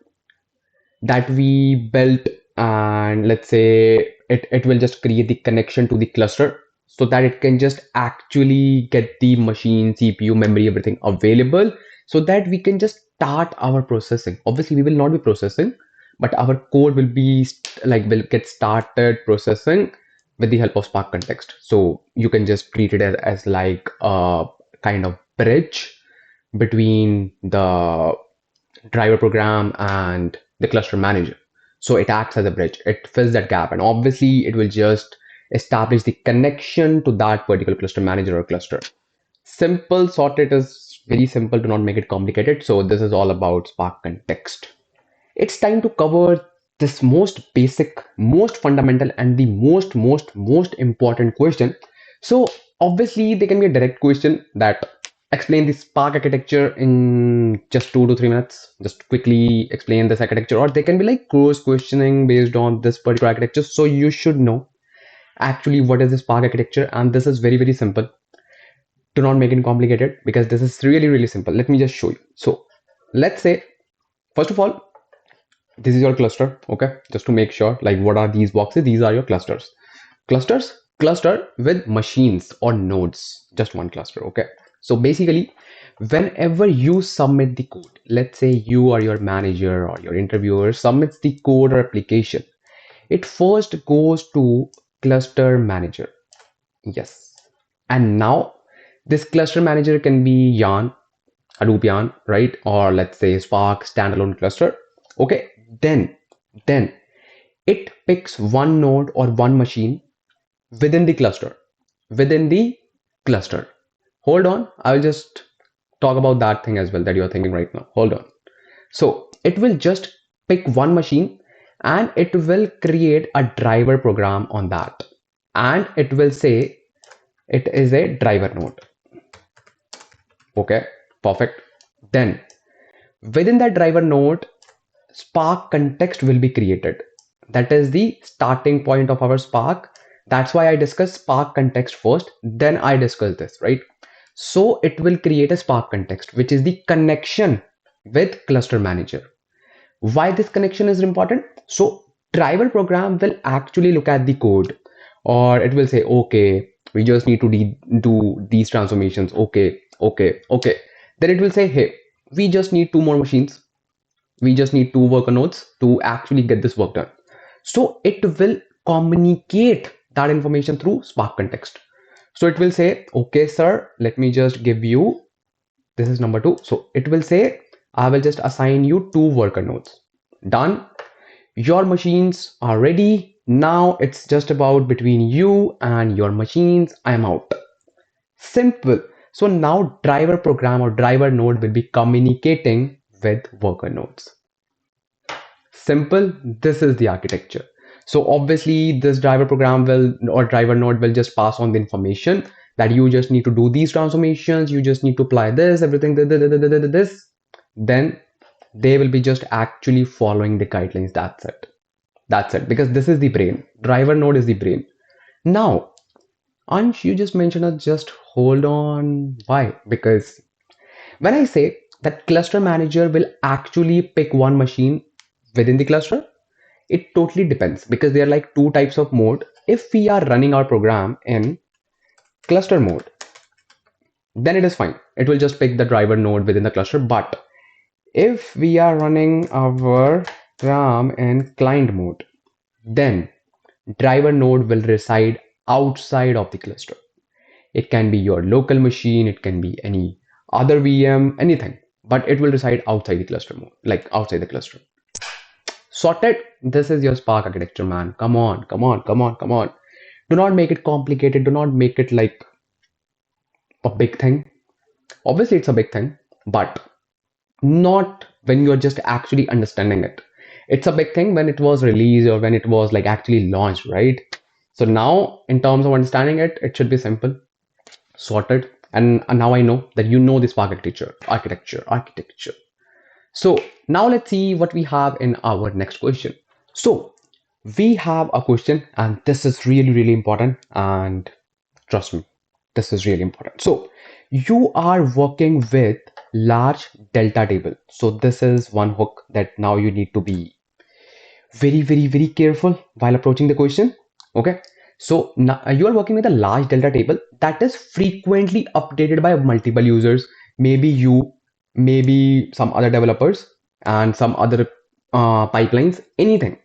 that we built, and let's say it will just create the connection to the cluster so that it can just actually get the machine, CPU, memory, everything available, so that we can just start our processing. Obviously we will not be processing, but our code will be will get started processing with the help of Spark context. So you can just treat it as like a kind of bridge between the driver program and the cluster manager. So it acts as a bridge. It fills that gap, and obviously it will just establish the connection to that particular cluster manager or cluster. Simple, sorted is very simple, to not make it complicated. So this is all about Spark context. It's time to cover this most basic, most fundamental, and the most important question. So obviously there can be a direct question that explain the Spark architecture in just 2 to 3 minutes. Just quickly explain this architecture, or they can be like cross questioning based on this particular architecture. So you should know actually what is the Spark architecture, and this is very simple. Do not make it complicated because this is really simple. Let me just show you. So let's say, first of all, this is your cluster. Okay, just to make sure, like, what are these boxes? These are your cluster with machines or nodes, just one cluster. Okay, so basically whenever you submit the code, let's say you or your manager or your interviewer submits the code or application, it first goes to cluster manager. Yes, and now this cluster manager can be yarn, Hadoop yarn, right? Or let's say Spark standalone cluster. Okay, then it picks one node or one machine within the cluster. Within the cluster. Hold on, I'll just talk about that thing as well that you're thinking right now. Hold on. So it will just pick one machine, and it will create a driver program on that. And it will say it is a driver node. Okay, perfect. Then within that driver node, Spark context will be created. That is the starting point of our Spark. That's why I discuss Spark context first, then I discuss this, right? So it will create a Spark context, which is the connection with cluster manager. Why this connection is important? So driver program will actually look at the code, or it will say, okay, we just need to do these transformations. Okay. Then it will say, hey, we just need two more machines. We just need two worker nodes to actually get this work done. So it will communicate that information through Spark context. So it will say, okay, sir, let me just give you, this is number 2. So it will say, I will just assign you 2 worker nodes. Done. Your machines are ready. Now it's just about between you and your machines. I'm out. Simple. So now driver program or driver node will be communicating with worker nodes. Simple. This is the architecture. So obviously this driver program will or driver node will just pass on the information that you just need to do these transformations. You just need to apply this, everything, this. Then they will be just actually following the guidelines. That's it. That's it. Because this is the brain. Driver node is the brain. Now, Ansh, you just mentioned just hold on. Why? Because when I say that cluster manager will actually pick one machine within the cluster, it totally depends because there are like 2 types of mode. If we are running our program in cluster mode, then it is fine. It will just pick the driver node within the cluster. But if we are running our program in client mode, then driver node will reside outside of the cluster. It can be your local machine, it can be any other VM, anything, but it will reside outside the cluster mode, like outside the cluster. Sorted. This is your Spark architecture, man. Come on, come on, come on, come on. Do not make it complicated. Do not make it like a big thing. Obviously, it's a big thing, but not when you're just actually understanding it. It's a big thing when it was released or when it was like actually launched, right? So now, in terms of understanding it, it should be simple, sorted, and now I know that you know this Spark architecture. So now let's see what we have in our next question. So we have a question, and this is really, really important. And trust me, this is really important. So you are working with large delta table. So this is one hook that now you need to be very, very, very careful while approaching the question. Okay. So now you are working with a large delta table that is frequently updated by multiple users. Maybe you, maybe some other developers and some other pipelines, anything.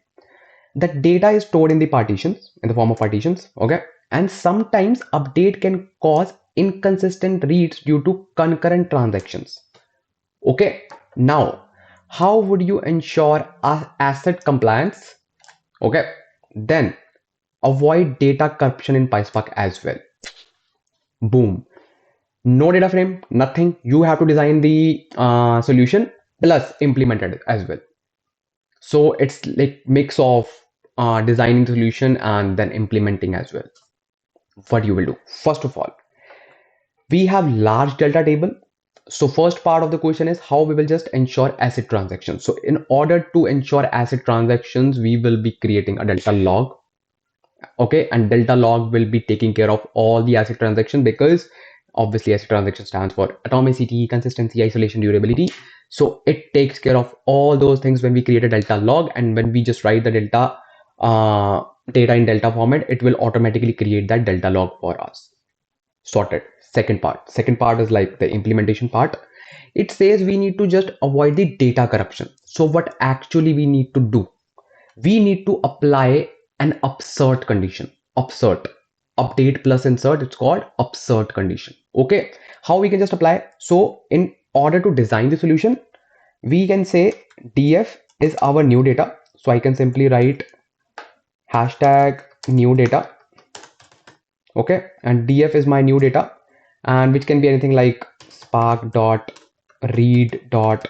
That data is stored in the partitions, in the form of partitions. Okay. And sometimes update can cause inconsistent reads due to concurrent transactions. Okay. Now, how would you ensure asset compliance? Okay. Then avoid data corruption in PySpark as well. Boom. No data frame, nothing. You have to design the solution plus implement it as well. So it's like mix of designing the solution and then implementing as well. What you will do? First of all, we have large delta table. So first part of the question is how we will just ensure asset transactions. So in order to ensure asset transactions, we will be creating a delta log. Okay, and delta log will be taking care of all the asset transaction because obviously asset transaction stands for atomicity, consistency, isolation, durability. So it takes care of all those things when we create a delta log, and when we just write the delta data in delta format, it will automatically create that delta log for us. Sorted. Second part is like the implementation part. It says we need to just avoid the data corruption. So what actually we need to do, we need to apply an upsert condition. Upsert, update plus insert, it's called upsert condition. Okay, how we can just apply? So in order to design the solution, we can say df is our new data. So I can simply write hashtag new data. Okay, and df is my new data, and which can be anything like spark dot read dot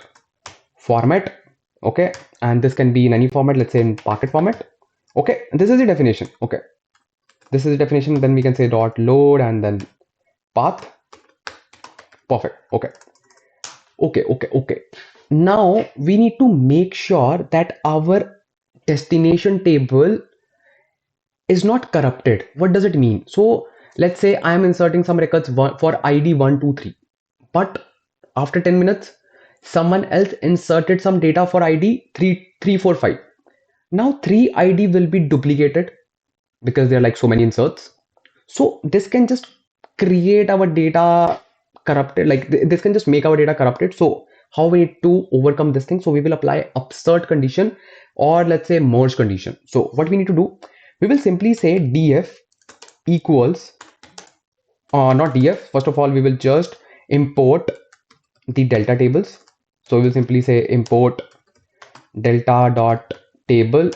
format. Okay, and this can be in any format, let's say in Parquet format. Okay, this is the definition. Okay, this is the definition. Then we can say dot load and then path. Perfect. Okay. Now we need to make sure that our destination table is not corrupted. What does it mean? So let's say I am inserting some records for ID 123, but after 10 minutes, someone else inserted some data for ID 3345. Now 3 ID will be duplicated because there are like so many inserts. So this can just create our data corrupted, like this can just make our data corrupted. So how we need to overcome this thing? So we will apply upsert condition or let's say merge condition. So what we need to do, we will simply say df equals, not df, first of all, we will just import the delta tables. So we will simply say import delta.table,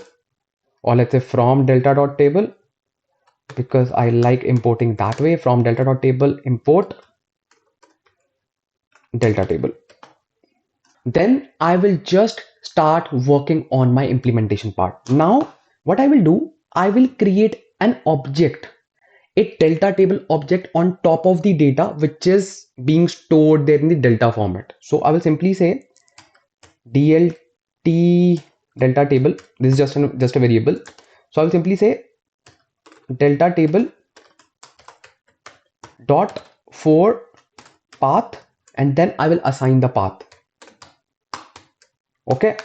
or let's say from delta.table, because I like importing that way. From delta.table import delta table. Then I will just start working on my implementation part. Now what I will do, I will create an object, a delta table object on top of the data which is being stored there in the delta format. So I will simply say dlt delta table. This is just a variable. So I will simply say delta table dot for path, and then I will assign the path. Okay,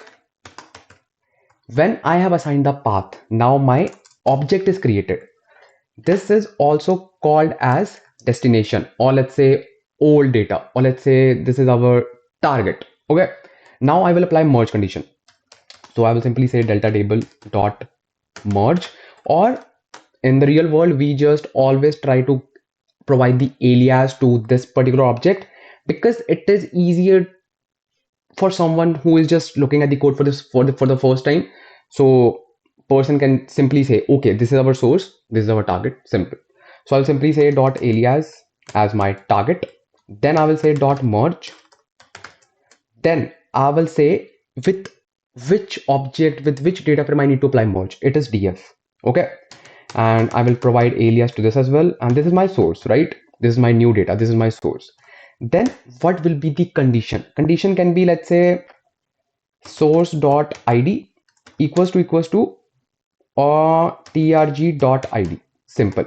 when I have assigned the path, now my object is created. This is also called as destination, or let's say old data, or let's say this is our target. Okay, now I will apply merge condition. So I will simply say delta table dot merge, or in the real world we just always try to provide the alias to this particular object, because it is easier for someone who is just looking at the code for this for the first time. So person can simply say, okay, this is our source, this is our target, simple. So I'll simply say dot alias as my target, then I will say dot merge, then I will say with which object, with which data frame I need to apply merge. It is df. Okay, and I will provide alias to this as well, and this is my source, right? This is my new data, this is my source. Then what will be the condition? Condition can be, let's say, source dot id equals to or trg dot id. Simple.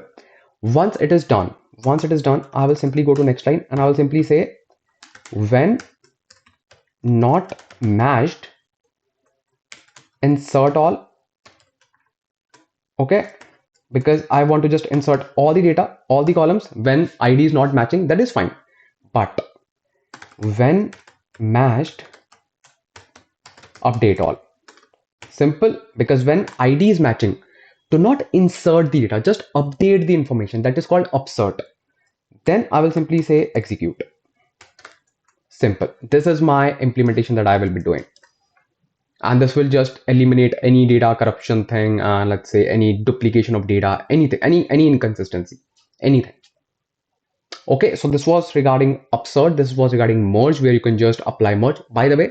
Once it is done, I will simply go to next line and I will simply say when not matched, insert all. Okay, because I want to just insert all the data, all the columns. When id is not matching, that is fine, but when matched, update all. Simple, because when id is matching, do not insert the data, just update the information. That is called upsert. Then I will simply say execute. Simple. This is my implementation that I will be doing, and this will just eliminate any data corruption thing, and let's say any duplication of data, anything, any inconsistency, anything. Okay, so this was regarding upsert, this was regarding merge, where you can just apply merge. By the way,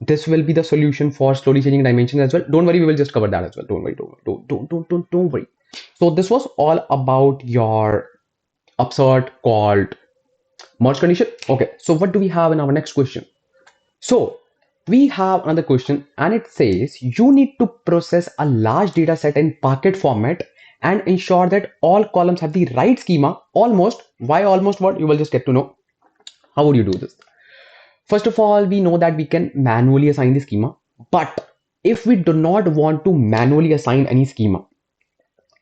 this will be the solution for slowly changing dimensions as well. Don't worry, we will just cover that as well. Don't worry, don't worry. So this was all about your upsert called merge condition. Okay, so what do we have in our next question? So we have another question, and it says you need to process a large data set in packet format and ensure that all columns have the right schema. Almost. Why almost? What? You will just get to know. How would you do this? First of all, we know that we can manually assign the schema, but if we do not want to manually assign any schema,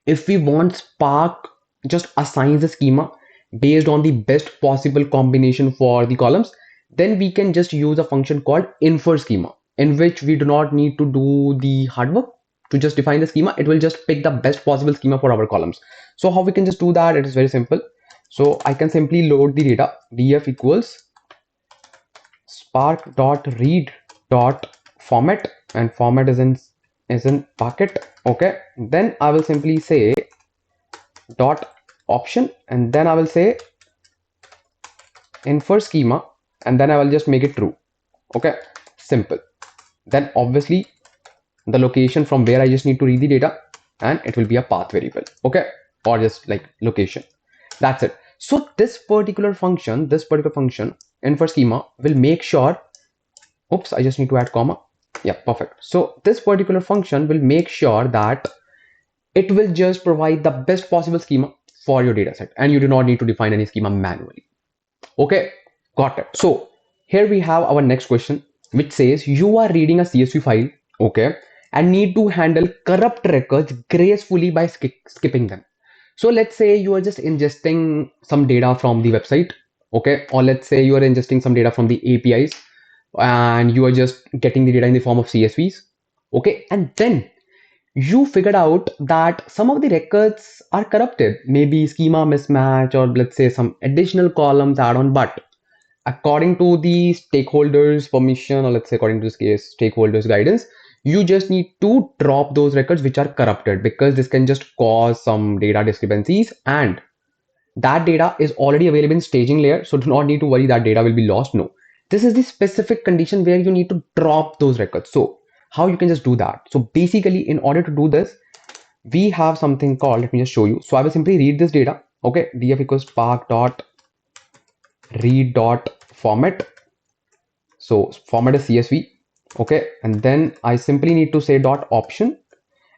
if we want Spark just assigns the schema based on the best possible combination for the columns, then we can just use a function called InferSchema, in which we do not need to do the hard work to just define the schema. It will just pick the best possible schema for our columns. So how we can just do that? It is very simple. So I can simply load the data, df equals spark.read.format, and format is in packet. Okay, then I will simply say dot option, and then I will say InferSchema, and then I will just make it true. Okay, simple. Then obviously the location from where I just need to read the data, and it will be a path variable. Okay, or just like location. That's it. So this particular function InferSchema will make sure, oops, I just need to add comma. Yeah, perfect. So this particular function will make sure that it will just provide the best possible schema for your dataset, and you do not need to define any schema manually. Okay, got it. So here we have our next question, which says you are reading a CSV file, okay, and need to handle corrupt records gracefully by skipping them. So let's say you are just ingesting some data from the website, okay, or let's say you are ingesting some data from the APIs, and you are just getting the data in the form of CSVs, okay, and then you figured out that some of the records are corrupted, maybe schema mismatch, or let's say some additional columns add on, but according to the stakeholders permission, or let's say according to this case stakeholders guidance, you just need to drop those records which are corrupted, because this can just cause some data discrepancies, and that data is already available in staging layer, so do not need to worry that data will be lost. No, this is the specific condition where you need to drop those records. So how you can just do that? So basically, in order to do this, we have something called, let me just show you. So I will simply read this data. Okay, df equals spark dot read dot format. So format is CSV. Okay, and then I simply need to say dot option,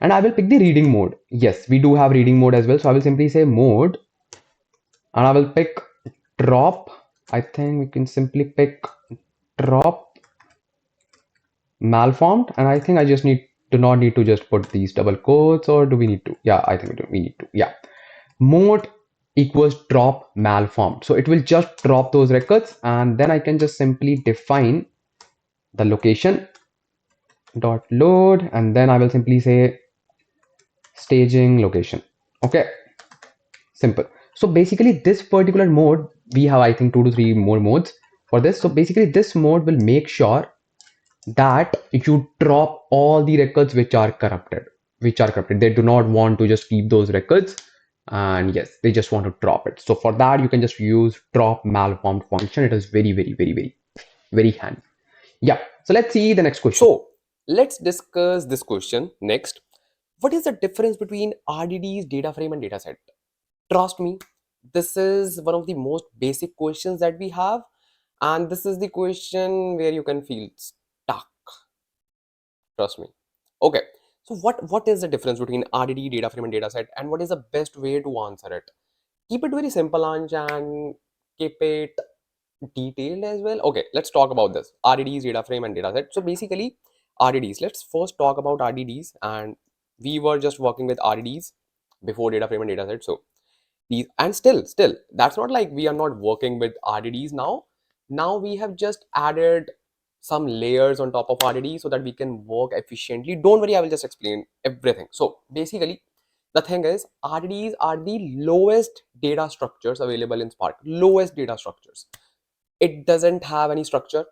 and I will pick the reading mode. Yes, we do have reading mode as well. So I will simply say mode, and I will pick drop. I think we can simply pick drop malformed, and I think I just do not need to just put these double quotes, or do we need to? Yeah, I think we need to. Yeah, mode equals drop malformed. So it will just drop those records, and then I can just simply define the location dot load, and then I will simply say staging location. Okay, simple. So basically this particular mode, we have I think 2 to 3 more modes for this. So basically this mode will make sure that you drop all the records which are corrupted. They do not want to just keep those records, and yes, they just want to drop it. So for that you can just use drop malformed function. It is very handy. Yeah, so let's see the next question. So let's discuss this question next. What is the difference between RDDs, data frame, and dataset? Trust me, this is one of the most basic questions that we have, and this is the question where you can feel stuck. Trust me. Okay, so what is the difference between RDD, data frame, and dataset, and what is the best way to answer it? Keep it very simple, Anj, and keep it detailed as well. Okay, let's talk about this RDDs, data frame, and dataset. So basically, RDDs. Let's first talk about RDDs, and we were just working with RDDs before data frame and dataset. So these, and still that's not like we are not working with RDDs now. Now we have just added some layers on top of RDD so that we can work efficiently. Don't worry, I will just explain everything. So basically, the thing is, RDDs are the lowest data structures available in Spark. Lowest data structures. It doesn't have any structure.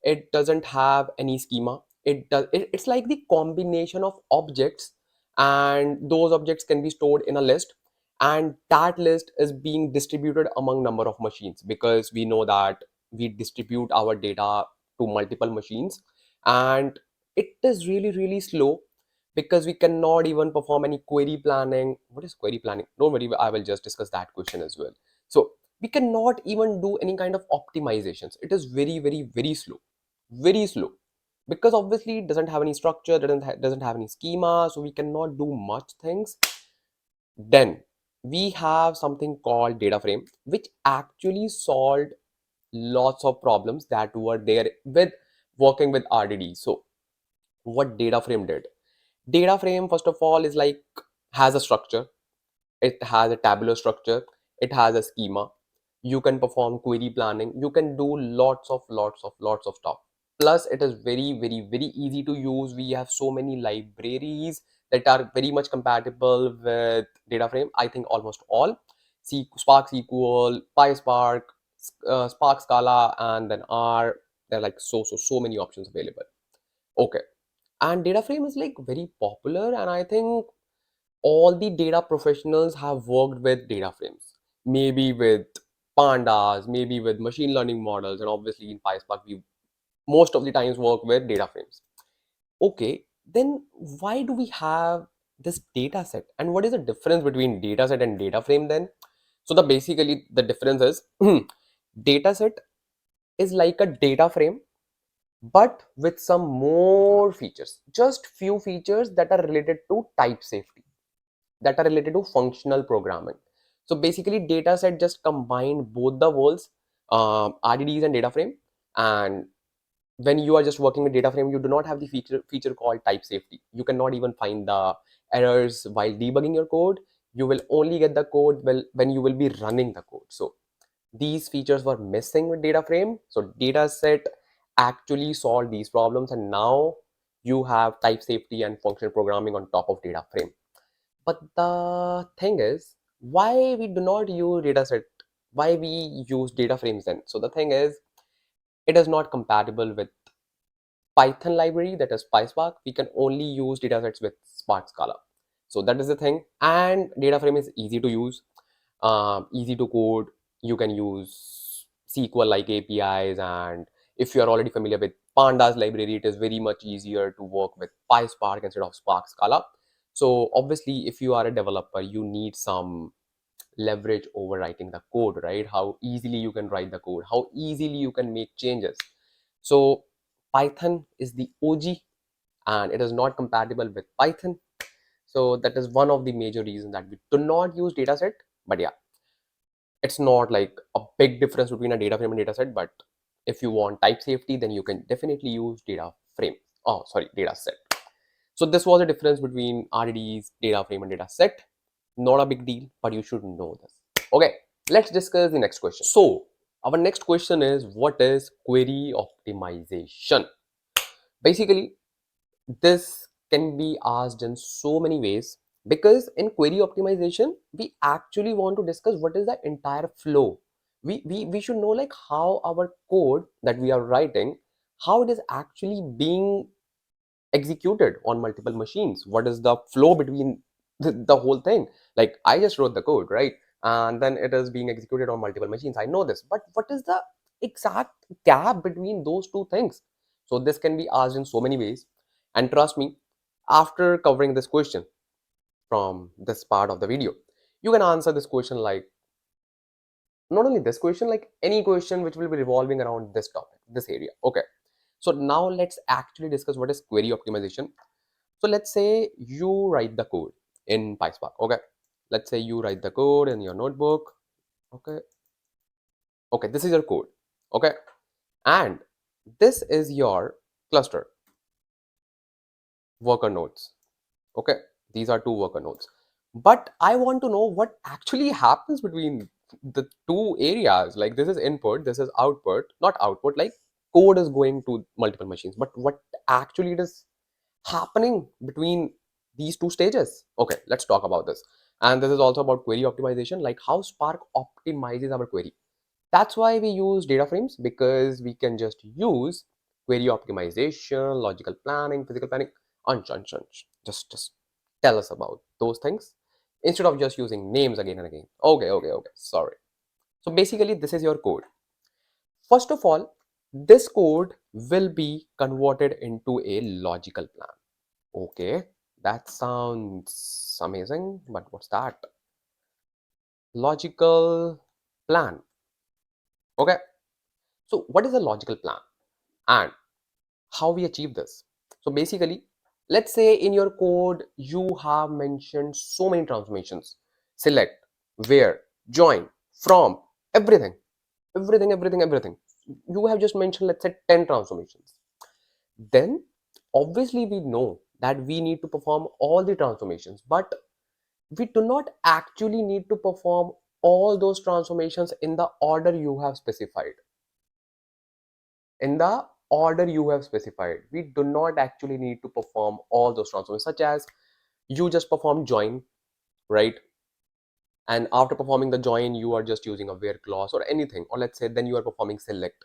It doesn't have any schema. It's like the combination of objects, and those objects can be stored in a list, and that list is being distributed among number of machines, because we know that we distribute our data to multiple machines, and it is really slow, because we cannot even perform any query planning. What is query planning? Don't worry, I will just discuss that question as well. So we cannot even do any kind of optimizations. It is very slow, very slow, because obviously it doesn't have any structure, doesn't have any schema, so we cannot do much things. Then we have something called data frame, which actually solved lots of problems that were there with working with RDD. So what data frame did? Data frame, first of all, is like, has a structure, it has a tabular structure, it has a schema, you can perform query planning, you can do lots of stuff. Plus it is very easy to use. We have so many libraries that are very much compatible with data frame. I think almost all. SparkSQL, PySpark, Spark Scala, and then R. There are like so many options available. Okay, and data frame is like very popular, and I think all the data professionals have worked with data frames, maybe with pandas, maybe with machine learning models, and obviously in PySpark we most of the times work with data frames. Okay, then why do we have this data set, and what is the difference between data set and data frame then? So the basically the difference is data set is like a data frame, but with some more features, just few features that are related to type safety, that are related to functional programming. So basically, dataset just combine both the worlds, RDDs and data frame. And when you are just working with data frame, you do not have the feature called type safety. You cannot even find the errors while debugging your code. You will only get the code when you will be running the code. So these features were missing with data frame. So dataset actually solved these problems, and now you have type safety and functional programming on top of data frame. But the thing is, why we do not use dataset? Why we use data frames then? So the thing is, it is not compatible with Python library, that is PySpark. We can only use datasets with Spark Scala. So that is the thing. And Dataframe is easy to use, easy to code. You can use SQL like APIs, and if you are already familiar with Pandas library, it is very much easier to work with PySpark instead of Spark Scala. So obviously, if you are a developer, you need some leverage over writing the code, right? How easily you can write the code, how easily you can make changes. So Python is the OG, and it is not compatible with Python. So that is one of the major reasons that we do not use dataset. But yeah, it's not like a big difference between a data frame and dataset. But if you want type safety, then you can definitely use data frame. Oh, sorry, dataset. So this was a difference between RDDs, data frame, and dataset. Not a big deal, but you should know this. Okay, let's discuss the next question. So our next question is, what is query optimization? Basically, this can be asked in so many ways, because in query optimization we actually want to discuss what is the entire flow. We should know like how our code that we are writing, how it is actually being executed on multiple machines. What is the flow between the whole thing? Like, I just wrote the code, right? And then it is being executed on multiple machines, I know this, but what is the exact gap between those two things? So this can be asked in so many ways. And trust me, after covering this question from this part of the video, you can answer this question, like not only this question, like any question which will be revolving around this topic, this area. Okay, so now let's actually discuss what is query optimization. So let's say you write the code in PySpark. Okay, let's say you write the code in your notebook. Okay, okay, this is your code. Okay, and this is your cluster worker nodes. Okay, these are two worker nodes, but I want to know what actually happens between the two areas. Like, this is input, this is output, not output, like code is going to multiple machines, but what actually it is happening between these two stages? Okay, let's talk about this. And this is also about query optimization, like how Spark optimizes our query. That's why we use data frames, because we can just use query optimization, logical planning, physical planning. Just tell us about those things instead of just using names again and again. Okay, sorry. So basically, this is your code. First of all, this code will be converted into a logical plan. Okay, that sounds amazing, but what's that? Logical plan. Okay, so what is a logical plan and how we achieve this? So basically, let's say in your code you have mentioned so many transformations: select, where, join, from, everything, everything. You have just mentioned, let's say, 10 transformations. Then obviously we know that we need to perform all the transformations, but we do not actually need to perform all those transformations in the order you have specified. In the order you have specified, we do not actually need to perform all those transformations, such as you just perform join, right? And after performing the join, you are just using a where clause or anything, or let's say then you are performing select.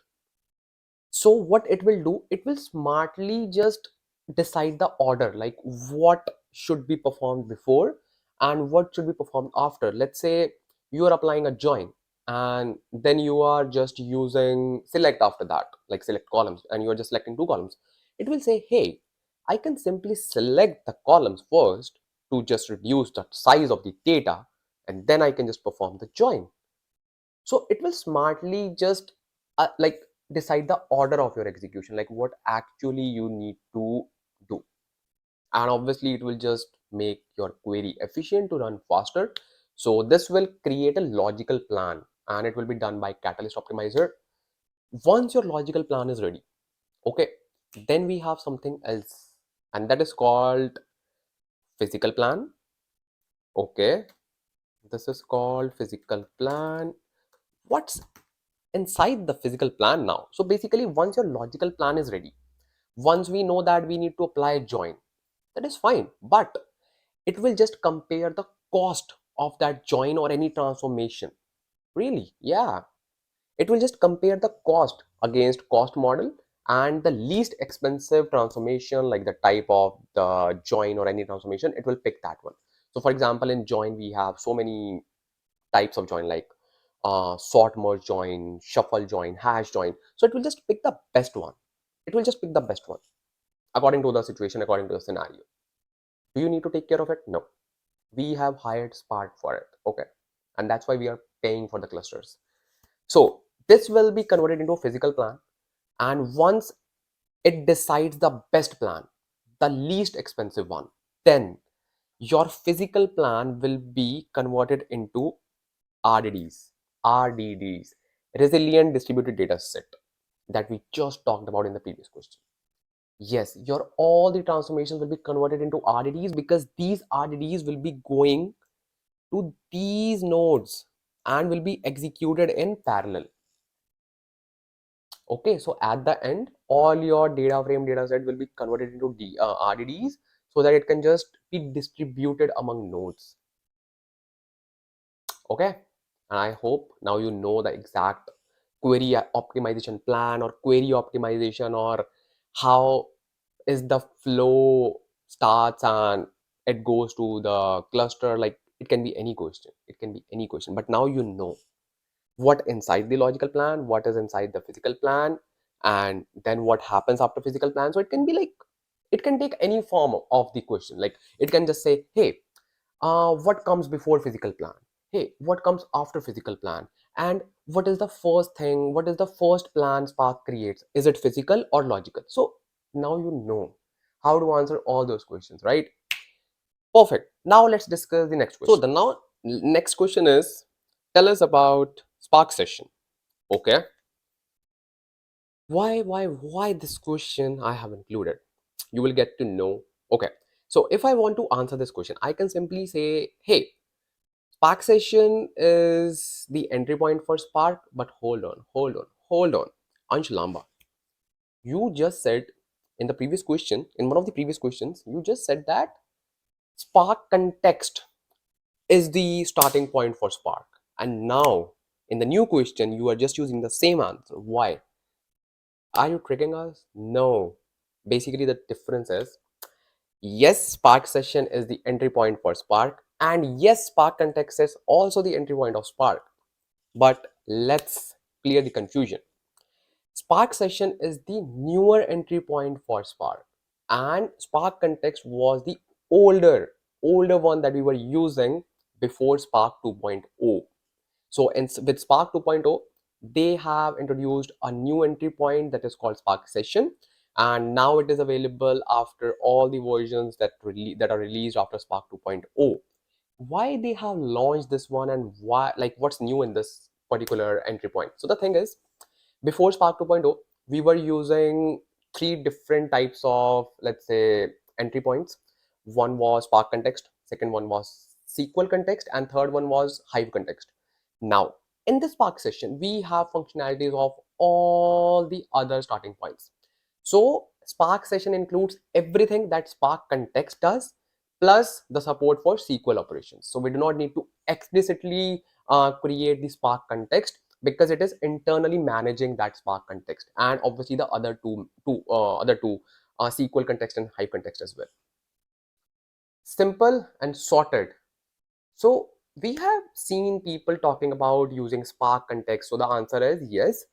So what it will do, it will smartly just decide the order, like what should be performed before and what should be performed after. Let's say you are applying a join, and then you are just using select after that, like select columns, and you are just selecting two columns. It will say, hey, I can simply select the columns first to just reduce the size of the data, and then I can just perform the join. So it will smartly just like decide the order of your execution, like what actually you need to do. And obviously it will just make your query efficient to run faster. So this will create a logical plan, and it will be done by Catalyst Optimizer. Once your logical plan is ready, okay, then we have something else, and that is called physical plan. Okay, this is called physical plan. What's inside the physical plan now? So basically, once your logical plan is ready, once we know that we need to apply a join, that is fine, but it will just compare the cost of that join or any transformation. Really? Yeah, It will just compare the cost against cost model, and the least expensive transformation, like the type of the join or any transformation, it will pick that one. So for example, in join we have so many types of join, like sort merge join, shuffle join, hash join. So it will just pick the best one. It will just pick the best one according to the situation, according to the scenario. Do you need to take care of it? No. We have hired Spark for it. Okay. And that's why we are paying for the clusters. So this will be converted into a physical plan. And once it decides the best plan, the least expensive one, then your physical plan will be converted into RDDs, RDDs, resilient distributed data set, that we just talked about in the previous question. Yes, your all the transformations will be converted into RDDs, because these RDDs will be going to these nodes and will be executed in parallel. Okay, so at the end, all your data frame data set will be converted into RDDs, so that it can just be distributed among nodes. Okay, and I hope now you know the exact query optimization plan or query optimization, or how is the flow starts and it goes to the cluster. Like it can be any question, it can be any question, but now you know what inside the logical plan, what is inside the physical plan, and then what happens after physical plan. So it can be like, it can take any form of the question. Like it can just say, hey, what comes before physical plan, hey, what comes after physical plan, and what is the first thing, what is the first plan Spark creates, is it physical or logical? So now you know how to answer all those questions, right? Perfect. Now let's discuss the next question. So the next question is, tell us about Spark session. Okay, why this question I have included, you will get to know. Okay, so if I want to answer this question, I can simply say, hey, Spark session is the entry point for Spark. But hold on, Ansh Lamba, you just said in the previous question, in one of the previous questions, you just said that Spark context is the starting point for Spark, and now in the new question you are just using the same answer. Why? Are you tricking us? No. Basically, the difference is, yes, Spark session is the entry point for Spark, and yes, Spark context is also the entry point of Spark. But let's clear the confusion. Spark session is the newer entry point for Spark, and Spark context was the older one that we were using before Spark 2.0. So with Spark 2.0, they have introduced a new entry point that is called Spark Session, and now it is available after all the versions that are released after Spark 2.0. Why they have launched this one, and why, like, what's new in this particular entry point? So the thing is, before Spark 2.0, we were using three different types of, let's say, entry points. One was Spark context, second one was SQL context, and third one was Hive context. Now, in this Spark session, we have functionalities of all the other starting points. So Spark session includes everything that Spark context does, plus the support for SQL operations. So we do not need to explicitly create the Spark context, because it is internally managing that Spark context, and obviously the other two SQL context and Hive context as well. Simple and sorted. So we have seen people talking about using Spark context. So the answer is yes,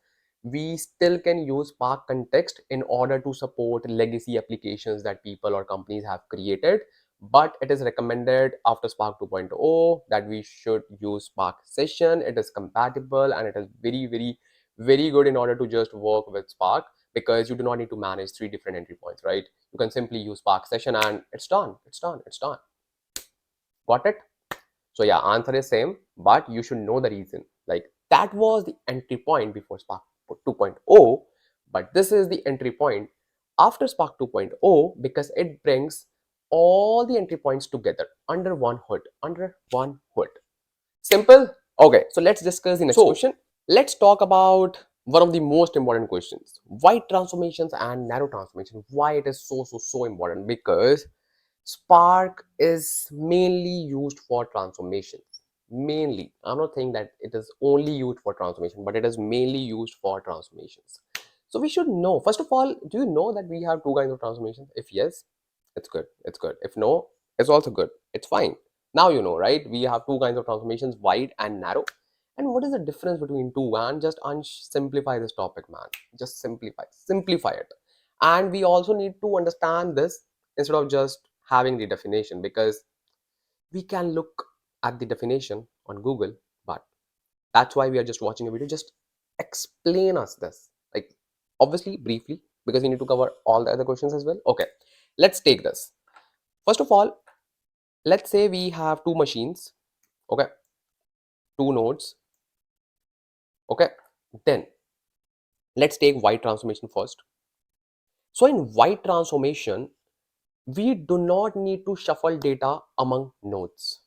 we still can use Spark context in order to support legacy applications that people or companies have created. But it is recommended after Spark 2.0 that we should use Spark session. It is compatible and it is very good in order to just work with Spark, because you do not need to manage three different entry points, right? You can simply use Spark session and it's done. Got it? So yeah, answer is same, but you should know the reason. Like that was the entry point before Spark 2.0, but this is the entry point after Spark 2.0, because it brings all the entry points together under one hood, Simple. Okay, so let's discuss the next question. Let's talk about one of the most important questions: wide transformations and narrow transformations. Why it is so important? Because Spark is mainly used for transformations. Mainly, I'm not saying that it is only used for transformation, but it is mainly used for transformations. So we should know, first of all, do you know that we have two kinds of transformations? If yes, it's good, it's good. If no, it's also good, it's fine. Now you know, right? We have two kinds of transformations, wide and narrow. And what is the difference between two? And just simplify this topic, man. Just simplify it. And we also need to understand this instead of just having the definition, because we can look at the definition on Google, but that's why we are just watching a video. Just explain us this, like, obviously briefly, because we need to cover all the other questions as well. Okay, let's take this. First of all, let's say we have two machines, okay, two nodes, okay. Then let's take white transformation first. So in white transformation, we do not need to shuffle data among nodes.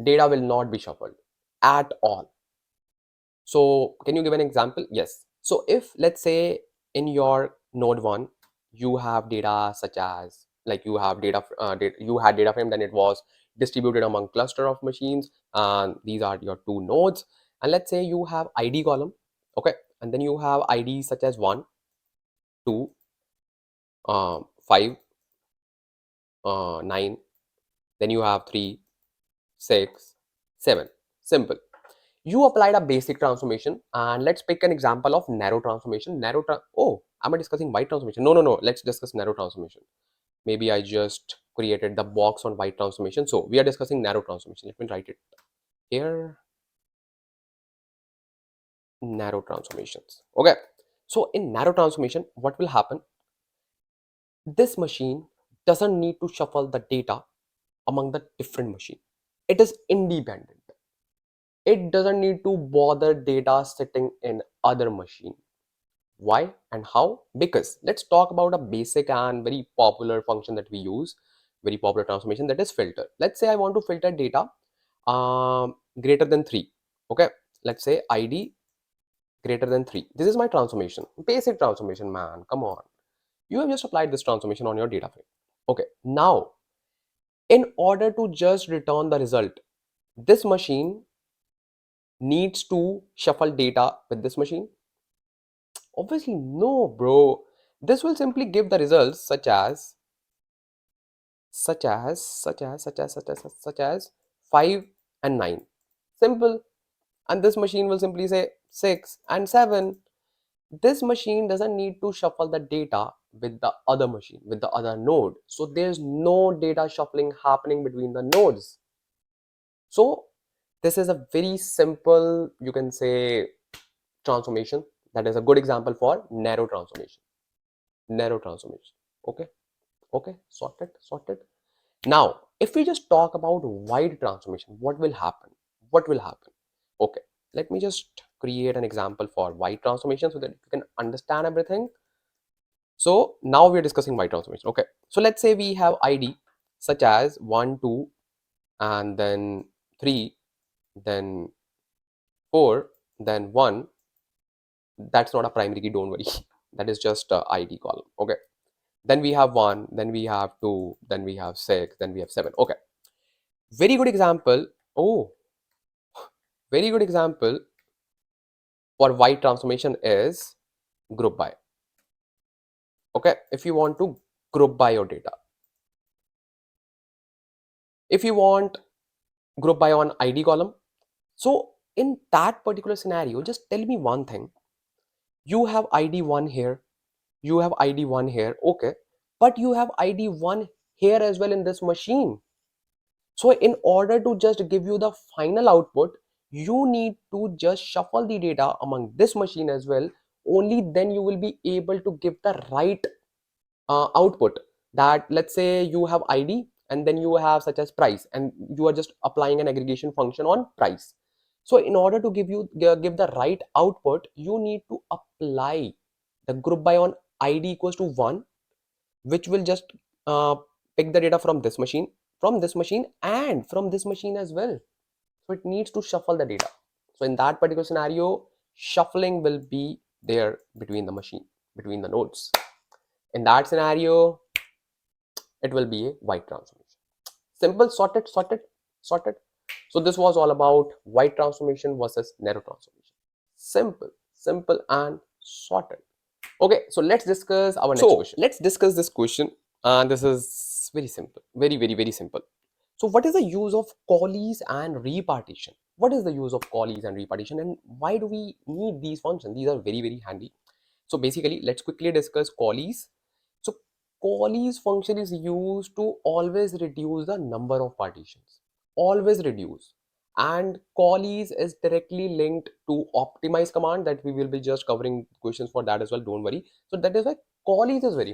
Data will not be shuffled at all. So can you give an example? Yes. So if, let's say, in your node 1 you have data such as, like, you have you had data frame, then it was distributed among cluster of machines, and these are your two nodes. And let's say you have id column, okay, and then you have IDs such as 1, 2, 5, 9, then you have 3, 6, 7. Simple. You applied a basic transformation, and let's pick an example of narrow transformation. Oh, am I discussing white transformation? No, let's discuss narrow transformation. Maybe I just created the box on white transformation, so we are discussing narrow transformation. Let me write it here. Narrow transformations. Okay, so in narrow transformation, what will happen? This machine doesn't need to shuffle the data among the different machine. It is independent. It doesn't need to bother data sitting in other machine. Why and how? Because let's talk about a basic and very popular function that we use, very popular transformation, that is filter. Let's say I want to filter data greater than 3. Okay, let's say id greater than 3. This is my transformation, basic transformation, man. Come on, you have just applied this transformation on your data frame. Okay, now in order to just return the result, this machine needs to shuffle data with this machine. Obviously no, bro. This will simply give the results such as 5 and 9. Simple. And this machine will simply say 6 and 7. This machine doesn't need to shuffle the data with the other machine, with the other node. So there's no data shuffling happening between the nodes. So this is a very simple, you can say, transformation. That is a good example for narrow transformation. Narrow transformation. Okay, okay, sorted. Now if we just talk about wide transformation, what will happen? Okay, let me just create an example for wide transformation so that you can understand everything. So now we are discussing wide transformation. Okay, so let's say we have id such as 1, 2, and then 3, then 4, then 1. That's not a primary key, don't worry. That is just a id column. Okay, then we have 1, then we have 2, then we have 6, then we have 7. Okay, very good example. Oh, very good example for wide transformation is group by. Okay, if you want to group by your data, if you want group by on id column, so in that particular scenario, just tell me one thing. You have id 1 here, you have id 1 here, okay, but you have id 1 here as well in this machine. So in order to just give you the final output, you need to just shuffle the data among this machine as well. Only then you will be able to give the right output. That, let's say you have id and then you have such as price, and you are just applying an aggregation function on price. So in order to give the right output, you need to apply the group by on id equals to 1, which will just uh, pick the data from this machine, and from this machine as well. So it needs to shuffle the data. So in that particular scenario, shuffling will be there between the machine, between the nodes. In that scenario, it will be a white transformation. Simple, sorted. So this was all about wide transformation versus narrow transformation. Simple and sorted. Okay, so let's discuss our next question. Let's discuss this question, and this is very simple, very simple. So what is the use of callees and repartition? What is the use of callees and repartition, and why do we need these functions? These are very handy. So basically, let's quickly discuss callees. So callees function is used to always reduce the number of partitions. Always reduce. And callees is directly linked to optimize command that we will be just covering questions for that as well. Don't worry. So that is why callees is very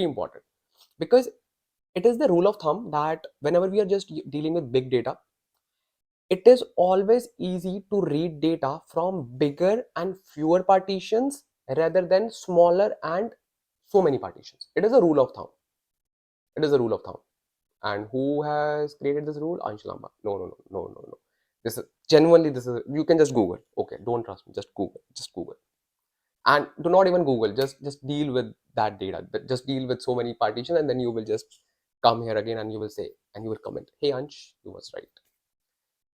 important, because it is the rule of thumb that whenever we are just dealing with big data, it is always easy to read data from bigger and fewer partitions rather than smaller and so many partitions. It is a rule of thumb. It is a rule of thumb. And who has created this rule? Ansh Lamba. No. This is genuinely, this is, you can just Google. Okay, don't trust me. Just Google. Just Google. And do not even Google. Just deal with that data. Just deal with so many partitions, and then you will just come here again and you will say, and you will comment, hey Ansh, you was right.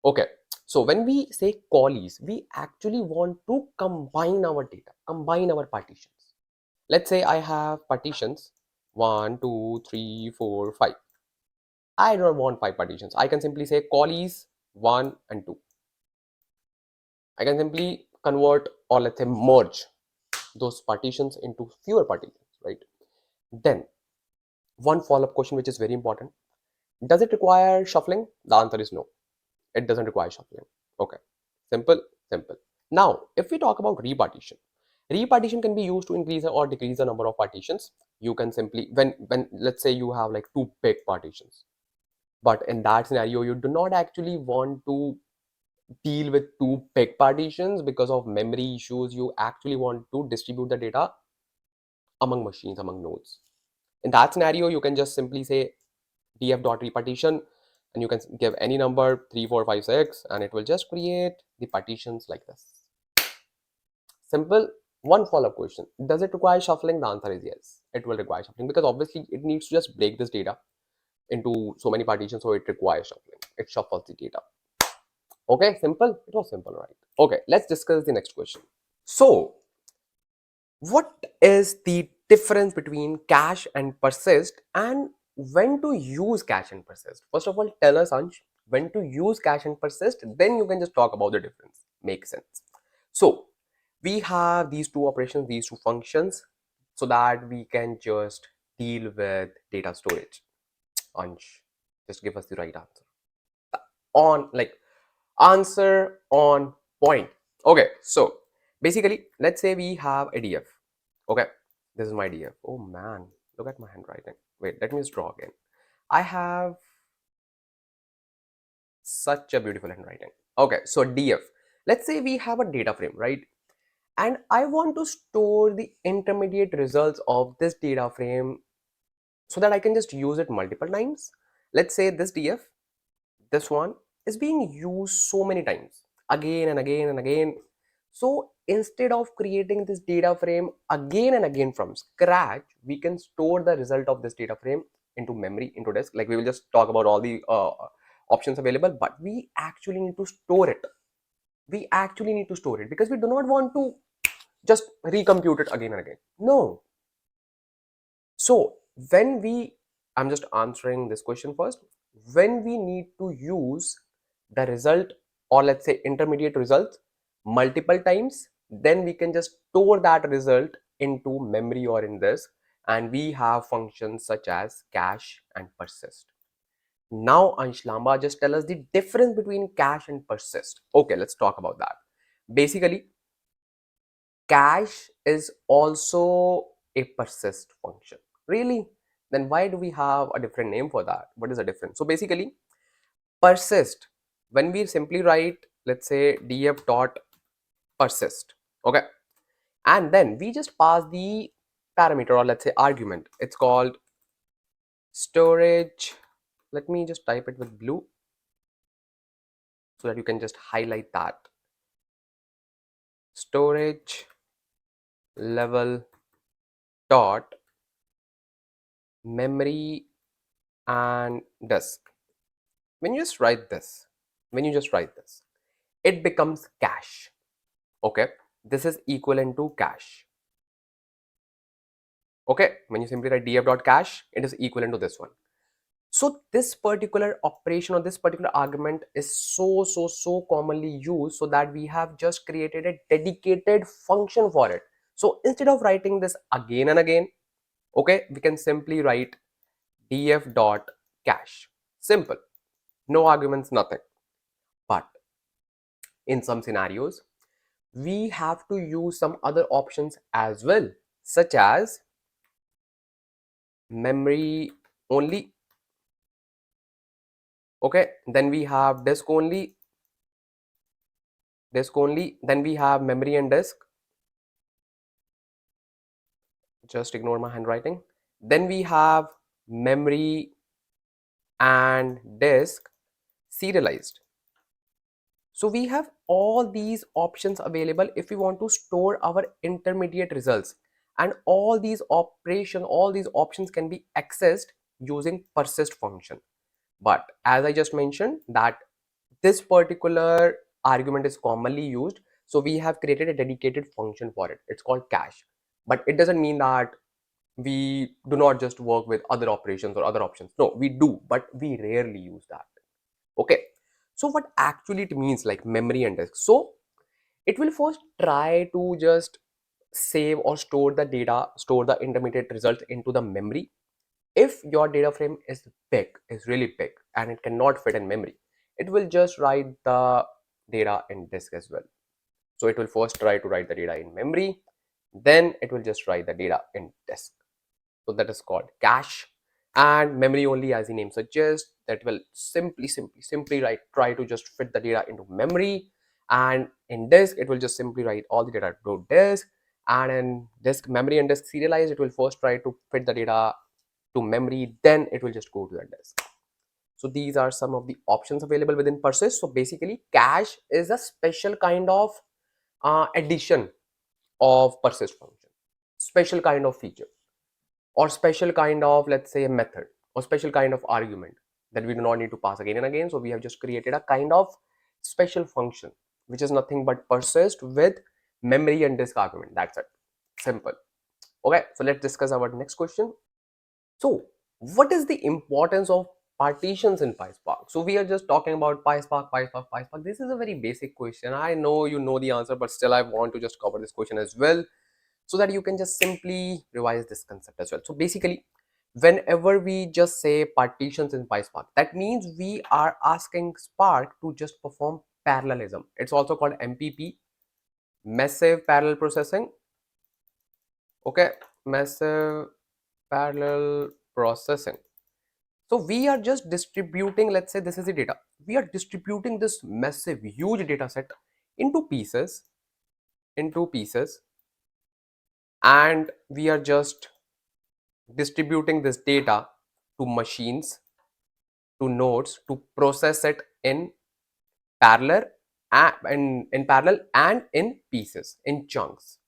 Okay, so when we say callees, we actually want to combine our data, combine our partitions. Let's say I have partitions 1, 2, 3, 4, 5. I don't want 5 partitions. I can simply say callees 1 and 2. I can simply convert, or let's say merge those partitions into fewer partitions, right? Then one follow-up question which is very important. Does it require shuffling? The answer is no. It doesn't require shuffling. Okay, simple. Now, if we talk about repartition, repartition can be used to increase or decrease the number of partitions. You can simply, when let's say you have like 2 big partitions, but in that scenario, you do not actually want to deal with 2 big partitions because of memory issues. You actually want to distribute the data among machines, among nodes. In that scenario, you can just simply say df.repartition, and you can give any number 3, 4, 5, 6, and it will just create the partitions like this. Simple. One follow-up question: does it require shuffling? The answer is yes, it will require shuffling, because obviously it needs to just break this data into so many partitions, so it requires shuffling. It shuffles the data. Okay, simple. It was simple, right? Okay, let's discuss the next question. So what is the difference between cache and persist, and when to use cache and persist? First of all, tell us, Ansh, when to use cache and persist, then you can just talk about the difference. Makes sense. So we have these 2 operations, these 2 functions, so that we can just deal with data storage. Ansh, just give us the right answer. On like answer on point. Okay, so basically, let's say we have a df. Okay, this is my df. Oh man, look at my handwriting. Wait, let me just draw again. I have such a beautiful handwriting. Okay, so df. Let's say we have a data frame, right? And I want to store the intermediate results of this data frame so that I can just use it multiple times. Let's say this df, this one, is being used so many times, again and again and again. So instead of creating this data frame again and again from scratch, we can store the result of this data frame into memory, into disk. Like, we will just talk about all the options available, but we actually need to store it. We actually need to store it because we do not want to just recompute it again and again. No. So when we, I'm just answering this question first. When we need to use the result, or let's say intermediate results, multiple times, then we can just store that result into memory or in this, and we have functions such as cache and persist. Now Ansh Lamba, just tell us the difference between cache and persist. Okay, let's talk about that. Basically, cache is also a persist function. Really? Then why do we have a different name for that? What is the difference? So basically, persist, when we simply write, let's say df dot persist, okay, and then we just pass the parameter, or let's say argument. It's called storage. Let me just type it with blue so that you can just highlight that. Storage level dot memory and disk. When you just write this, when you just write this, it becomes cache. Okay, this is equivalent to cache. Okay, when you simply write df.cache, it is equivalent to this one. So this particular operation or this particular argument is so commonly used, so that we have just created a dedicated function for it. So instead of writing this again and again, okay, we can simply write df.cache. Simple, no arguments, nothing. But in some scenarios, we have to use some other options as well, such as memory only. Okay, then we have disk only, then we have memory and disk. Just ignore my handwriting. Then we have memory and disk serialized. So we have all these options available if we want to store our intermediate results, and all these options can be accessed using persist function. But as I just mentioned, that this particular argument is commonly used, so we have created a dedicated function for it. It's called cache. But it doesn't mean that we do not just work with other operations or other options. No, we do, but we rarely use that. Okay, so what actually it means, like memory and disk? So it will first try to just save or store the data, store the intermediate result into the memory. If your data frame is big, is really big, and it cannot fit in memory, it will just write the data in disk as well. So it will first try to write the data in memory, then it will just write the data in disk. So that is called cache. And memory only, as the name suggests, that will simply try to just fit the data into memory. And in disk, it will just simply write all the data to disk. And in disk, memory and disk serialized, it will first try to fit the data to memory, then it will just go to the disk. So these are some of the options available within persist. So basically, cache is a special kind of addition of persist function, special kind of feature, or special kind of, let's say, a method, or special kind of argument that we do not need to pass again and again. So we have just created a kind of special function which is nothing but persist with memory and disk argument. That's it, simple. Okay, so let's discuss our next question. So what is the importance of partitions in PySpark? So we are just talking about PySpark. This is a very basic question. I know you know the answer, but still I want to just cover this question as well, so that you can just simply revise this concept as well. So basically, whenever we just say partitions in PySpark, that means we are asking Spark to just perform parallelism. It's also called MPP, massive parallel processing. Okay, massive parallel processing. So we are just distributing, let's say this is the data, we are distributing this massive huge data set into pieces, and we are just distributing this data to machines, to nodes, to process it in parallel, in parallel and in pieces, in chunks.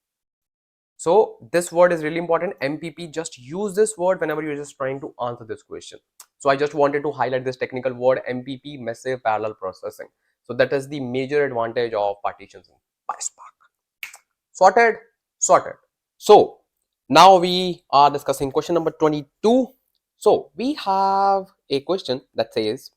So this word is really important, MPP. Just use this word whenever you're just trying to answer this question. So I just wanted to highlight this technical word, MPP, massive parallel processing. So that is the major advantage of partitions in PySpark. Sorted? Sorted. So now we are discussing question number 22. So we have a question that says,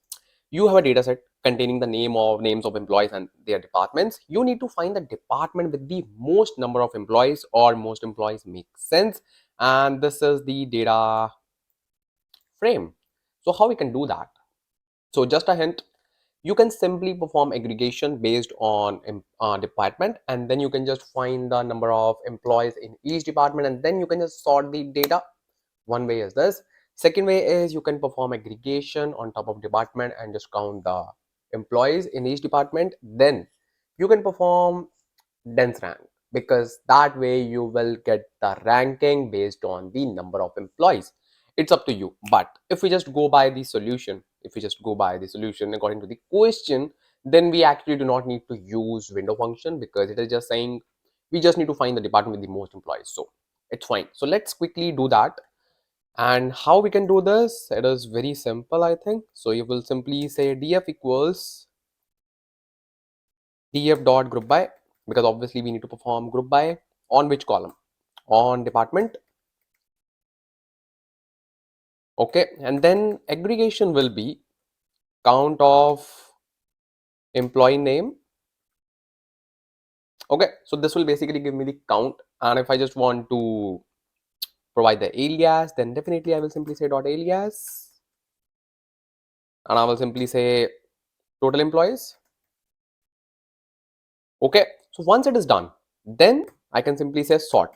you have a data set containing the names of employees and their departments. You need to find the department with the most number of employees, or most employees make sense. And this is the data frame. So how we can do that? So just a hint, you can simply perform aggregation based on department, and then you can just find the number of employees in each department, and then you can just sort the data. One way is this. Second way is you can perform aggregation on top of department and just count the employees in each department. Then you can perform dense rank, because that way you will get the ranking based on the number of employees. It's up to you. But if we just go by the solution, according to the question, then we actually do not need to use window function, because it is just saying we just need to find the department with the most employees. So it's fine. So let's quickly do that. And how we can do this? It is very simple, I think. So you will simply say df equals df dot group by, because obviously we need to perform group by on which column? On department. Okay, and then aggregation will be count of employee name. Okay, so this will basically give me the count, and if I just want to provide the alias, then definitely I will simply say dot alias, and I will simply say total employees. Okay, so once it is done, then I can simply say sort,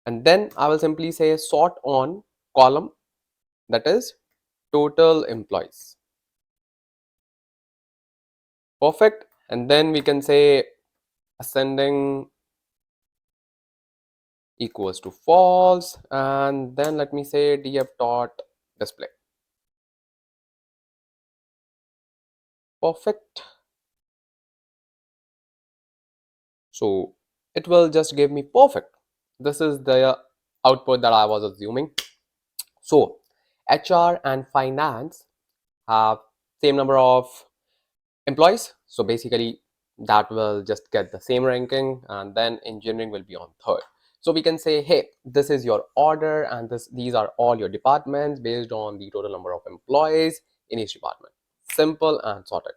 and then I will simply say sort on column, that is total employees. Perfect. And then we can say ascending equals to false, and then let me say df dot display. Perfect. So it will just give me perfect. This is the output that I was assuming. So HR and finance have same number of employees, so basically that will just get the same ranking, and then engineering will be on third. So we can say, hey, this is your order, and these are all your departments based on the total number of employees in each department. Simple and sorted.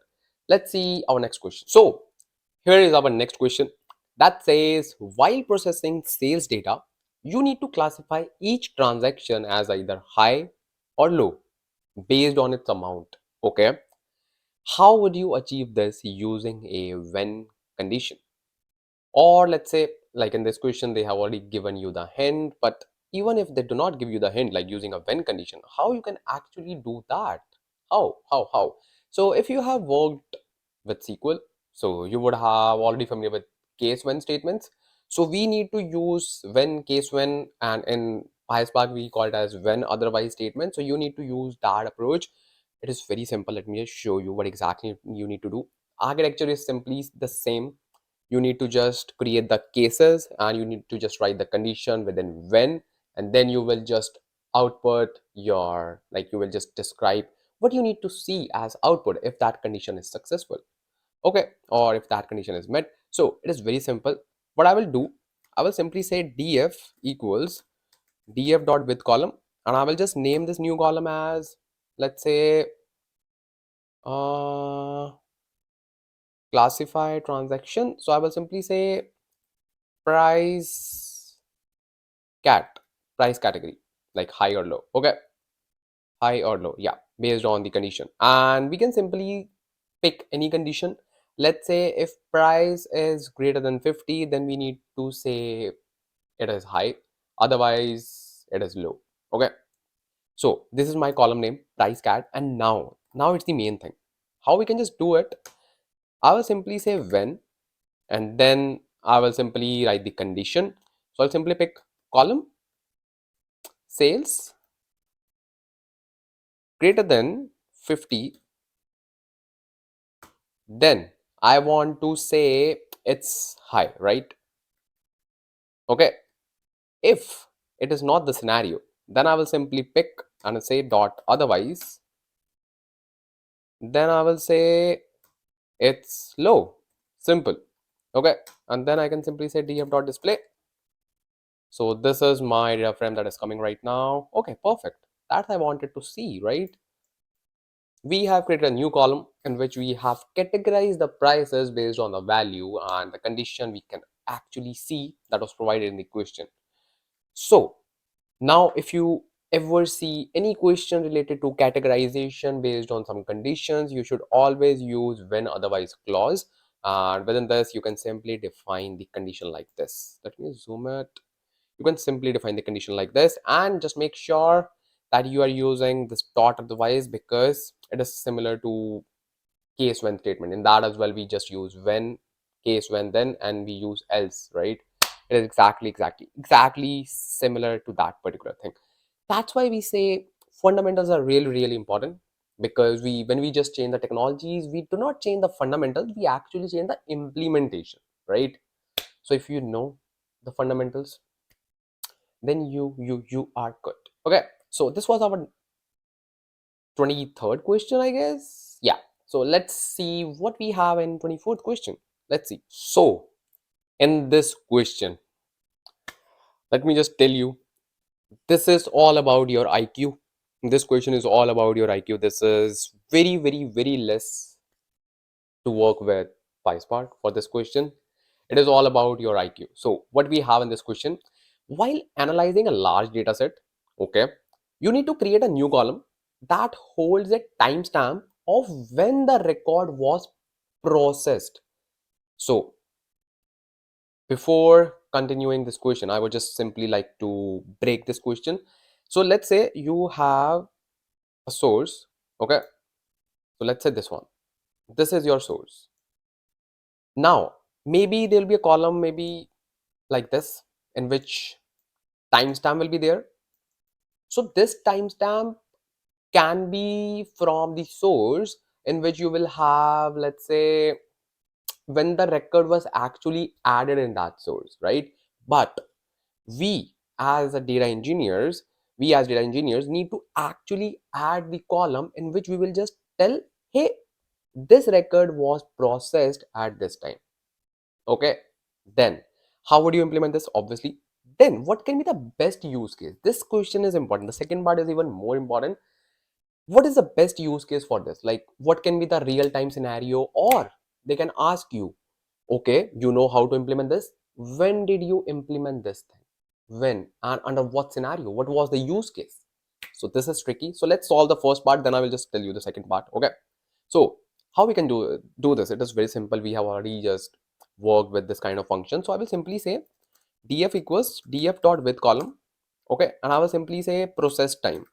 Let's see our next question. So here is our next question that says, while processing sales data, you need to classify each transaction as either high or low based on its amount. Okay, how would you achieve this using a when condition? Or let's say, like in this question, they have already given you the hint, but even if they do not give you the hint, like using a when condition, how you can actually do that? How? So if you have worked with SQL, so you would have already familiar with case when statements. So we need to use when, case when, and in PySpark we call it as when otherwise statement. So you need to use that approach. It is very simple. Let me just show you what exactly you need to do. Architecture is simply the same. You need to just create the cases, and you need to just write the condition within when, and then you will just output your, like you will just describe what you need to see as output if that condition is successful. Okay, or if that condition is met. So it is very simple. What I will do, I will simply say df equals df dot with column, and I will just name this new column as, let's say, classify transaction. So I will simply say price price category, like high or low. Okay, high or low, yeah, based on the condition, and we can simply pick any condition. Let's say if price is greater than 50, then we need to say it is high, otherwise it is low. Okay, so this is my column name, price cat, and now it's the main thing. How we can just do it, I will simply say when, and then I will simply write the condition. So I'll simply pick column sales greater than 50, then I want to say it's high, right? Okay, if it is not the scenario, then I will simply pick and say dot otherwise, then I will say it's low. Simple. Okay, and then I can simply say df dot display. So this is my data frame that is coming right now. Okay, perfect. That I wanted to see, right? We have created a new column in which we have categorized the prices based on the value and the condition we can actually see that was provided in the question. So now if you ever see any question related to categorization based on some conditions, you should always use when otherwise clause, and within this you can simply define the condition like this. Let me zoom it. You can simply define the condition like this, and just make sure that you are using this dot otherwise, because it is similar to case when statement. In that as well, we just use when, case when, then, and we use else, right? It is exactly similar to that particular thing. That's why we say fundamentals are really important, because when we just change the technologies, we do not change the fundamentals, we actually change the implementation, right? So if you know the fundamentals, then you are good. Okay, so this was our 23rd question, I guess. Yeah, So let's see what we have in 24th question. Let's see. So in this question, let me just tell you, this is all about your IQ. This question is all about your IQ. This is very less to work with PySpark for this question. It is all about your IQ. So what we have in this question, while analyzing a large data set, okay, you need to create a new column that holds a timestamp of when the record was processed. So before continuing this question, I would just simply like to break this question. So let's say you have a source, okay, so let's say this one, this is your source. Now maybe there will be a column maybe like this, in which timestamp will be there. So this timestamp can be from the source, in which you will have, let's say, when the record was actually added in that source, right? But we as a data engineers, we as data engineers need to actually add the column in which we will just tell, hey, this record was processed at this time. Okay, then how would you implement this? Obviously, then what can be the best use case? This question is important. The second part is even more important. What is the best use case for this? Like, what can be the real time scenario? Or they can ask you, okay, you know how to implement this. When did you implement this thing? When and under what scenario? What was the use case? So this is tricky. So let's solve the first part, then I will just tell you the second part. Okay, so how we can do this? It is very simple. We have already just worked with this kind of function. So I will simply say df equals df dot with column. Okay, and I will simply say process time.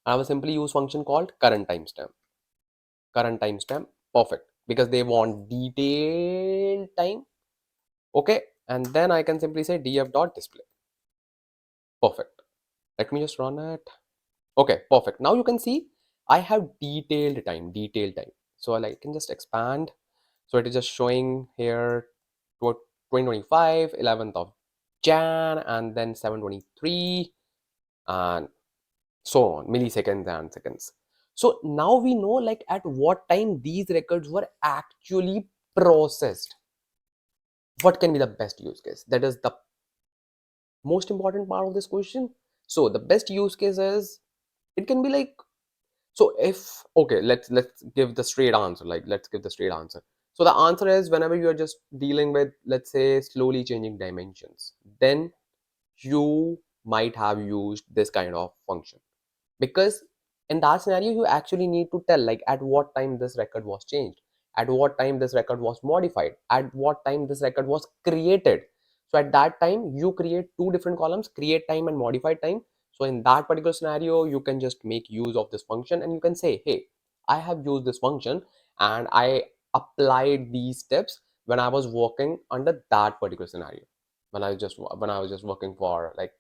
I will simply use function called current timestamp. Perfect, because they want detailed time. Okay, and then I can simply say df dot display. Perfect, let me just run it. Okay, perfect. Now you can see I have detailed time. So I can just expand. So it is just showing here 2025, 11th of Jan, and then 723, and so on, milliseconds and seconds. So now we know like at what time these records were actually processed. What can be the best use case? That is the most important part of this question. So the best use case is, it can be like, so if, okay, let's give the straight answer. Like, let's give the straight answer. So the answer is, whenever you are just dealing with, let's say, slowly changing dimensions, then you might have used this kind of function, because in that scenario you actually need to tell like at what time this record was changed, at what time this record was modified, at what time this record was created. So at that time you create two different columns, create time and modified time. So in that particular scenario you can just make use of this function, and you can say, hey, I have used this function and I applied these steps when I was working under that particular scenario, when I was just working for, like,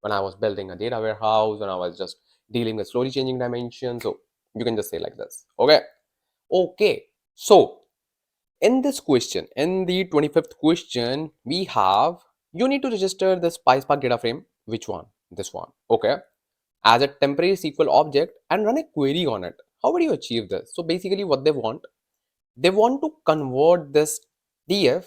when I was building a data warehouse, when I was just dealing with slowly changing dimensions. So you can just say like this. Okay. Okay. So in this question, in the 25th question, we have, you need to register this PySpark data frame. Which one? This one. Okay. As a temporary SQL object and run a query on it. How would you achieve this? So basically what they want to convert this DF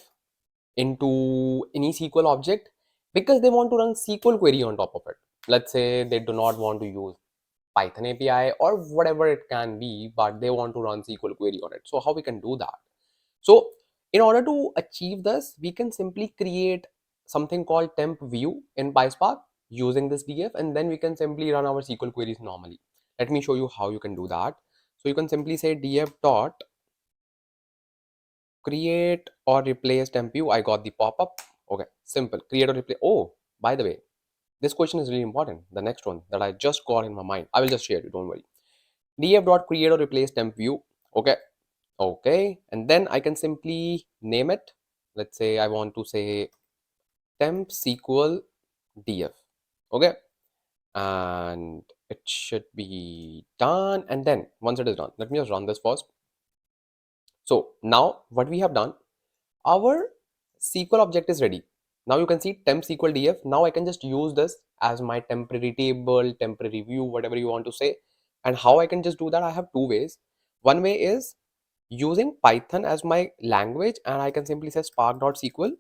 into any SQL object, because they want to run SQL query on top of it. Let's say they do not want to use Python API or whatever it can be, but they want to run SQL query on it. So how we can do that? So in order to achieve this, we can simply create something called temp view in PySpark using this DF, and then we can simply run our SQL queries normally. Let me show you how you can do that. So you can simply say df dot create or replace temp view. I got the pop-up. Okay, simple. Create or replace. Oh, by the way, this question is really important. The next one that I just got in my mind, I will just share it, don't worry. Df dot create or replace temp view. Okay, okay, and then I can simply name it. Let's say I want to say temp SQL df. Okay, and it should be done. And then once it is done, let me just run this first. So now what we have done, our SQL object is ready. Now you can see temp SQL df. Now I can just use this as my temporary table, temporary view, whatever you want to say. And how I can just do that, I have two ways. One way is using Python as my language, and I can simply say spark.sql.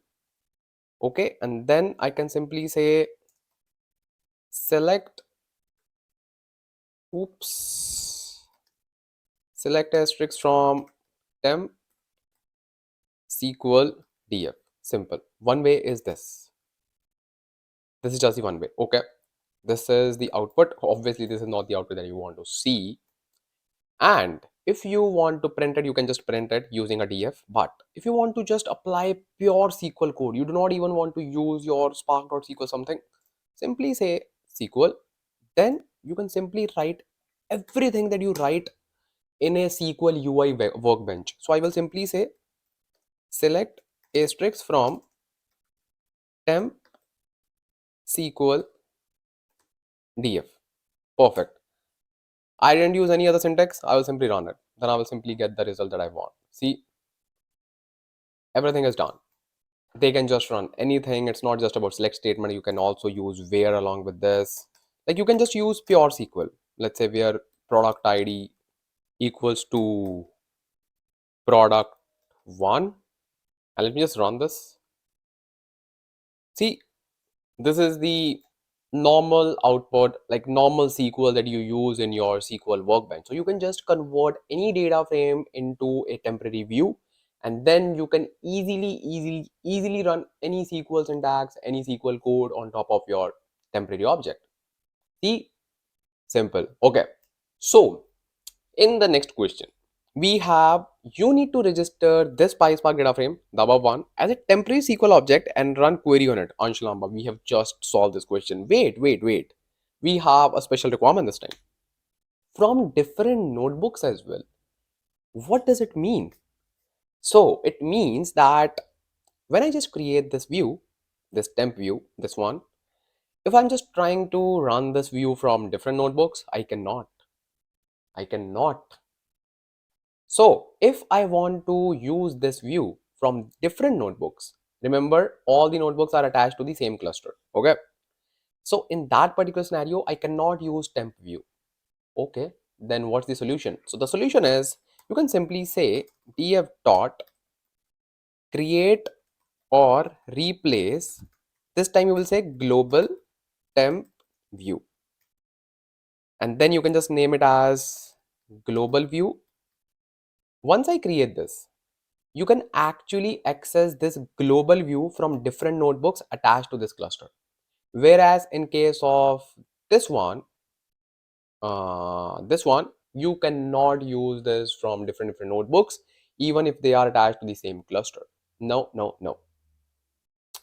Okay, and then I can simply say select, select asterisk from temp SQL df. Simple. One way is this. This is just the one way. Okay, this is the output. Obviously this is not the output that you want to see, and if you want to print it, you can just print it using a df. But if you want to just apply pure SQL code, you do not even want to use your spark.sql something, simply say SQL. Then you can simply write everything that you write in a SQL UI workbench. So I will simply say select asterisk from temp SQL df. Perfect. I didn't use any other syntax. I will simply run it. Then I will simply get the result that I want. See, everything is done. They can just run anything. It's not just about select statement. You can also use where along with this. Like you can just use pure SQL. Let's say where product ID equals to product 1. And let me just run this. See, this is the normal output, like normal SQL that you use in your SQL workbench. So you can just convert any data frame into a temporary view, and then you can easily run any SQL syntax, any SQL code on top of your temporary object. See, simple. Okay, so in the next question, we have, you need to register this PySpark data frame, the above one, as a temporary SQL object and run query on it. Anshalamba, we have just solved this question. Wait. We have a special requirement this time. From different notebooks as well. What does it mean? So it means that when I just create this view, this temp view, this one, if I'm just trying to run this view from different notebooks, I cannot. So if I want to use this view from different notebooks, remember all the notebooks are attached to the same cluster. Okay. So in that particular scenario, I cannot use temp view. Okay. Then what's the solution? So the solution is, you can simply say df dot create or replace. This time you will say global temp view. And then you can just name it as global view. Once I create this, you can actually access this global view from different notebooks attached to this cluster. Whereas in case of this one, you cannot use this from different notebooks, even if they are attached to the same cluster. No.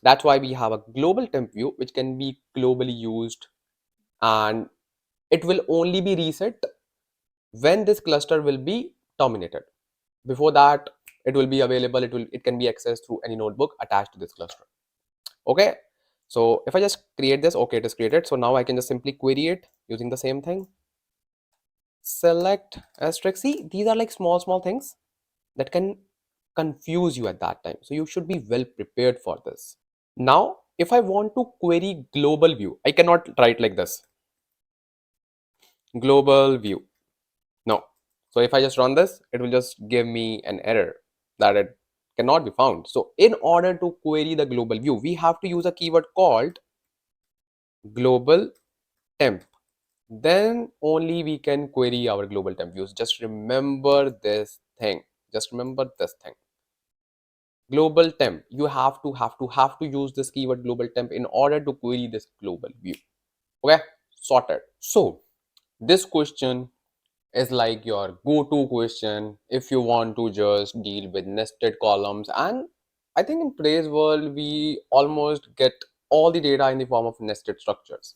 That's why we have a global temp view, which can be globally used, and it will only be reset when this cluster will be terminated. Before that, it will be available. It can be accessed through any notebook attached to this cluster. Okay, so if I just create this, okay, it is created. So now I can just simply query it using the same thing. Select asterisk. See, these are like small things that can confuse you at that time. So you should be well prepared for this. Now, if I want to query global view, I cannot write like this. Global view. No. So if I just run this, it will just give me an error that it cannot be found. So in order to query the global view, we have to use a keyword called global temp. Then only we can query our global temp views. Just remember this thing. Global temp. You have to use this keyword global temp in order to query this global view. Okay, sorted. So this question is like your go-to question if you want to just deal with nested columns. And I think in today's world, we almost get all the data in the form of nested structures.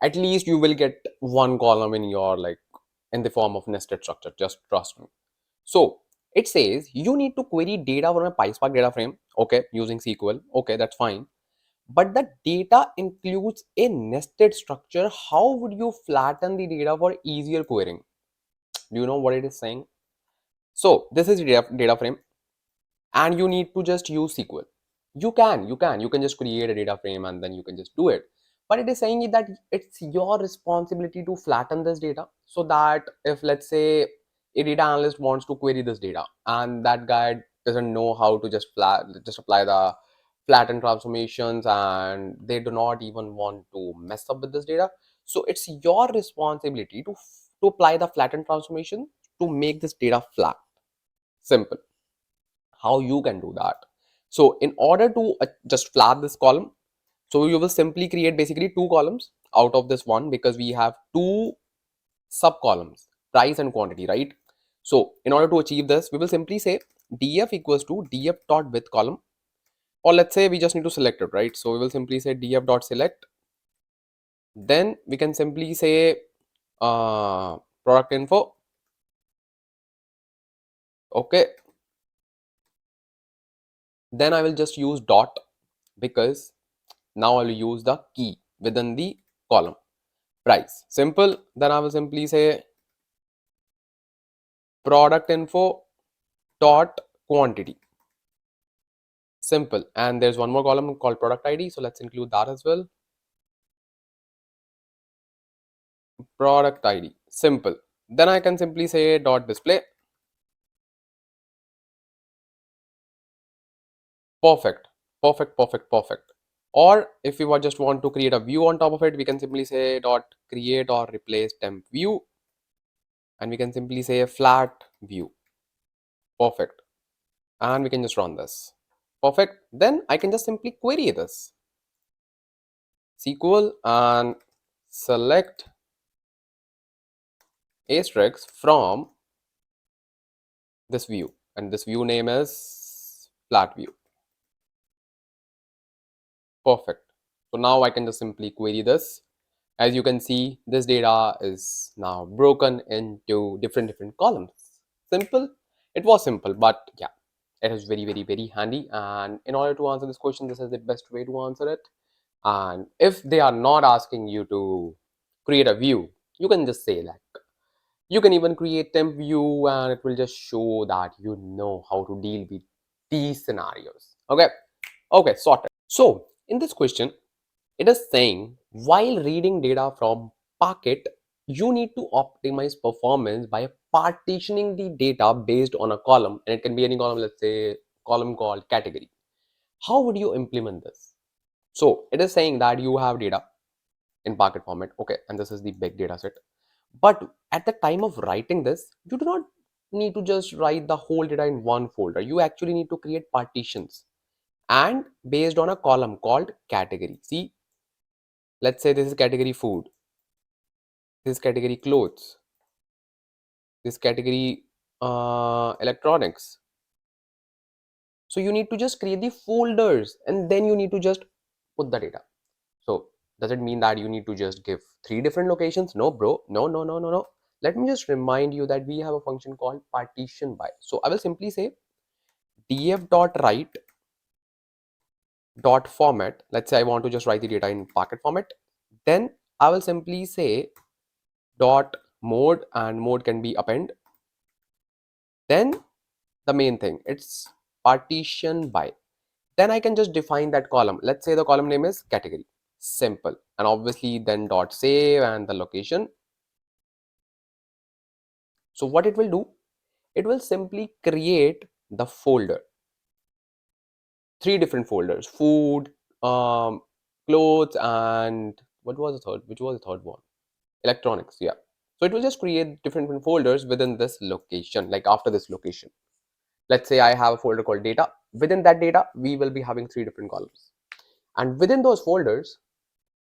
At least you will get one column in your, like, in the form of nested structure. Just trust me. So it says you need to query data from a PySpark data frame. Okay, using SQL. Okay, that's fine. But the data includes a nested structure. How would you flatten the data for easier querying? Do you know what it is saying? So this is data frame, and you need to just use SQL. You can just create a data frame and then you can just do it. But it is saying that it's your responsibility to flatten this data, so that if, let's say, a data analyst wants to query this data and that guy doesn't know how to just apply the flatten transformations, and they do not even want to mess up with this data, so it's your responsibility to apply the flatten transformation to make this data flat. Simple. How you can do that? So in order to just flat this column, so you will simply create basically two columns out of this one, because we have two sub columns, price and quantity, right? So in order to achieve this, we will simply say df equals to df dot width column, or let's say we just need to select it, right? So we will simply say df dot select. Then we can simply say product info. Okay, then I will just use dot, because now I will use the key within the column price. Simple. Then I will simply say product info dot quantity. Simple. And there's one more column called product ID, so let's include that as well. Product ID. Simple. Then I can simply say dot display. Perfect. Perfect. Or if we just want to create a view on top of it, we can simply say dot create or replace temp view, and we can simply say flat view. Perfect. And we can just run this. Perfect. Then I can just simply query this SQL and select asterisk from this view, and this view name is flat view. Perfect. So now I can just simply query this. As you can see, this data is now broken into different columns. Simple. It was simple, but yeah, it is very handy. And in order to answer this question, this is the best way to answer it. And if they are not asking you to create a view, you can just say that. You can even create temp view, and it will just show that you know how to deal with these scenarios. Okay, sorted. So in this question, it is saying while reading data from Packet, you need to optimize performance by partitioning the data based on a column, and it can be any column, let's say column called category. How would you implement this? So it is saying that you have data in Packet format, okay, and this is the big data set. But at the time of writing this, you do not need to just write the whole data in one folder. You actually need to create partitions, and based on a column called category. See, let's say this is category food, this category clothes, this category electronics. So you need to just create the folders, and then you need to just put the data. So does it mean that you need to just give three different locations? No, bro. No. Let me just remind you that we have a function called partition by. So I will simply say df.write dot format. Let's say I want to just write the data in Packet format. Then I will simply say dot mode, and mode can be append. Then the main thing, it's partition by. Then I can just define that column. Let's say the column name is category. Simple. And obviously then dot save and the location. So what it will do, it will simply create the folder, three different folders: food, clothes, and what was the third? Which was the third one? Electronics. Yeah. So it will just create different folders within this location, like after this location. Let's say I have a folder called data. Within that data, we will be having three different columns. And within those folders,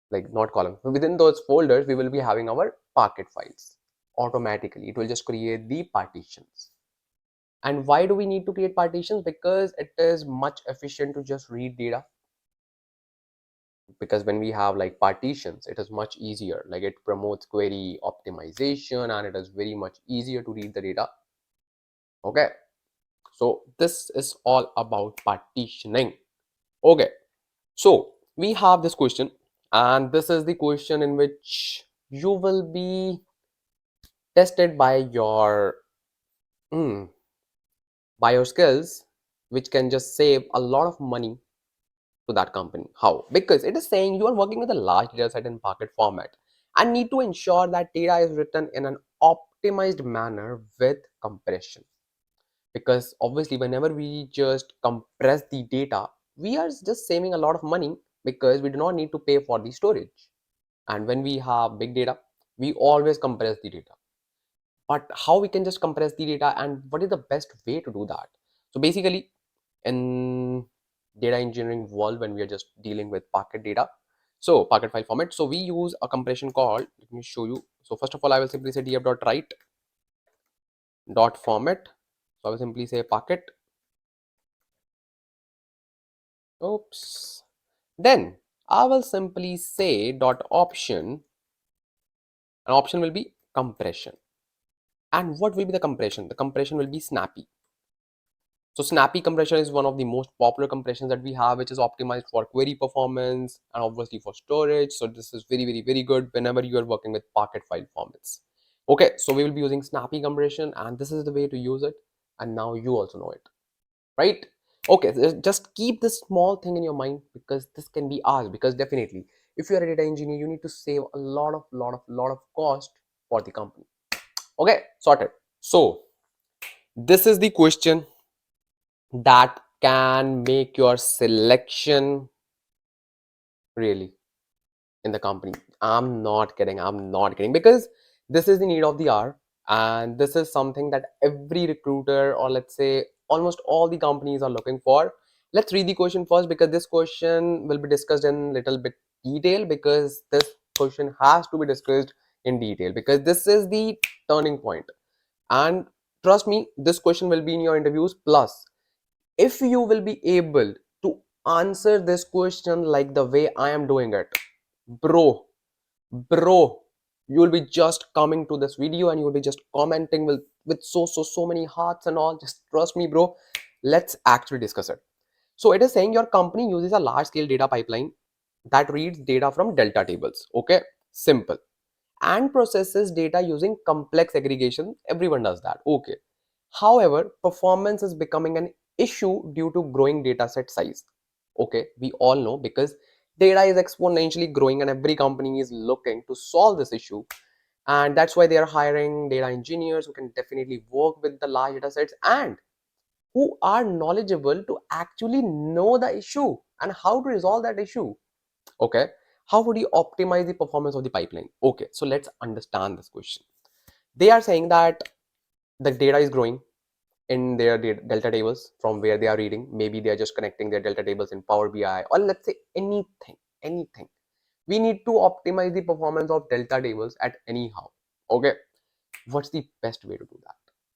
like not columns, within those folders, we will be having our Packet files. Automatically, it will just create the partitions. And why do we need to create partitions? Because it is much efficient to just read data. Because when we have like partitions, it is much easier. Like it promotes query optimization, and it is very much easier to read the data. Okay. So this is all about partitioning. Okay. So we have this question, and this is the question in which you will be tested mm, by your skills, which can just save a lot of money to that company. How? Because it is saying you are working with a large data set in Parquet format and need to ensure that data is written in an optimized manner with compression. Because obviously, whenever we just compress the data, we are just saving a lot of money because we do not need to pay for the storage. And when we have big data, we always compress the data. But how we can just compress the data and what is the best way to do that? So basically, in data engineering world, when we are just dealing with Parquet data, so Parquet file format, so we use a compression called, let me show you. So first of all, I will simply say df.write dot format. So I will simply say Parquet. Oops. Then I will simply say dot option, and option will be compression. And what will be the compression? The compression will be snappy. So snappy compression is one of the most popular compressions that we have, which is optimized for query performance and obviously for storage. So this is very good whenever you are working with Parquet file formats. Okay, so we will be using snappy compression and this is the way to use it. And now you also know it, right? Okay, so just keep this small thing in your mind because this can be asked, because definitely if you are a data engineer, you need to save a lot of cost for the company. Okay, sorted. So this is the question that can make your selection really in the company. I'm not kidding because this is the need of the hour, and this is something that every recruiter, or let's say almost all the companies, are looking for. Let's read the question first because this question will be discussed in little bit detail, because this question has to be discussed in detail because this is the turning point. And trust me, this question will be in your interviews. Plus, if you will be able to answer this question like the way I am doing it, bro, you will be just coming to this video and you will be just commenting with so many hearts and all. Just trust me, bro. Let's actually discuss it. So it is saying your company uses a large scale data pipeline that reads data from delta tables. Okay, simple. And processes data using complex aggregation. Everyone does that. Okay. However, performance is becoming an issue due to growing data set size. Okay, we all know because data is exponentially growing and every company is looking to solve this issue. And that's why they are hiring data engineers who can definitely work with the large data sets and who are knowledgeable to actually know the issue and how to resolve that issue. Okay, how would you optimize the performance of the pipeline? Okay, so let's understand this question. They are saying that the data is growing in their delta tables from where they are reading. Maybe they are just connecting their delta tables in Power BI, or let's say anything. We need to optimize the performance of delta tables at anyhow. Okay, what's the best way to do that?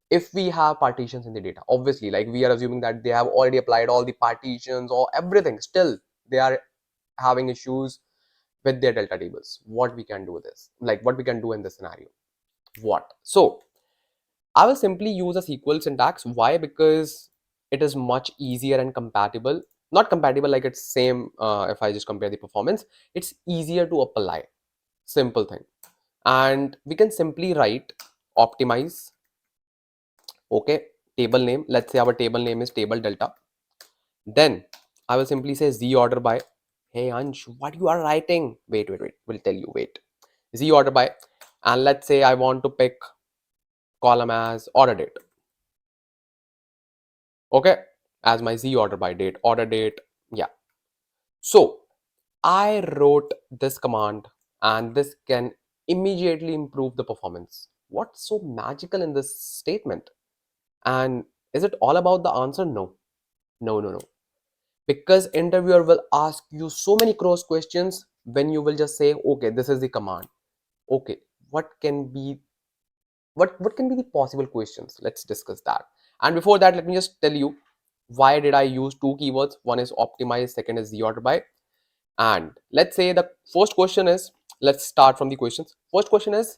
If we have partitions in the data, obviously, like we are assuming that they have already applied all the partitions or everything, still they are having issues with their delta tables. What we can do with this, like what we can do in this scenario? What? So I will simply use a SQL syntax. Why? Because it is much easier and compatible. Not compatible like it's same. If I just compare the performance, it's easier to apply. Simple thing. And we can simply write optimize. Okay, table name. Let's say our table name is table delta. Then I will simply say z order by. Hey Ansh, what you are writing? Wait. We'll tell you. Wait. Z order by, and let's say I want to pick column as order date. Okay, as my z order by date, order date. Yeah, so I wrote this command and this can immediately improve the performance. What's so magical in this statement? And is it all about the answer? No, because interviewer will ask you so many cross questions when you will just say, okay, this is the command. Okay, what can be what can be the possible questions? Let's discuss that. And before that, let me just tell you why did I use two keywords. One is optimize, second is the order by. And let's say the first question is, let's start from the questions. First question is,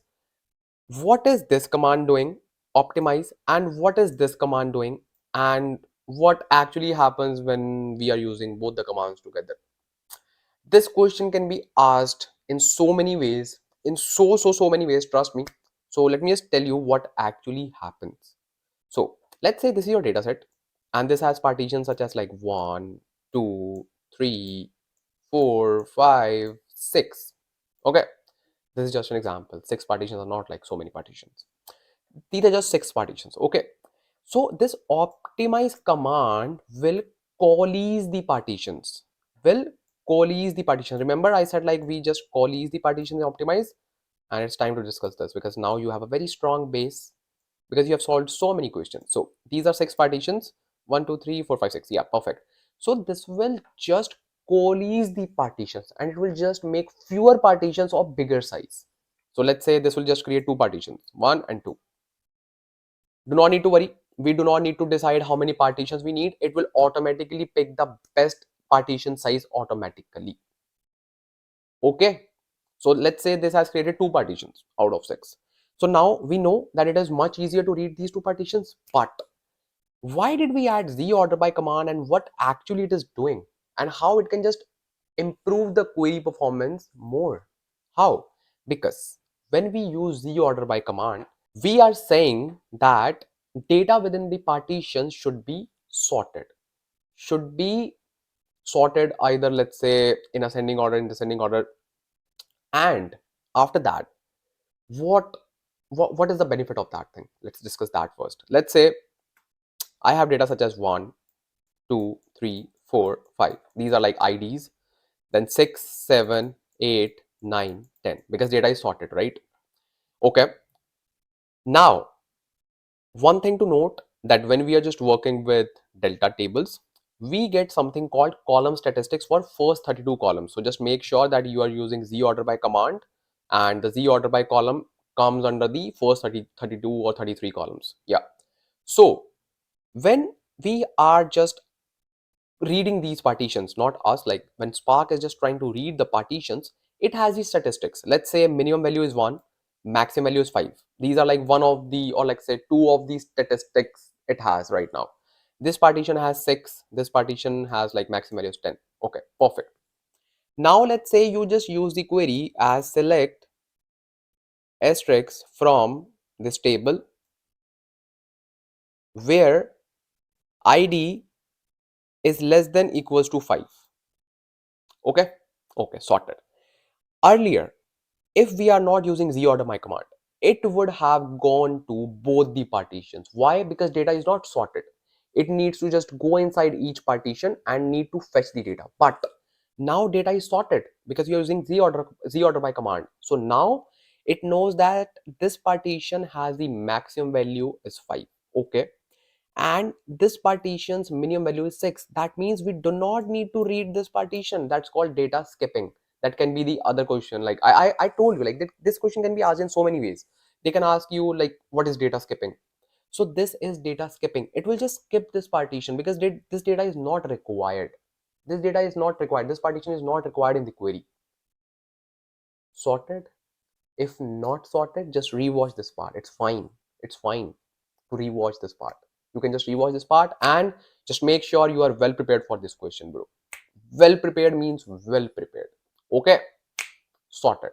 what is this command doing? Optimize. And what is this command doing? And what actually happens when we are using both the commands together? This question can be asked in so many ways, in so many ways, trust me. So let me just tell you what actually happens. So let's say this is your data set and this has partitions such as like 1, 2, 3, 4, 5, 6. Okay, this is just an example. 6 partitions are not like so many partitions. These are just 6 partitions. Okay, so this optimize command will coalesce the partitions. Will coalesce the partitions. Remember, I said like we just coalesce the partitions and optimize, and it's time to discuss this because now you have a very strong base because you have solved so many questions. So these are 6 partitions: 1, 2, 3, 4, 5, 6. Yeah, perfect. So this will just coalesce the partitions and it will just make fewer partitions of bigger size. So let's say this will just create 2 partitions, 1 and 2. Do not need to worry. We do not need to decide how many partitions we need. It will automatically pick the best partition size automatically. Okay. So let's say this has created 2 partitions out of 6. So now we know that it is much easier to read these 2 partitions. But why did we add z order by command and what actually it is doing and how it can just improve the query performance more? How? Because when we use z order by command, we are saying that data within the partitions should be sorted. Should be sorted either, let's say, in ascending order, in descending order. And after that, what what is the benefit of that thing? Let's discuss that first. Let's say I have data such as 1, 2, 3, 4, 5. These are like IDs. Then 6, 7, 8, 9, 10. Because data is sorted, right? Okay. Now, one thing to note that when we are just working with delta tables, we get something called column statistics for first 32 columns. So just make sure that you are using z order by command and the z order by column comes under the first 30, 32 or 33 columns. Yeah. So when we are just reading these partitions, not us, like when Spark is just trying to read the partitions, it has these statistics. Let's say minimum value is 1, maximum value is 5. These are like one of the, or like say 2 of these statistics it has right now. This partition has 6, this partition has like maximum value is 10. Okay, perfect. Now let's say you just use the query as select asterisk from this table where id is less than equals to 5. Okay, okay, sorted. Earlier, if we are not using z order my command, it would have gone to both the partitions. Why? Because data is not sorted. It needs to just go inside each partition and need to fetch the data. But now data is sorted because we are using z order by command. So now it knows that this partition has the maximum value is 5. Okay, and this partition's minimum value is 6. That means we do not need to read this partition. That's called data skipping. That can be the other question. Like I told you, like this question can be asked in so many ways. They can ask you like, what is data skipping? So this is data skipping. It will just skip this partition because this data is not required. This data is not required. This partition is not required in the query. Sorted? If not sorted, just rewatch this part. It's fine. It's fine to rewatch this part. You can just rewatch this part and just make sure you are well prepared for this question, bro. Well prepared means well prepared. Okay, sorted.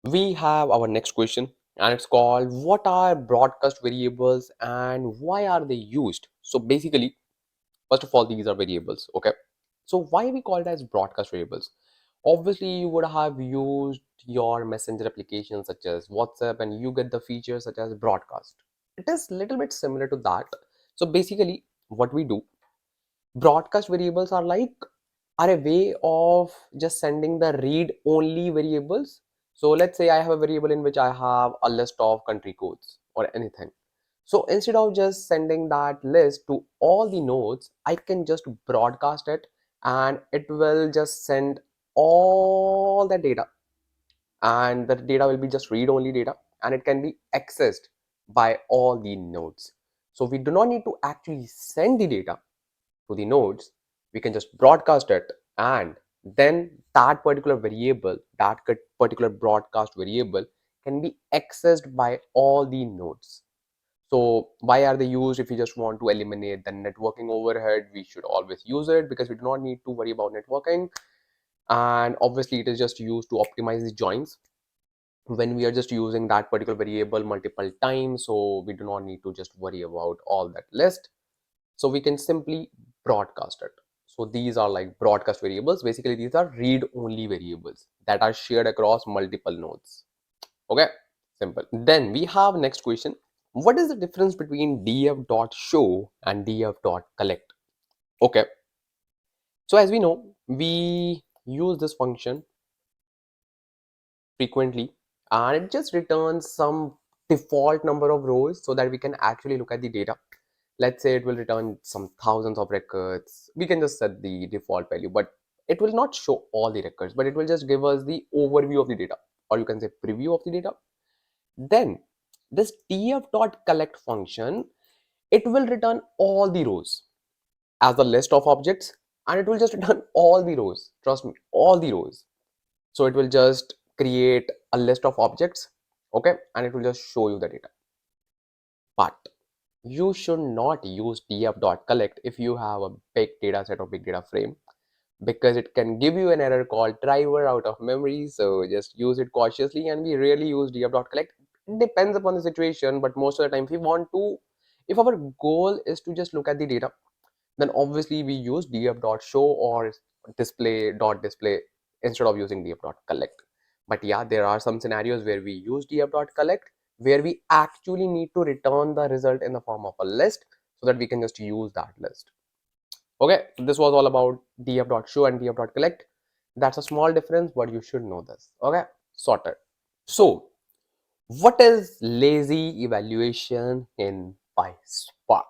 We have our next question and it's called, what are broadcast variables and why are they used? So basically, first of all, these are variables. Okay, so why we call it as broadcast variables? Obviously you would have used your messenger applications such as WhatsApp and you get the features such as broadcast. It is little bit similar to that. So basically what we do, broadcast variables are a way of just sending the read only variables. So let's say I have a variable in which I have a list of country codes or anything. So instead of just sending that list to all the nodes, I can just broadcast it and it will just send all the data, and the data will be just read only data and it can be accessed by all the nodes. So we do not need to actually send the data to the nodes. We can just broadcast it, and then that particular variable, that particular broadcast variable can be accessed by all the nodes. So why are they used? If you just want to eliminate the networking overhead, we should always use it because we do not need to worry about networking. And obviously it is just used to optimize the joins when we are just using that particular variable multiple times. So we do not need to just worry about all that list. So we can simply broadcast it. So these are like broadcast variables. Basically, these are read-only variables that are shared across multiple nodes. Okay, simple. Then we have next question. What is the difference between df.show and df.collect? Okay, so as we know, we use this function frequently and it just returns some default number of rows so that we can actually look at the data. Let's say it will return some thousands of records. We can just set the default value, but it will not show all the records, but it will just give us the overview of the data, or you can say preview of the data. Then this df.collect function, it will return all the rows as a list of objects, and it will just return all the rows. Trust me, all the rows. So it will just create a list of objects, okay, and it will just show you the data. But you should not use df.collect if you have a big data set or big data frame, because it can give you an error called driver out of memory. So just use it cautiously, and we rarely use df.collect. It depends upon the situation, but most of the time if we want to, if our goal is to just look at the data, then obviously we use df.show or display instead of using df.collect. But yeah, there are some scenarios where we use df.collect, where we actually need to return the result in the form of a list so that we can just use that list. Okay, so this was all about df.show and df.collect. That's a small difference, but you should know this. Okay, sorted. So what is lazy evaluation in PySpark?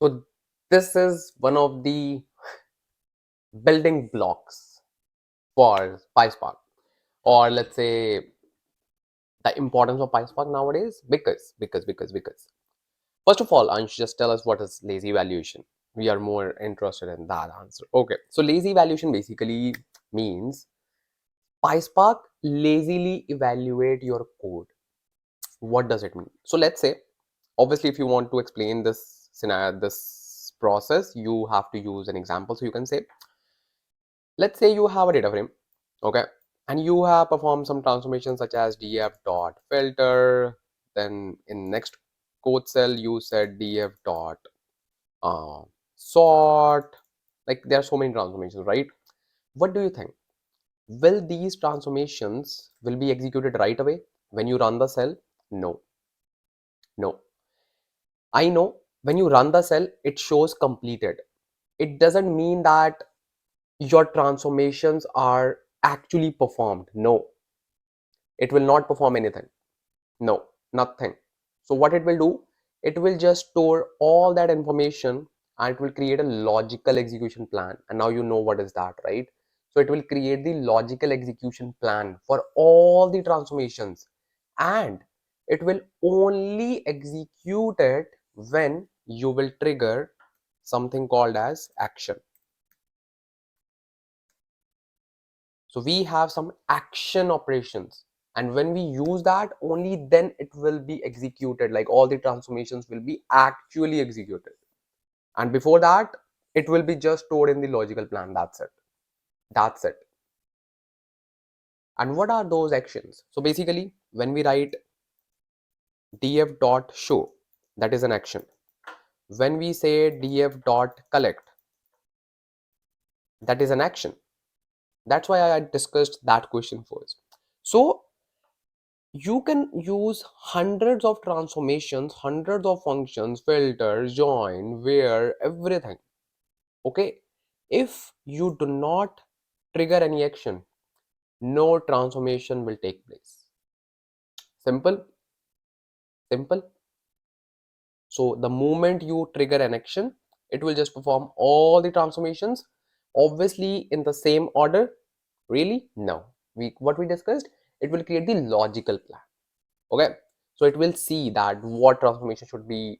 So this is one of the building blocks for PySpark, or let's say the importance of PySpark nowadays. Because first of all, Ansh, just tell us what is lazy evaluation. We are more interested in that answer. Okay, so lazy evaluation basically means PySpark lazily evaluate your code. What does it mean? So let's say, obviously, if you want to explain this scenario, this process, you have to use an example. So you can say, let's say you have a data frame, okay, and you have performed some transformations such as df dot filter. Then in next code cell you said df dot uh, sort. Like there are so many transformations, right? What do you think? Will these transformations will be executed right away when you run the cell? No, no. I know when you run the cell, it shows completed. It doesn't mean that your transformations are actually performed. No, it will not perform anything. No, nothing. So what it will do, it will just store all that information and it will create a logical execution plan. And now you know what is that, right? So it will create the logical execution plan for all the transformations, and it will only execute it when you will trigger something called as action. So we have some action operations, and when we use that, only then it will be executed. Like all the transformations will be actually executed, and before that it will be just stored in the logical plan. That's it. That's it. And what are those actions? So basically when we write df dot show, that is an action. When we say df dot collect, that is an action. That's why I discussed that question first. So you can use hundreds of transformations, hundreds of functions, filter, join, where, everything. Okay, if you do not trigger any action, no transformation will take place. Simple. Simple. So the moment you trigger an action, it will just perform all the transformations, obviously in the same order. Really? No. What we discussed, it will create the logical plan. Okay, so it will see that what transformation should be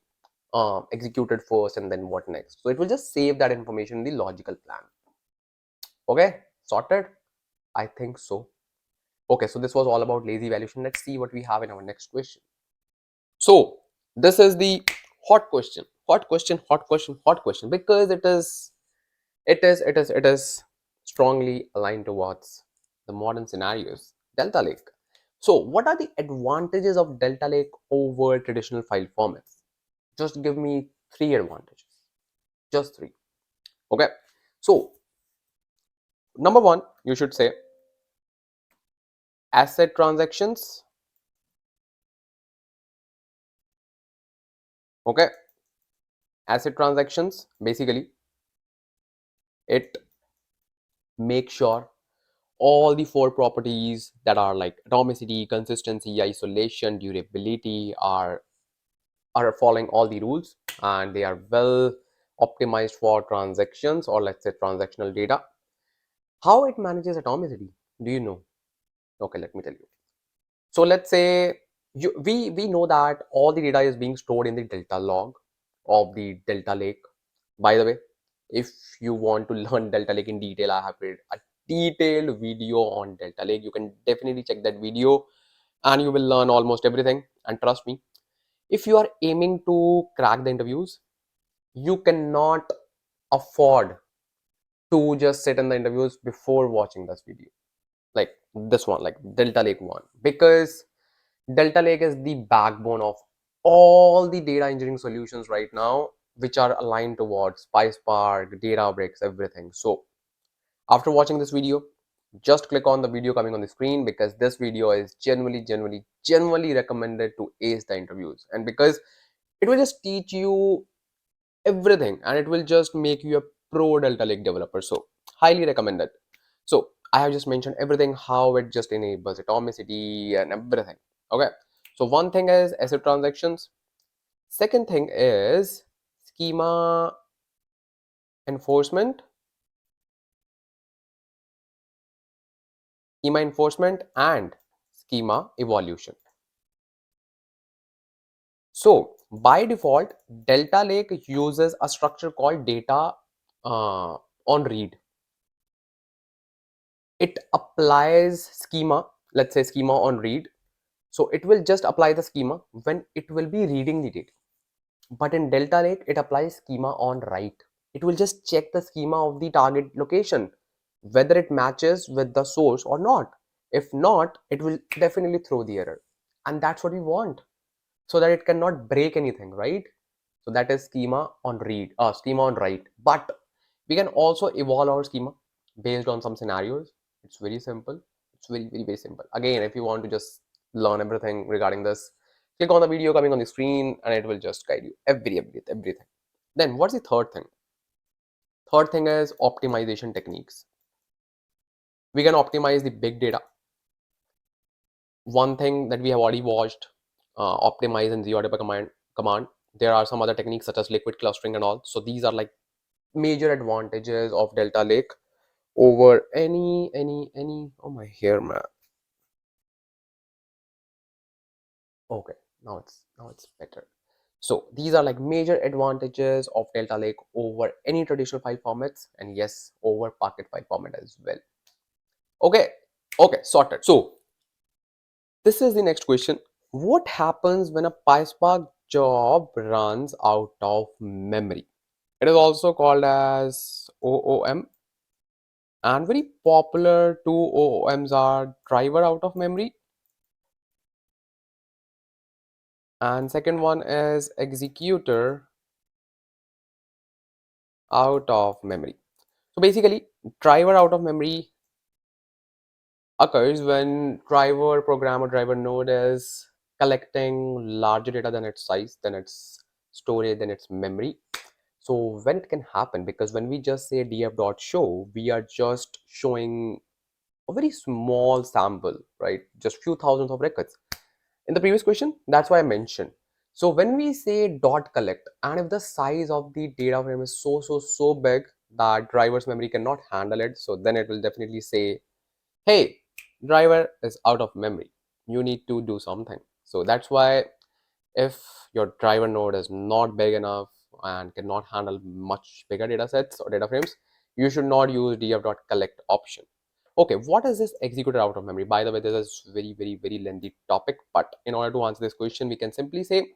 executed first and then what next. So it will just save that information in the logical plan. Okay, sorted? I think so. Okay, so this was all about lazy evaluation. Let's see what we have in our next question. So this is the hot question, hot question, hot question, hot question, because it is strongly aligned towards the modern scenarios. Delta Lake. So what are the advantages of Delta Lake over traditional file formats? Just give me three advantages. Just three. Okay. So number one, you should say asset transactions. Okay, asset transactions, basically it makes sure all the four properties that are like atomicity, consistency, isolation, durability are following all the rules, and they are well optimized for transactions, or let's say transactional data. How it manages atomicity, do you know? Okay, let me tell you. So let's say we know that all the data is being stored in the delta log of the delta lake. By the way, if you want to learn delta lake in detail, I have made a detailed video on delta lake. You can definitely check that video and you will learn almost everything. And trust me, if you are aiming to crack the interviews, you cannot afford to just sit in the interviews before watching this video, like this one, like delta lake one, because delta lake is the backbone of all the data engineering solutions right now, which are aligned towards PySpark, Databricks, everything. So after watching this video, just click on the video coming on the screen, because this video is genuinely recommended to ace the interviews, and because it will just teach you everything, and it will just make you a pro delta lake developer. So highly recommended. So I have just mentioned everything, how it just enables atomicity and everything. Okay, so one thing is asset transactions, second thing is schema enforcement, and schema evolution. So by default, delta lake uses a structure called data on read. It applies schema, let's say schema on read. So it will just apply the schema when it will be reading the data. But in delta lake, it applies schema on write. It will just check the schema of the target location, whether it matches with the source or not. If not, it will definitely throw the error, and that's what we want, so that it cannot break anything, right? So that is schema on read, schema on write. But we can also evolve our schema based on some scenarios. It's very simple. It's very simple. Again, if you want to just learn everything regarding this, click on the video coming on the screen, and it will just guide you everything. Then what's the third thing? Third thing is optimization techniques. We can optimize the big data. One thing that we have already watched, optimize in zero data command. There are some other techniques such as liquid clustering and all. So these are like major advantages of delta lake over any oh my hair, man. Okay, now it's better. So these are like major advantages of delta lake over any traditional file formats, and yes, over Parquet file format as well. Okay, okay, sorted. So this is the next question. What happens when a PySpark job runs out of memory? It is also called as OOM, and very popular two OOMs are driver out of memory, and second one is executor out of memory. So basically, driver out of memory occurs when driver program or driver node is collecting larger data than its size, than its storage, than its memory. So when it can happen, because when we just say df.show, we are just showing a very small sample, right? Just few thousands of records. In the previous question, that's why I mentioned. So when we say dot collect, and if the size of the data frame is so big that driver's memory cannot handle it, so then it will definitely say, hey, driver is out of memory, you need to do something. So that's why if your driver node is not big enough and cannot handle much bigger data sets or data frames, you should not use df.collect option. Okay, what is this executor out of memory? By the way, this is very lengthy topic, but in order to answer this question, we can simply say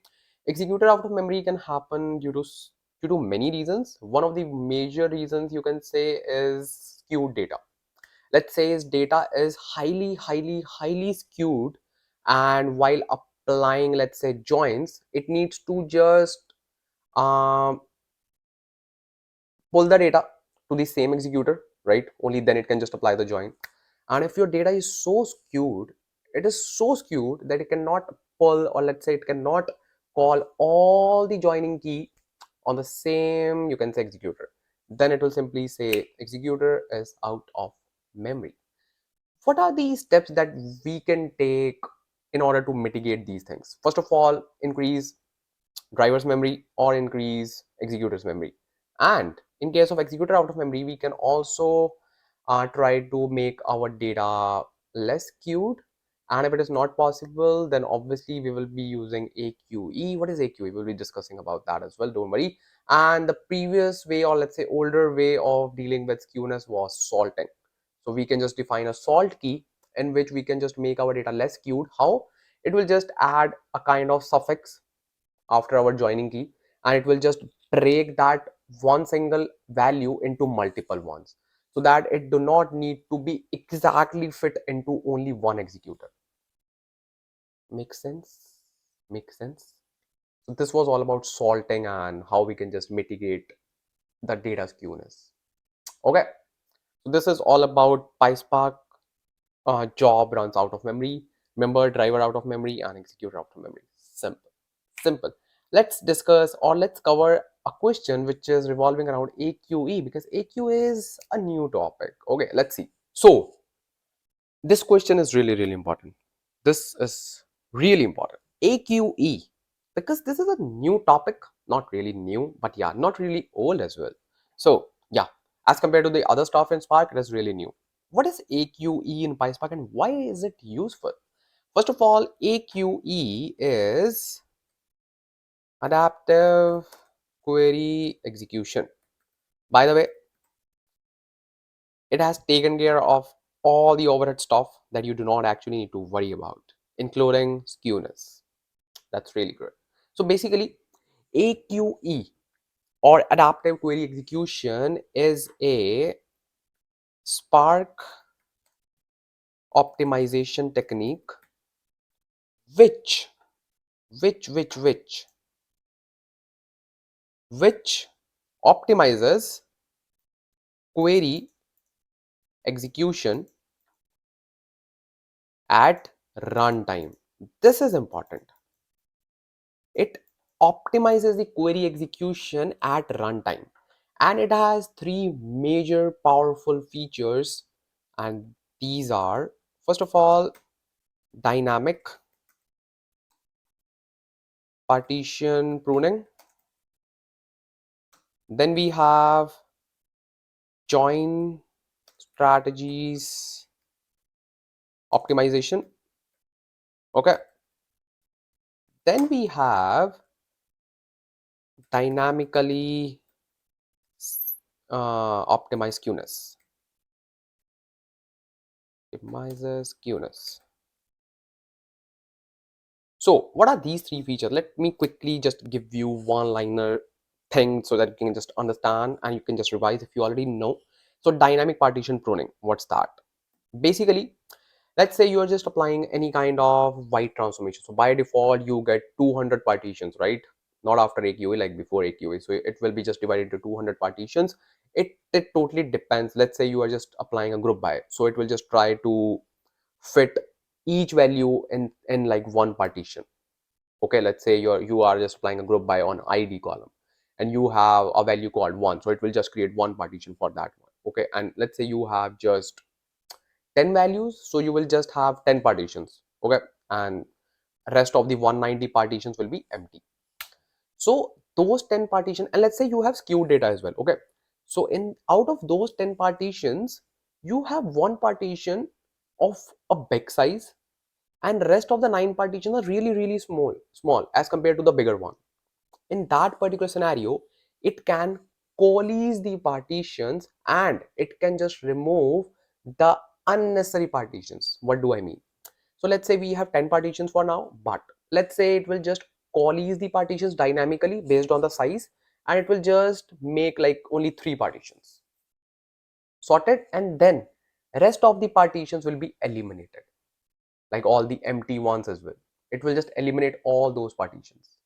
executor out of memory can happen due to many reasons. One of the major reasons you can say is skewed data. Let's say his data is highly skewed, and while applying, let's say, joins, it needs to just um, pull the data to the same executor, right? Only then it can just apply the join. And if your data is so skewed, it is so skewed that it cannot pull, or let's say it cannot call all the joining key on the same, you can say, executor, then it will simply say executor is out of memory. What are these steps that we can take in order to mitigate these things? First of all, increase driver's memory or increase executor's memory. And in case of executor out of memory, we can also try to make our data less skewed. And if it is not possible, then obviously we will be using AQE. What is AQE? We'll be discussing about that as well, don't worry. And the previous way, or let's say older way of dealing with skewness, was salting. So we can just define a salt key in which we can just make our data less skewed. How? It will just add a kind of suffix after our joining key, and it will just break that one single value into multiple ones, so that it do not need to be exactly fit into only one executor. Make sense? Make sense? So this was all about salting and how we can just mitigate the data skewness. Okay, so this is all about PySpark job runs out of memory, remember, driver out of memory, and executor out of memory. Simple. Let's discuss, or let's cover a question which is revolving around AQE, because AQ is a new topic. Okay, let's see. So this question is really important. This is really important. AQE, because this is a new topic, not really new, but yeah, not really old as well. So yeah, as compared to the other stuff in Spark, it is really new. What is AQE in PySpark and why is it useful? First of all, AQE is adaptive query execution. By the way, it has taken care of all the overhead stuff that you do not actually need to worry about, including skewness. That's really good. So basically, AQE, or adaptive query execution, is a Spark optimization technique which which optimizes query execution at runtime. This is important. It optimizes the query execution at runtime, and it has three major powerful features, and these are, first of all, dynamic partition pruning. Then we have join strategies optimization. Okay, then we have dynamically optimize skewness. Optimizes skewness. So what are these three features? Let me quickly just give you one-liner thing so that you can just understand and you can just revise if you already know. So dynamic partition pruning, what's that? Basically, let's say you are just applying any kind of white transformation. So by default, you get 200 partitions, right? Not after AQA, like before AQA. So it will be just divided into 200 partitions. It totally depends. Let's say you are just applying a group by. So it will just try to fit each value in like one partition. Okay, let's say you are just applying a group by on ID column, and you have a value called 1, so it will just create one partition for that one. Okay, and let's say you have just 10 values, so you will just have 10 partitions. Okay, and rest of the 190 partitions will be empty. So those 10 partitions, and let's say you have skewed data as well. Okay, so in out of those 10 partitions, you have one partition of a big size, and rest of the 9 partitions are really small as compared to the bigger one. In that particular scenario, it can coalesce the partitions and it can just remove the unnecessary partitions. What do I mean? So let's say we have 10 partitions for now, but let's say it will just coalesce the partitions dynamically based on the size, and it will just make like only 3 partitions sorted, and then rest of the partitions will be eliminated, like all the empty ones as well. It will just eliminate all those partitions.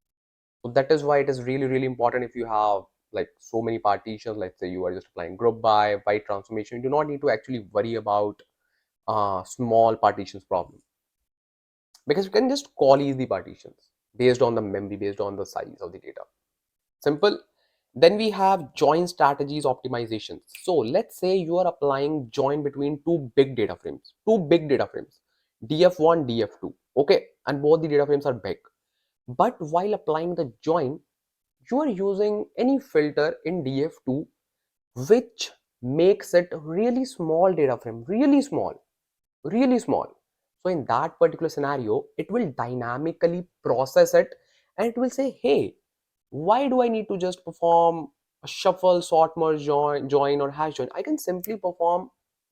So that is why it is really important if you have like so many partitions. Let's say you are just applying group by byte transformation. You do not need to actually worry about small partitions problem, because you can just call easy partitions based on the memory, based on the size of the data. Simple. Then we have join strategies optimizations. So let's say you are applying join between two big data frames, df1, df2. Okay, and both the data frames are big. But while applying the join, you are using any filter in df2 which makes it really small data frame, really small, really small. So in that particular scenario, it will dynamically process it, and it will say, hey, why do I need to just perform a shuffle, sort, merge, join, or hash join? I can simply perform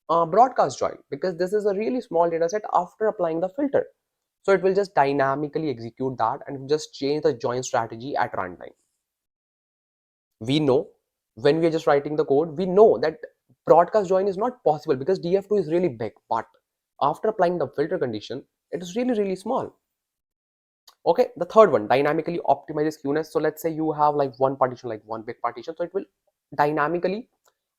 a broadcast join, because this is a really small data set after applying the filter. So it will just dynamically execute that and just change the join strategy at runtime. We know, when we are just writing the code, we know that broadcast join is not possible because df2 is really big, but after applying the filter condition, it is really, really small. Okay, the third one, dynamically optimizes skewness. So let's say you have like one partition, like one big partition, so it will dynamically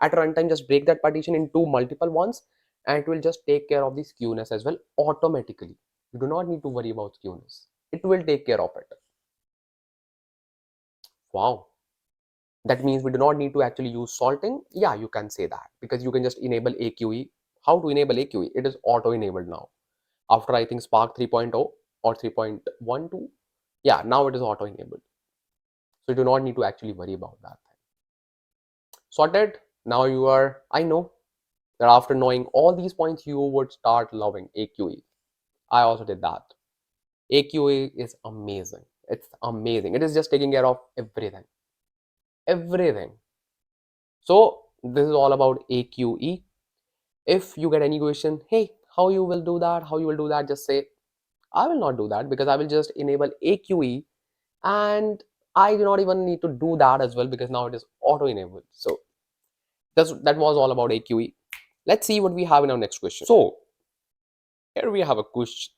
at runtime just break that partition into multiple ones, and it will just take care of the skewness as well automatically. You do not need to worry about skewness, it will take care of it. Wow, that means we do not need to actually use salting. Yeah, you can say that, because you can just enable AQE. How to enable AQE? It is auto enabled now after I think Spark 3.0 or 3.12. Yeah, now it is auto enabled, so you do not need to actually worry about that thing. Sorted. Now you are, I know that after knowing all these points, you would start loving AQE. I also did that. AQE is amazing. It's amazing. It is just taking care of everything. Everything. So this is all about AQE. If you get any question, hey, how you will do that? How you will do that? Just say, I will not do that, because I will just enable AQE, and I do not even need to do that as well, because now it is auto enabled. So that was all about AQE. Let's see what we have in our next question. So here we have a question.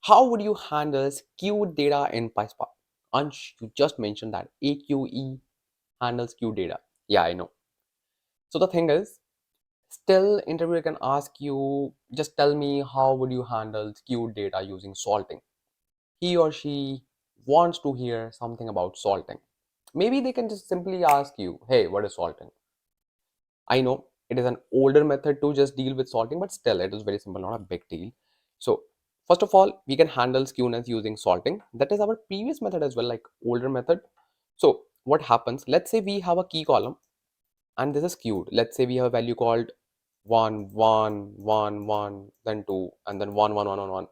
How would you handle skewed data in PySpark? Ansh, you just mentioned that AQE handles skewed data. Yeah, I know. So the thing is, still interviewer can ask you, just tell me how would you handle skewed data using salting. He or she wants to hear something about salting. Maybe they can just simply ask you, hey, what is salting? I know it is an older method to just deal with salting, but still it is very simple, not a big deal. So first of all, we can handle skewness using salting. That is our previous method as well, like older method. So what happens? Let's say we have a key column and this is skewed. Let's say we have a value called 1, 1, 1, 1, then 2, and then 1, 1, 1, 1, 1.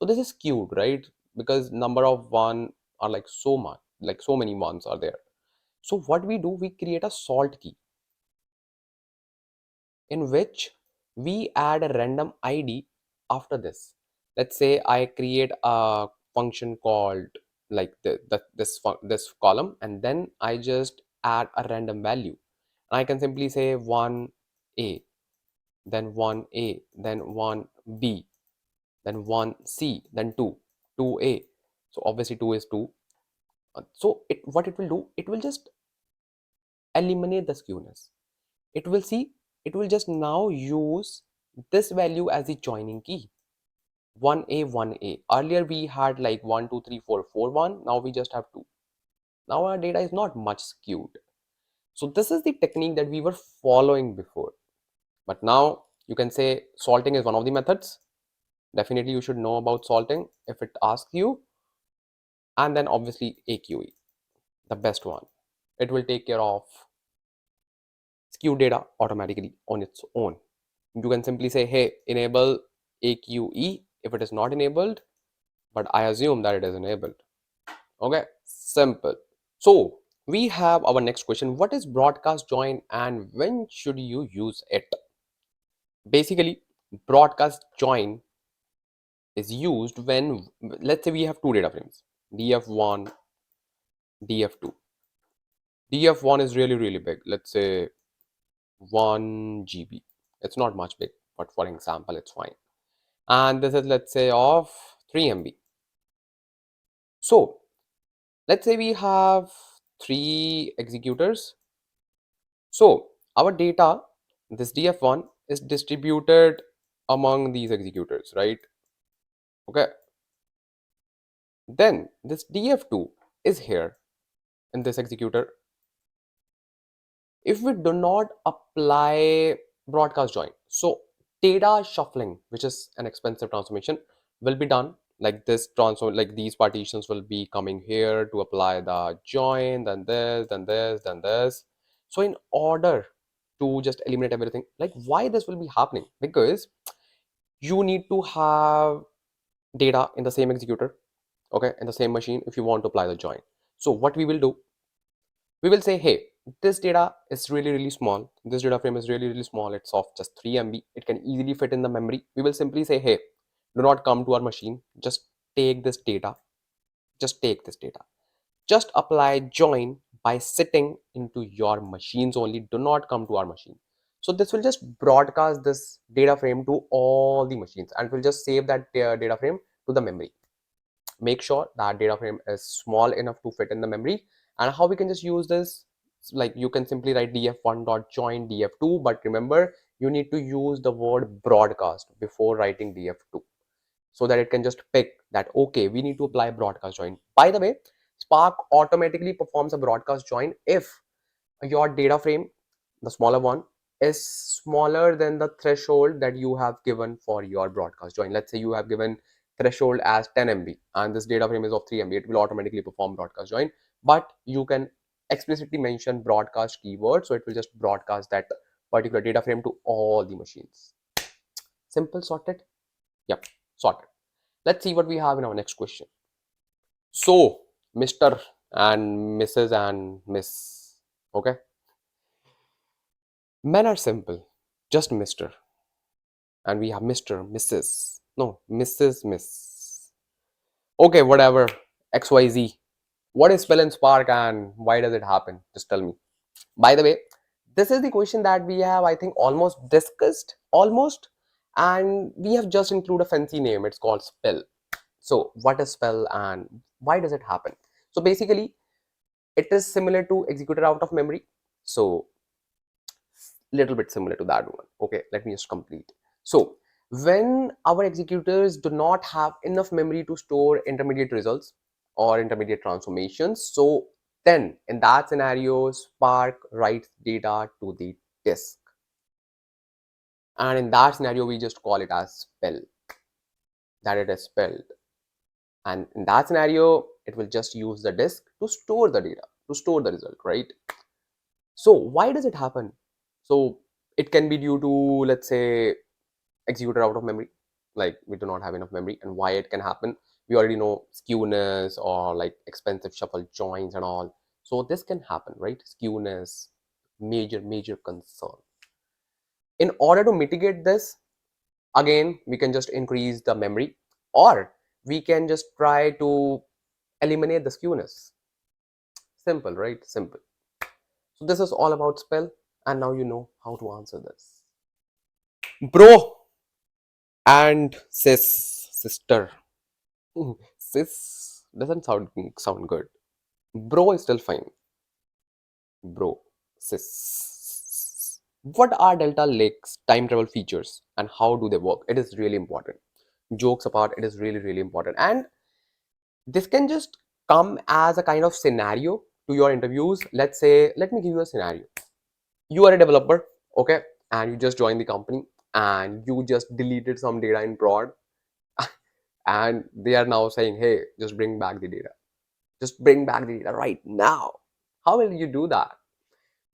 So this is skewed, right? Because number of 1 are like so much, like so many ones are there. So what we do, we create a salt key in which we add a random ID after this. Let's say I create a function called like this column, and then I just add a random value. I can simply say 1a, then 1a, then 1b, then 1c, then 2, 2a. So obviously 2 is 2. So what it will do, it will just eliminate the skewness. It will see, it will just now use this value as the joining key. 1a, 1a. Earlier we had like 1 2 3 4 4 1. Now we just have 2. Now our data is not much skewed. So this is the technique that we were following before. But now you can say salting is one of the methods. Definitely you should know about salting if it asks you. And then obviously AQE, the best one. It will take care of skew data automatically on its own. You can simply say, hey, enable AQE if it is not enabled, but I assume that it is enabled. Okay, simple. So we have our next question. What is broadcast join and when should you use it? Basically, broadcast join is used when, let's say we have two data frames, df1, df2. df1 is really, really big. Let's say 1 GB. It's not much big, but for example, it's fine. And this is, let's say, of 3 MB. So let's say we have 3 executors So our data, this df1 is distributed among these executors, right? Okay. Then this df2 is here in this executor. If we do not apply broadcast join, so data shuffling, which is an expensive transformation, will be done like this transform, like these partitions will be coming here to apply the join, then this, then this, then this. So in order to just eliminate everything, like why this will be happening, because you need to have data in the same executor, okay, in the same machine if you want to apply the join. So what we will do, we will say, hey, this data is really, really small. This data frame is really, really small. It's of just 3 MB. It can easily fit in the memory. We will simply say, hey, do not come to our machine. Just take this data. Just take this data. Just apply join by sitting into your machines only. Do not come to our machine. So this will just broadcast this data frame to all the machines and will just save that data frame to the memory. Make sure that data frame is small enough to fit in the memory. And how we can just use this, like you can simply write df1.join df2, but remember you need to use the word broadcast before writing df2 so that it can just pick that, okay, we need to apply broadcast join. By the way, Spark automatically performs a broadcast join if your data frame, the smaller one, is smaller than the threshold that you have given for your broadcast join. Let's say you have given threshold as 10 MB and this data frame is of 3 MB, it will automatically perform broadcast join, but you can explicitly mention broadcast keyword, so it will just broadcast that particular data frame to all the machines. Simple, sorted. Yep, sorted. Let's see what we have in our next question. So Mr. and Mrs. and Miss, okay, men are simple, just Mr. And we have Mr., Mrs. No, Mrs., Miss. Okay, whatever. XYZ. What is spell in Spark and why does it happen? Just tell me. By the way, this is the question that we have, I think, almost discussed, almost. And we have just included a fancy name. It's called spell. So, what is spell and why does it happen? So, basically, it is similar to executed out of memory. So, little bit similar to that one. Okay, let me just complete. So when our executors do not have enough memory to store intermediate results or intermediate transformations, so then in that scenario, Spark writes data to the disk, and in that scenario we just call it as spell, that it is spelled. And in that scenario it will just use the disk to store the data, to store the result, right? So why does it happen? So it can be due to, let's say, executed out of memory, like we do not have enough memory. And why it can happen, we already know, skewness or like expensive shuffle joins and all. So this can happen, right? Skewness, major concern. In order to mitigate this, again we can just increase the memory, or we can just try to eliminate the skewness. Simple, right? Simple. So this is all about spell, and now you know how to answer this. Bro and sister. Sis doesn't sound good. Bro is still fine. Bro, sis. What are Delta Lake's time travel features and how do they work? It is really important. Jokes apart, it is really, really important. And this can just come as a kind of scenario to your interviews. Let's say, let me give you a scenario. You are a developer, okay, and you just joined the company and you just deleted some data in prod, and they are now saying, hey, just bring back the data. Just bring back the data right now. How will you do that?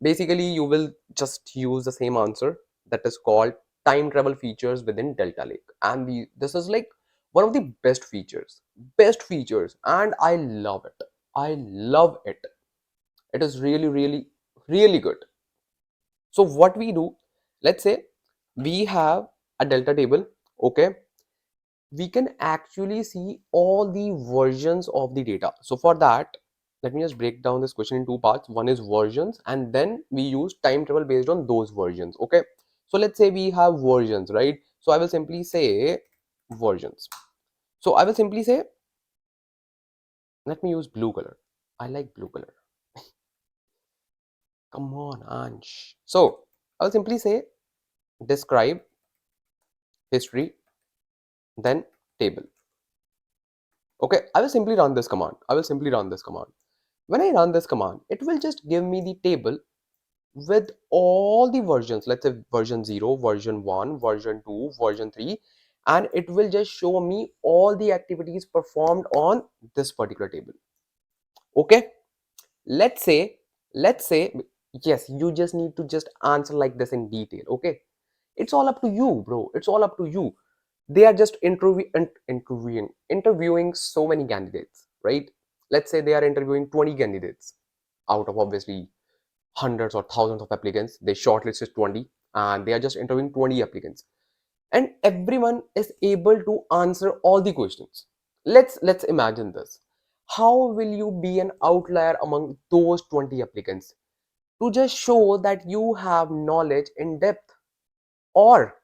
Basically, you will just use the same answer that is called time travel features within Delta Lake. And this is like one of the best features, and I love it. I love it. It is really, really, really good. So what we do, let's say we have a Delta table, okay, we can actually see all the versions of the data. So for that, let me just break down this question in two parts. One is versions, and then we use time travel based on those versions. Okay. So let's say we have versions, right? So I will simply say versions. So I will simply say, let me use blue color. I like blue color. Come on, Ansh. So I'll simply say describe history, then table. Okay, I will simply run this command. When I run this command, it will just give me the table with all the versions. Let's say version 0, version 1, version 2, version 3, and it will just show me all the activities performed on this particular table. Okay, let's say yes, you just need to just answer like this in detail. Okay, it's all up to you, bro. It's all up to you. They are just interviewing so many candidates, right? Let's say they are interviewing 20 candidates out of obviously hundreds or thousands of applicants. They shortlisted 20 and they are just interviewing 20 applicants, and everyone is able to answer all the questions. Let's imagine this. How will you be an outlier among those 20 applicants to just show that you have knowledge in depth, or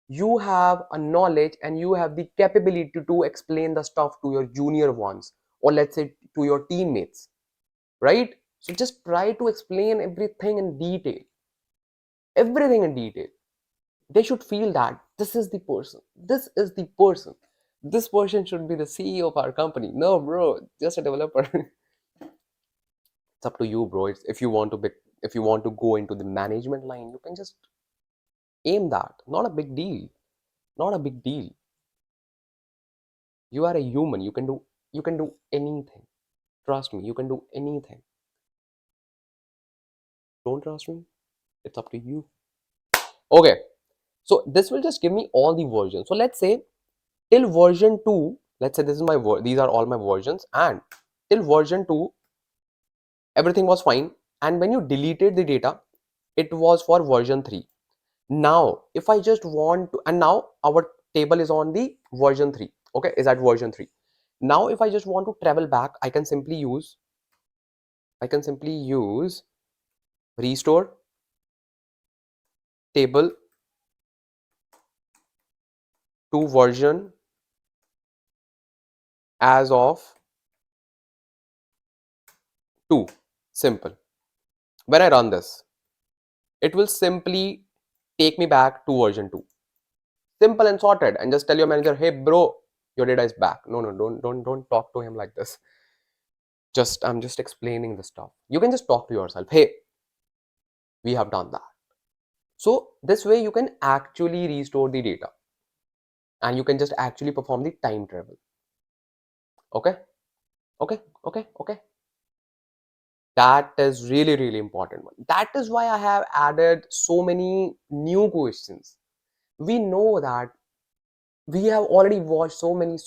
you have a knowledge and you have the capability to explain the stuff to your junior ones, or let's say to your teammates, right? So just try to explain everything in detail. They should feel that this person should be the CEO of our company. No, bro, just a developer. It's up to you, bro. It's, if you want to go into the management line, you can just aim that. Not a big deal. Not a big deal. You are a human. You can do anything. Trust me, you can do anything. Don't trust me? It's up to you. Okay. So this will just give me all the versions. So let's say till version 2, let's say this is these are all my versions, and till version 2 everything was fine, and when you deleted the data it was for version 3. Now if I just want to, and now our table is on the version 3, okay, is at version 3. Now if I just want to travel back, I can simply use restore table to version as of 2. Simple. When I run this, it will simply take me back to version 2. Simple and sorted. And just tell your manager, hey bro, your data is back. No, don't talk to him like this. I'm just explaining the stuff. You can just talk to yourself, hey, we have done that. So this way you can actually restore the data, and you can just actually perform the time travel. Okay, okay. That is really important one. That is why I have added so many new questions. We know that we have already watched so many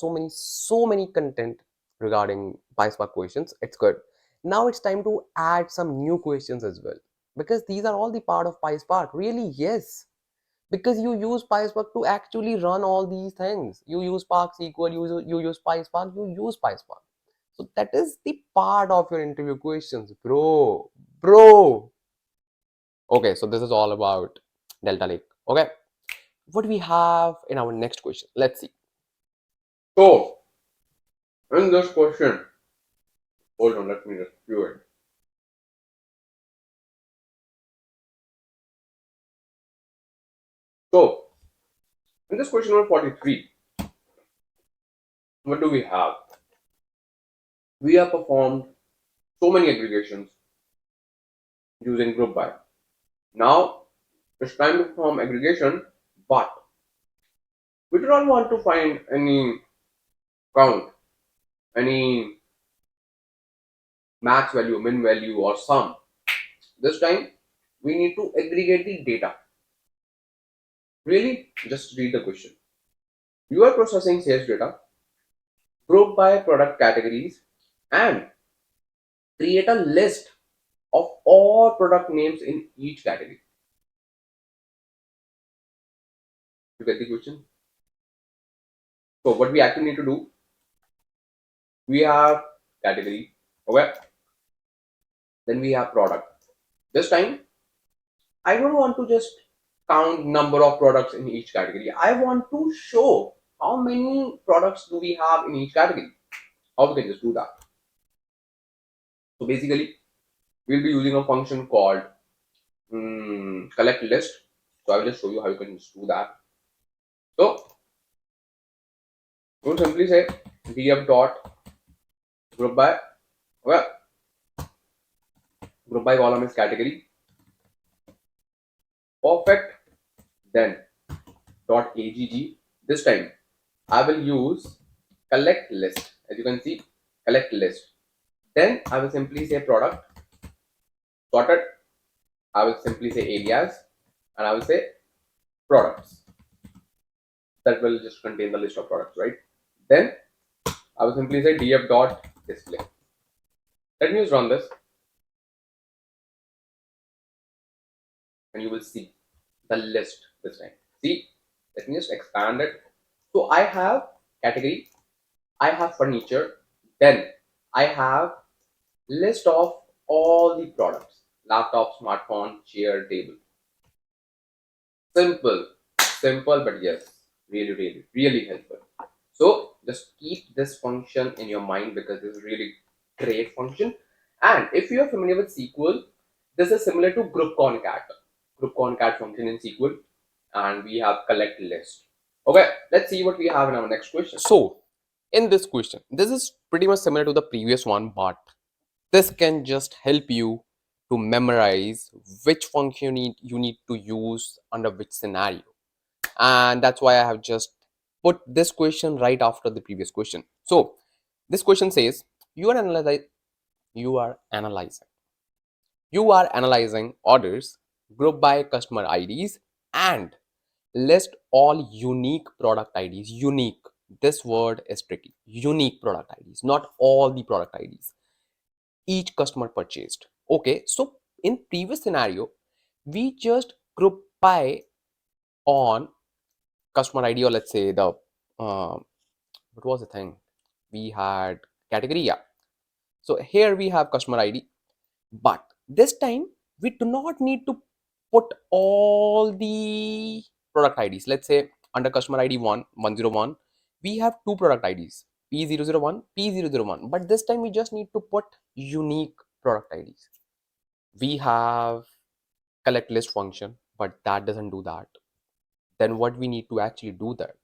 content regarding PySpark questions. It's good. Now it's time to add some new questions as well, because these are all the part of PySpark. Really, yes. Because you use PySpark to actually run all these things. You use SparkSQL, you use PySpark, you use PySpark. So that is the part of your interview questions, bro. Bro. Okay, so this is all about Delta Lake. Okay, what we have in our next question? Let's see. So, in this question, hold on, let me just view it. So, in this question number 43, what do we have? We have performed so many aggregations using group by. Now, it's time to perform aggregation, but we do not want to find any count, any max value, min value, or sum. This time, we need to aggregate the data. Really? Just read the question. You are processing sales data, group by product categories, and create a list of all product names in each category. You get the question? So what we actually need to do, we have category, okay, then we have product. This time I don't want to just count number of products in each category. I want to show how many products do we have in each category. How we can just do that? So basically we'll be using a function called collect list. So I will just show you how you can just do that. So you will simply say df dot group by, well, group by column is category. Perfect. Then dot agg. This time I will use collect list. As you can see, collect list. Then I will simply say product sorted. I will simply say alias, and I will say products. That will just contain the list of products, right? Then I will simply say df dot display. Let me just run this, and you will see the list this time. See, let me just expand it. So I have category, I have furniture, then I have list of all the products: laptop, smartphone, chair, table. Simple, simple, but yes, really helpful. So just keep this function in your mind because this is really great function. And if you are familiar with SQL, this is similar to group concat function in SQL, and we have collect list. Okay, let's see what we have in our next question. So in this question, this is pretty much similar to the previous one, but this can just help you to memorize which function you need to use under which scenario. And that's why I have just put this question right after the previous question. So this question says you are analyzing you are analyzing you are analyzing orders grouped by customer IDs and list all unique product IDs. Unique, this word is tricky. Unique product IDs, not all the product IDs each customer purchased. Okay, so in previous scenario we just group by on customer ID, or let's say the what was the thing we had, category, yeah. So here we have customer ID, but this time we do not need to put all the product IDs. Let's say under customer ID 101 we have two product IDs, P001, P001, but this time we just need to put unique product IDs. We have collect list function, but that doesn't do that. Then what we need to actually do that,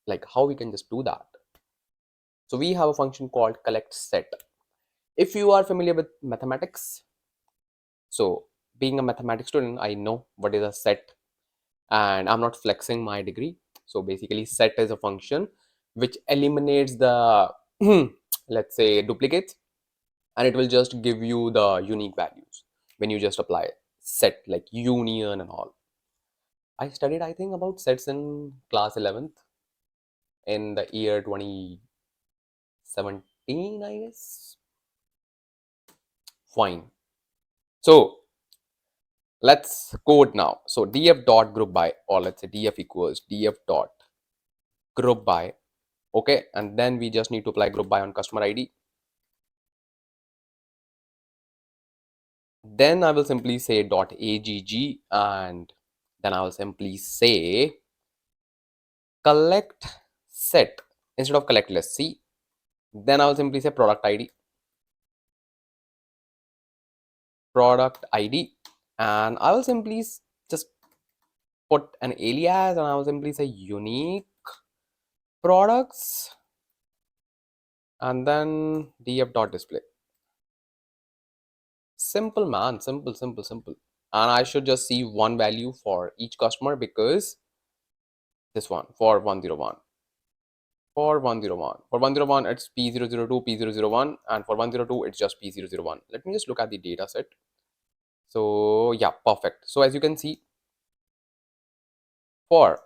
like how we can just do that? So we have a function called collect set. If you are familiar with mathematics, so being a mathematics student, I know what is a set, and I'm not flexing my degree. So basically set is a function which eliminates the let's say duplicates, and it will just give you the unique values when you just apply set, like union and all. I studied, I think, about sets in class 11th in the year 2017, I guess. Fine. So let's code now. So df dot group by, or let's say df equals df dot group by. Okay, and then we just need to apply group by on customer ID. Then I will simply say dot agg, and then I will simply say collect set instead of collect list. See, then I will simply say product ID, and I will simply just put an alias, and I will simply say unique products, and then df dot display. Simple, man, simple. And I should just see one value for each customer, because this one for 101, for 101 it's P002, P001, and for 102 it's just P001. Let me just look at the data set. So yeah, perfect. So as you can see, for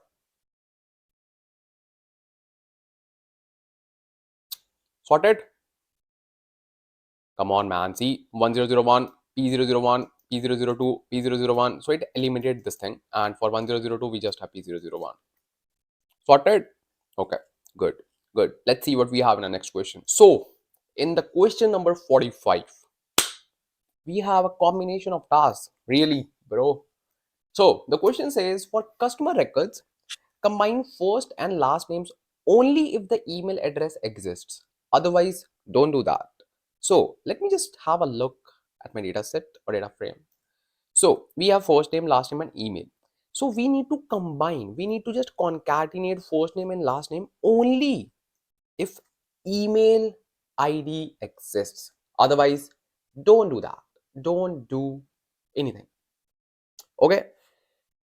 sorted, come on, man, see 1001, P001, P002, P001. So it eliminated this thing, and for 1002 we just have P001. Sorted. Okay, good. Let's see what we have in the next question. So in the question number 45, we have a combination of tasks. Really, bro? So the question says, for customer records, combine first and last names only if the email address exists. Otherwise, don't do that. So let me just have a look. at my data set or data frame. So we have first name, last name, and email. So we need to combine, we need to just concatenate first name and last name only if email ID exists. Otherwise, don't do that. Don't do anything. Okay.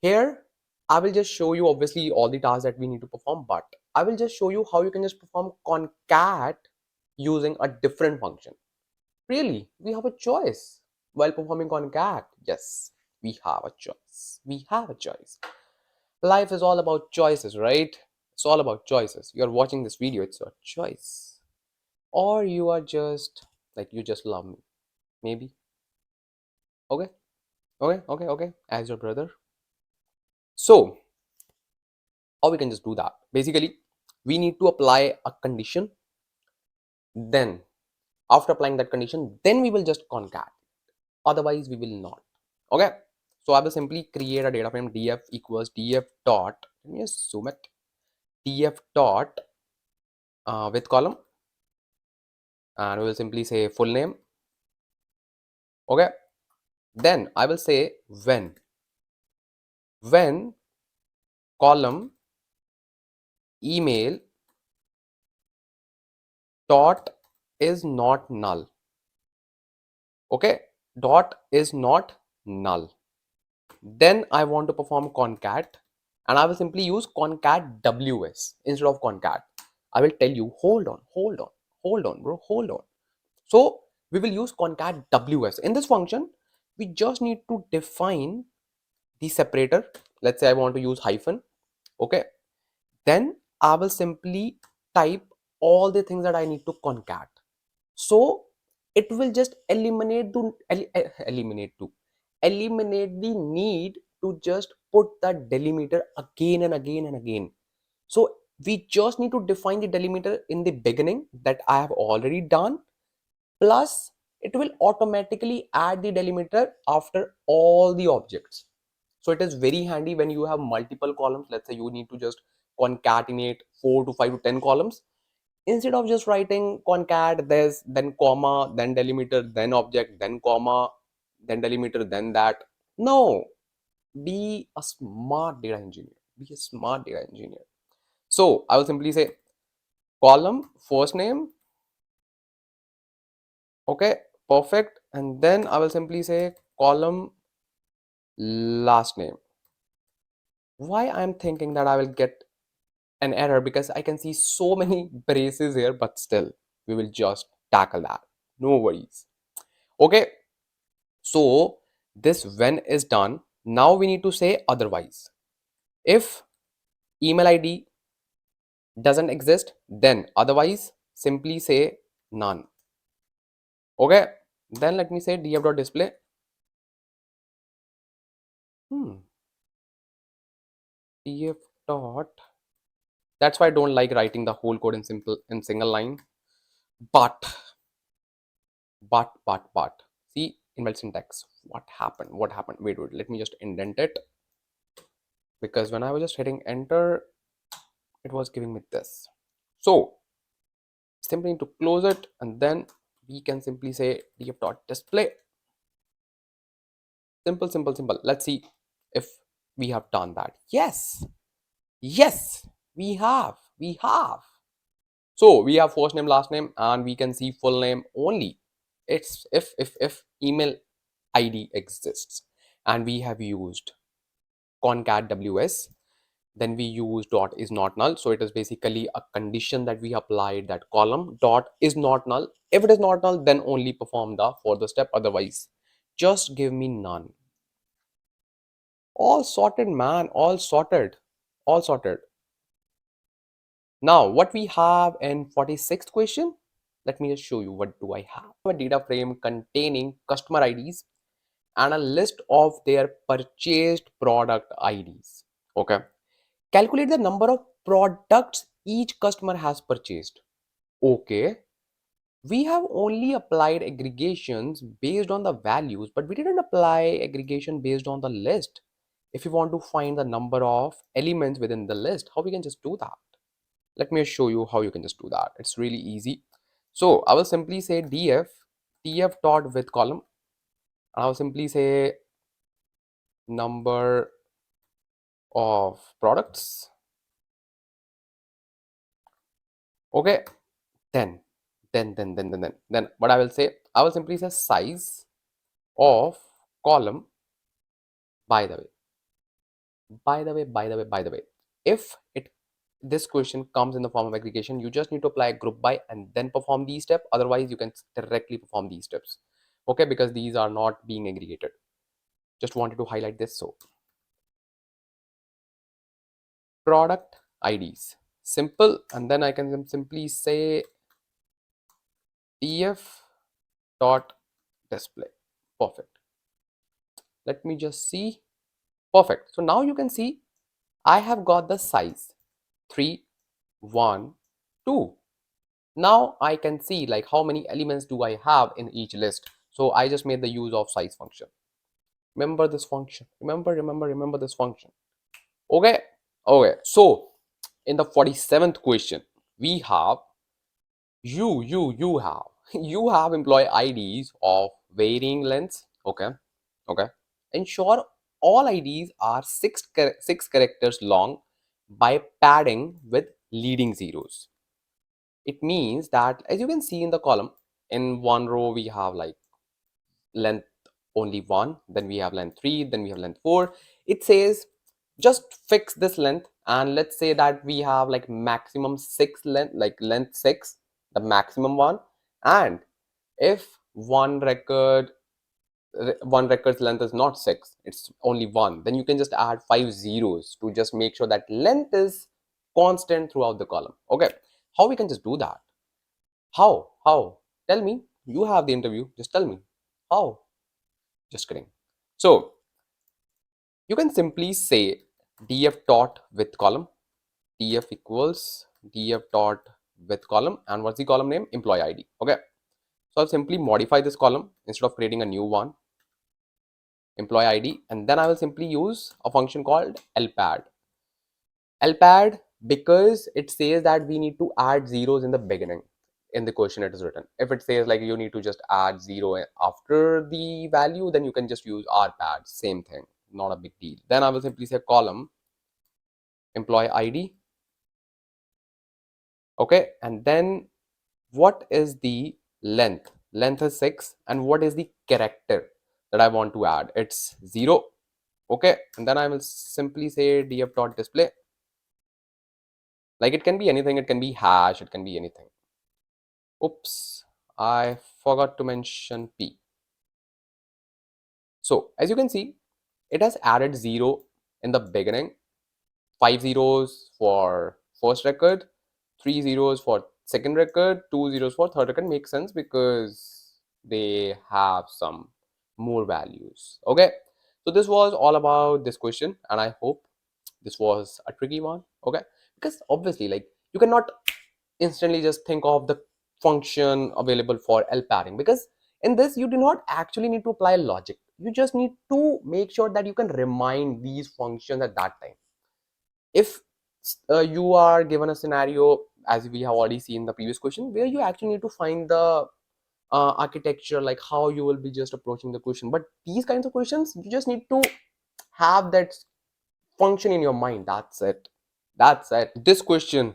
Here, I will just show you obviously all the tasks that we need to perform, but I will just show you how you can just perform concat using a different function. Really, we have a choice while performing concat. Yes, we have a choice. We have a choice. Life is all about choices, right? It's all about choices. You're watching this video, it's your choice. Or you are just like, you just love me. Maybe. Okay, okay. As your brother. So, how we can just do that? Basically, we need to apply a condition. Then, after applying that condition, then we will just concat. Otherwise, we will not. Okay. So I will simply create a data frame df equals df dot. Let me just zoom it. Df dot with column, and we will simply say full name. Okay. Then I will say when column email dot is not null. Okay, dot is not null. Then I want to perform concat, and I will simply use concat ws instead of concat. I will tell you, hold on, bro, hold on. So we will use concat ws. In this function, we just need to define the separator. Let's say I want to use hyphen. Okay, then I will simply type all the things that I need to concat. So it will just eliminate the need to just put that delimiter again and again and again. So we just need to define the delimiter in the beginning that I have already done, plus it will automatically add the delimiter after all the objects. So it is very handy when you have multiple columns. Let's say you need to just concatenate 4 to 5 to 10 columns. Instead of just writing concat this, then comma, then delimiter, then object, then comma, then delimiter, then that. No, be a smart data engineer. Be a smart data engineer. So I will simply say column first name. Okay, perfect. And then I will simply say column last name. Why I'm thinking that I will get an error? Because I can see so many braces here, but still we will just tackle that. No worries. Okay, so this when is done. Now we need to say otherwise. If email ID doesn't exist, then otherwise simply say none. Okay, then let me say df.display. df dot. That's why I don't like writing the whole code in single line. But see, invalid syntax. What happened? Wait, let me just indent it, because when I was just hitting enter, it was giving me this. So simply need to close it, and then we can simply say df.display. Simple. Let's see if we have done that. Yes, we have. So we have first name, last name, and we can see full name only. It's if email ID exists, and we have used concat ws. Then we use dot is not null. So it is basically a condition that we applied, that column dot is not null. If it is not null, then only perform the further step. Otherwise, just give me none. All sorted, man. All sorted. Now, what we have in 46th question, let me just show you what do I have. A data frame containing customer IDs and a list of their purchased product IDs. Okay. Calculate the number of products each customer has purchased. Okay. We have only applied aggregations based on the values, but we didn't apply aggregation based on the list. If you want to find the number of elements within the list, how we can just do that? Let me show you how you can just do that. It's really easy. So I will simply say df dot with column. and I'll simply say number of products. Okay, then what I will say, I will simply say size of column. By the way, if this question comes in the form of aggregation, you just need to apply group by and then perform these steps. Otherwise you can directly perform these steps, okay, because these are not being aggregated. Just wanted to highlight this. So product IDs, simple, and then I can simply say df dot display. Perfect. Let me just see. Perfect. So now you can see I have got the size 3, 1, 2. Now I can see like how many elements do I have in each list. So I just made the use of size function. Remember this function. Remember this function. Okay. Okay. So in the 47th question, we have you have you have employee IDs of varying lengths. Okay. Okay. Ensure all IDs are six characters long by padding with leading zeros. It means that as you can see in the column, in one row we have like length only 1, then we have length 3, then we have length 4. It says just fix this length, and let's say that we have like maximum 6 length, like length 6, the maximum one. And if one record's length is not 6, it's only 1, then you can just add 5 zeros to just make sure that length is constant throughout the column. Okay, how we can just do that? How? Tell me. You have the interview. Just tell me. How? Just kidding. So you can simply say df dot with column, df equals df dot with column, and what's the column name? Employee ID. Okay. So I'll simply modify this column instead of creating a new one, employee ID, and then I will simply use a function called lpad. Lpad, because it says that we need to add zeros in the beginning. In the question it is written, if it says like you need to just add 0 after the value, then you can just use rpad, same thing, not a big deal. Then I will simply say column employee ID. Okay, and then what is the length? Length is 6, and what is the character that I want to add? It's 0. Okay, and then I will simply say df dot display. Like it can be anything, it can be hash, it can be anything. Oops, I forgot to mention p. So as you can see, it has added 0 in the beginning, 5 zeros for first record, 3 zeros for second record, 2 zeros for third record. Makes sense because they have some more values. Okay, so this was all about this question, and I hope this was a tricky one. Okay, because obviously like you cannot instantly just think of the function available for L padding, because in this you do not actually need to apply logic. You just need to make sure that you can remind these functions at that time. If you are given a scenario, as we have already seen in the previous question, where you actually need to find the architecture, like how you will be just approaching the question, but these kinds of questions you just need to have that function in your mind. That's it. This question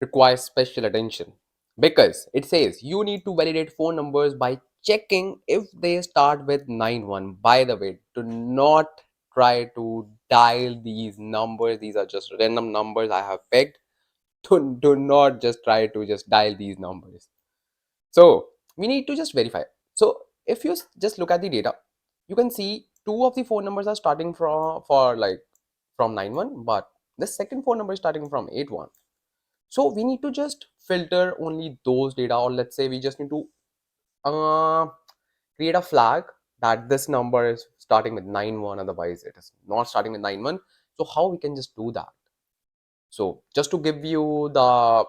requires special attention because it says you need to validate phone numbers by checking if they start with 91. By the way, do not try to dial these numbers. These are just random numbers I have picked. Do not just try to just dial these numbers. So we need to just verify. So if you just look at the data, you can see two of the phone numbers are starting from 91, but the second phone number is starting from 81. So we need to just filter only those data, or let's say we just need to uh, create a flag that this number is starting with 91, otherwise it is not starting with 91. So how we can just do that? So just to give you the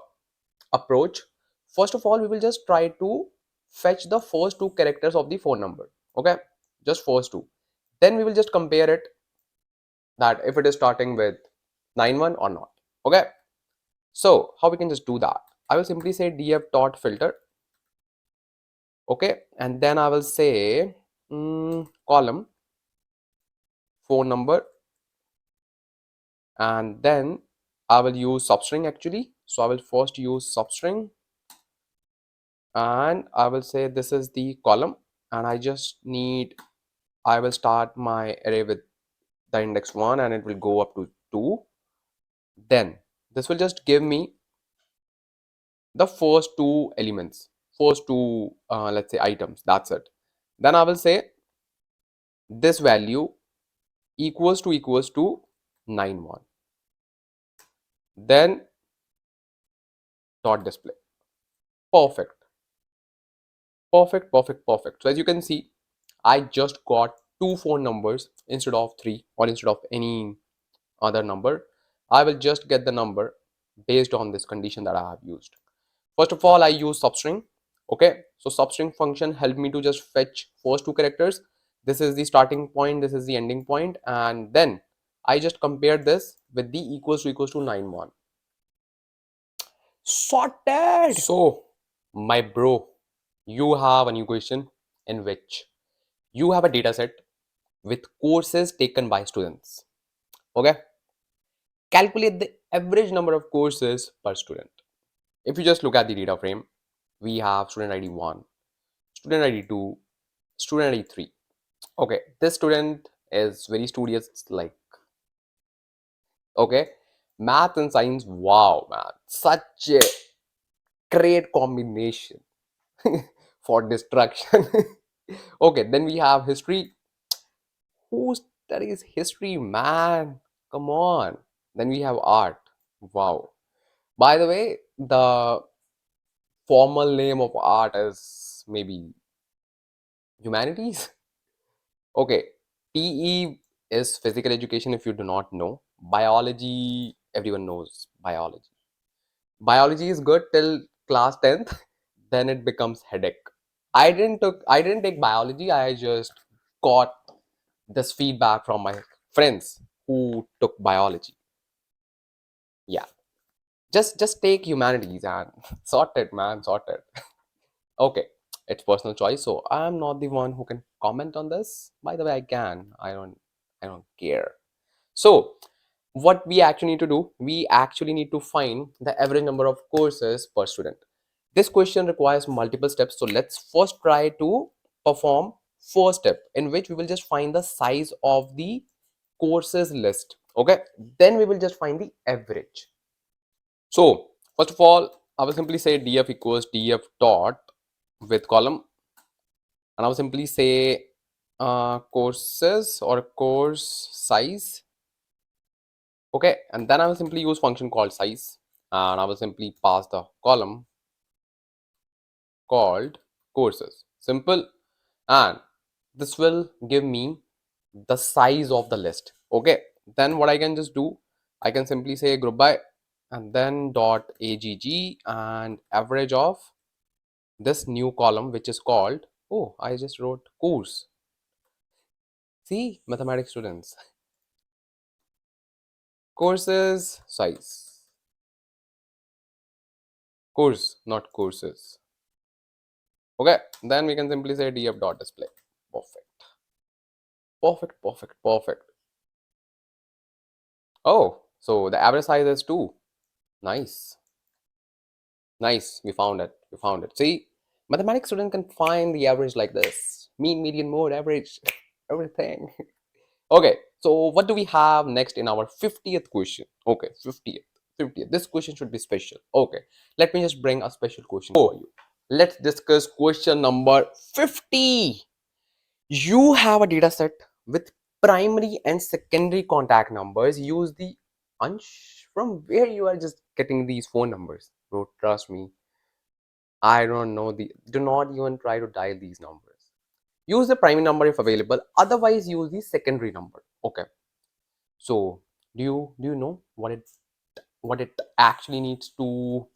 approach, first of all we will just try to fetch the first two characters of the phone number. Okay, just first two. Then we will just compare it, that if it is starting with 91 or not. Okay, so how we can just do that? I will simply say df dot filter Okay, and then I will say column phone number, and then I will use substring actually. So I will first use substring, and I will say this is the column, and I will start my array with the index 1 and it will go up to 2. Then this will just give me the first two elements, first two let's say items, that's it. Then I will say this value equals to 91, then dot display. Perfect, perfect. So as you can see, I just got two phone numbers instead of three, or instead of any other number. I will just get the number based on this condition that I have used. First of all, I use substring. Okay, so substring function helped me to just fetch first two characters. This is the starting point, this is the ending point, and then I just compared this with the equals to 91. Sorted. So, my bro, you have a new question in which you have a data set with courses taken by students. Okay, calculate the average number of courses per student. If you just look at the data frame, we have student ID 1, student ID 2, student ID 3. Okay, this student is very studious, like, okay, math and science, wow, man, such a great combination for destruction. Okay, then we have history. Who studies history, man? Come on. Then we have art. Wow. By the way, the formal name of art is maybe humanities. Okay, PE is physical education if you do not know. Biology, everyone knows biology. Biology is good till class 10th, then it becomes headache. I didn't take biology, I just got this feedback from my friends who took biology. Yeah. Just take humanities and sort it, man, sort it. Okay, it's personal choice, so I'm not the one who can comment on this. By the way, I can. I don't care. So, what we actually need to do, we actually need to find the average number of courses per student. This question requires multiple steps. So, let's first try to perform first step, in which we will just find the size of the courses list. Okay, then we will just find the average. So, first of all, I will simply say df equals df dot with column, and I will simply say courses or course size. Okay, and then I will simply use function called size, and I will simply pass the column called courses. Simple. And this will give me the size of the list. Okay, then what I can just do, I can simply say group by and then dot agg and average of this new column, which is called, oh, I just wrote course. See, mathematics students, courses size, course, not courses. Okay, then we can simply say df dot display. Perfect, perfect. Oh, so the average size is 2. Nice, we found it, see, mathematics student can find the average like this: mean, median, mode, average, everything. Okay, so what do we have next in our 50th question? Okay, 50th. This question should be special. Okay, let me just bring a special question for you. Let's discuss question number 50. You have a data set with primary and secondary contact numbers. Use the Ansh, from where you are just getting these phone numbers, bro, trust me, I don't know. Do not even try to dial these numbers. Use the primary number if available, otherwise use the secondary number. Okay, so do you know what it actually needs to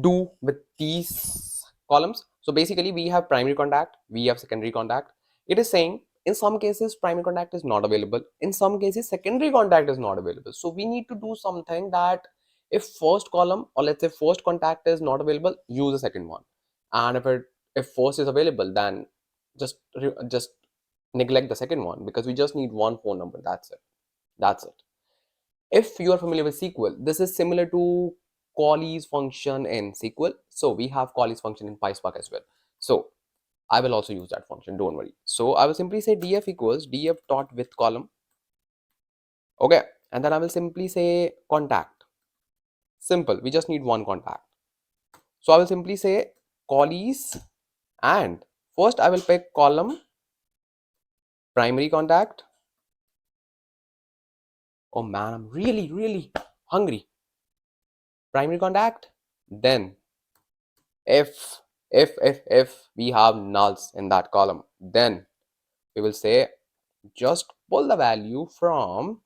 do with these columns? So basically, we have primary contact, we have secondary contact. It is saying in some cases primary contact is not available, in some cases secondary contact is not available. So we need to do something that if first column, or let's say first contact, is not available, use the second one, and If first is available, then just neglect the second one, because we just need one phone number. That's it. If you are familiar with SQL, this is similar to calls function in SQL. So we have calls function in PySpark as well. So I will also use that function, don't worry. So I will simply say df equals df dot with column. Okay, and then I will simply say contact. Simple, we just need one contact. So I will simply say calls, and first I will pick column primary contact. Oh man, I'm really hungry. Primary contact. Then if we have nulls in that column, then we will say just pull the value from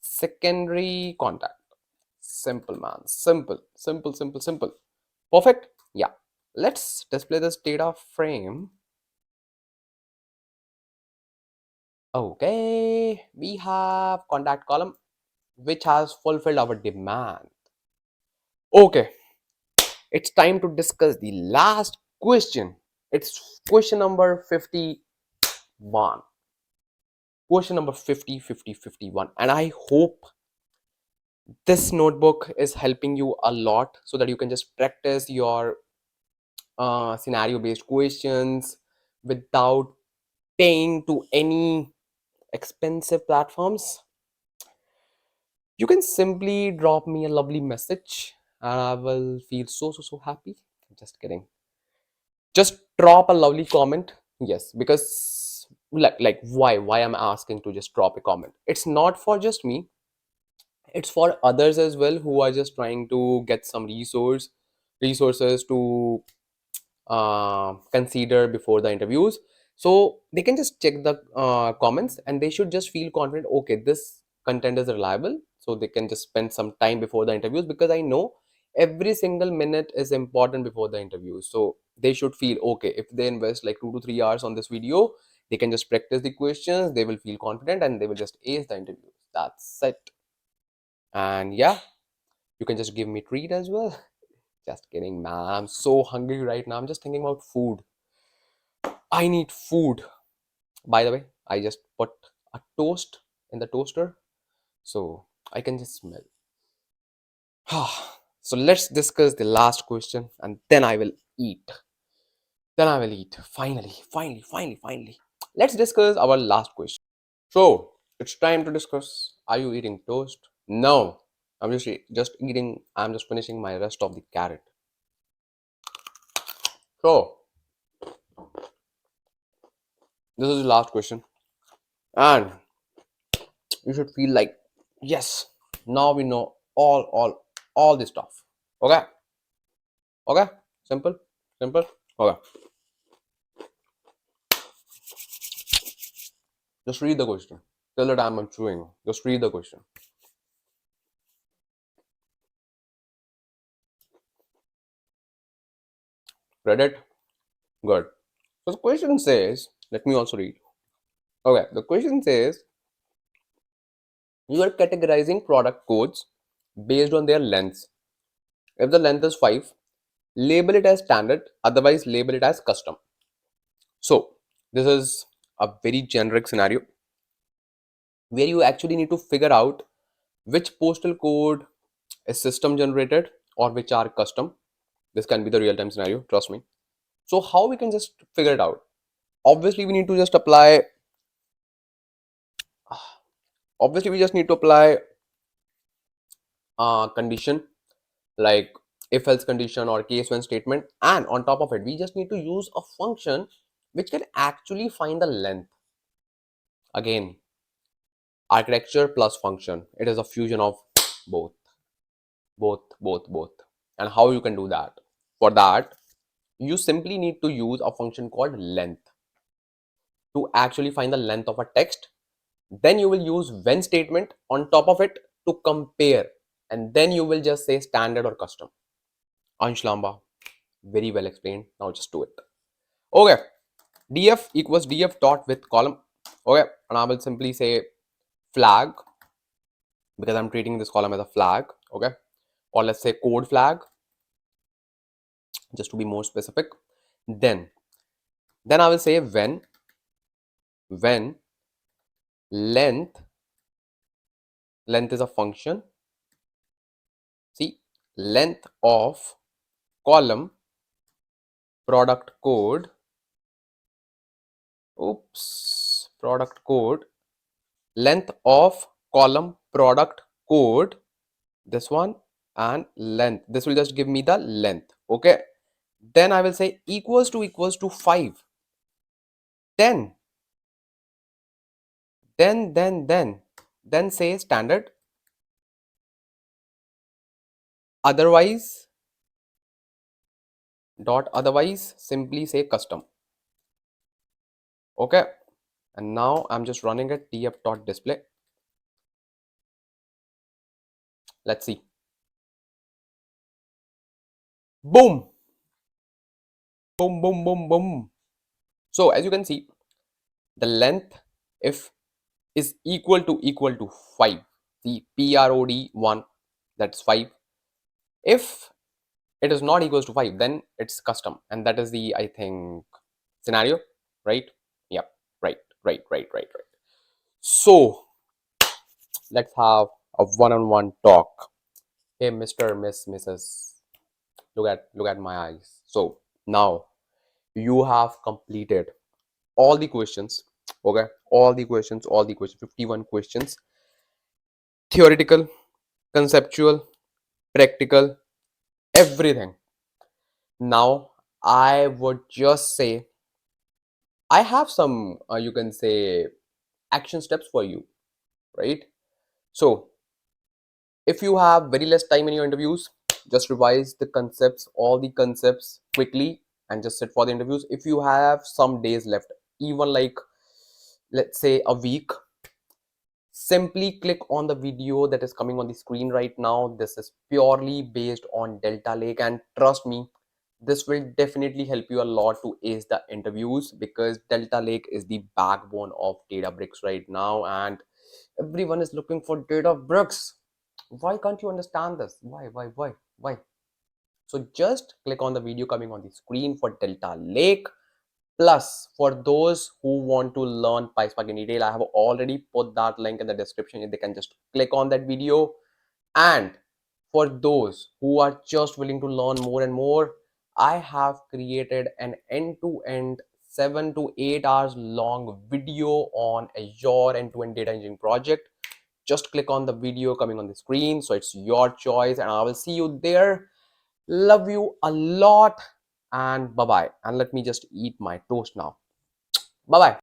secondary contact. Simple man, simple. Perfect. Yeah, let's display this data frame. Okay, we have contact column which has fulfilled our demand. Okay, it's time to discuss the last question. It's question number 51. Question number 50, 51. And I hope this notebook is helping you a lot, so that you can just practice your scenario based questions without paying to any expensive platforms. You can simply drop me a lovely message and I will feel so happy. Just kidding. Just drop a lovely comment. Yes, because like why I'm asking to just drop a comment. It's not for just me, it's for others as well who are just trying to get some resources to consider before the interviews. So they can just check the comments and they should just feel confident, okay, this content is reliable, so they can just spend some time before the interviews, because I know every single minute is important before the interview. So they should feel okay, if they invest like 2 to 3 hours on this video, they can just practice the questions, they will feel confident and they will just ace the interview. That's it. And yeah, you can just give me treat as well. Just kidding, man. I'm so hungry right now. I'm just thinking about food. I need food. By the way, I just put a toast in the toaster so I can just smell. So let's discuss the last question and then I will eat. Then I will eat. Finally. Let's discuss our last question. So it's time to discuss. Are you eating toast? No. I'm just eating. I'm just finishing my rest of the carrot. So this is the last question. And you should feel like, yes, now we know all this stuff. Okay, okay, simple. Okay, just read the question till the time I'm chewing. Just read the question. Read it. Good. So the question says, let me also read. Okay, the question says, you are categorizing product codes based on their lengths. If the length is 5, label it as standard, otherwise label it as custom. So this is a very generic scenario where you actually need to figure out which postal code is system generated or which are custom. This can be the real-time scenario, trust me. So how we can just figure it out? Obviously we need to just apply obviously we just need to apply condition, like if else condition or case when statement, and on top of it we just need to use a function which can actually find the length. Again, architecture plus function, it is a fusion of both both. And how you can do that? For that, you simply need to use a function called length to actually find the length of a text. Then you will use when statement on top of it to compare, and then you will just say standard or custom. Ansh Lamba, very well explained. Now just do it. Okay, df equals df dot with column. Okay, and I will simply say flag, because I'm treating this column as a flag. Okay, or let's say code flag, just to be more specific. Then I will say when length is a function. See, length of column product code, product code, length of column product code, this one, and length, this will just give me the length. Okay, then I will say equals to 5. Then say standard, otherwise simply say custom. Okay, and now I'm just running a tf.display. Let's see. Boom, boom, boom, boom, boom. So as you can see, the length if is equal to 5, the prod 1, that's 5. If it is not equals to 5, then it's custom, and that is the, I think, scenario, right? Yep, right. So let's have a one-on-one talk. Hey, Mr. Miss, Mrs., look at my eyes. So now you have completed all the questions. Okay, all the questions, 51 questions, theoretical, conceptual, practical, everything. Now I would just say I have some you can say action steps for you, right? So if you have very less time in your interviews, just revise the concepts, all the concepts quickly, and just sit for the interviews. If you have some days left, even like let's say a week, simply click on the video that is coming on the screen right now. This is purely based on Delta Lake, and trust me, this will definitely help you a lot to ace the interviews, because Delta Lake is the backbone of Databricks right now, and everyone is looking for Databricks. Why can't you understand this? Why? So just click on the video coming on the screen for Delta Lake. Plus, for those who want to learn PySpark in detail, I have already put that link in the description. They can just click on that video. And for those who are just willing to learn more and more, I have created an end-to-end 7 to 8 hours long video on Azure end-to-end data engineering project. Just click on the video coming on the screen. So it's your choice, and I will see you there. Love you a lot, and bye bye. And let me just eat my toast now. Bye bye.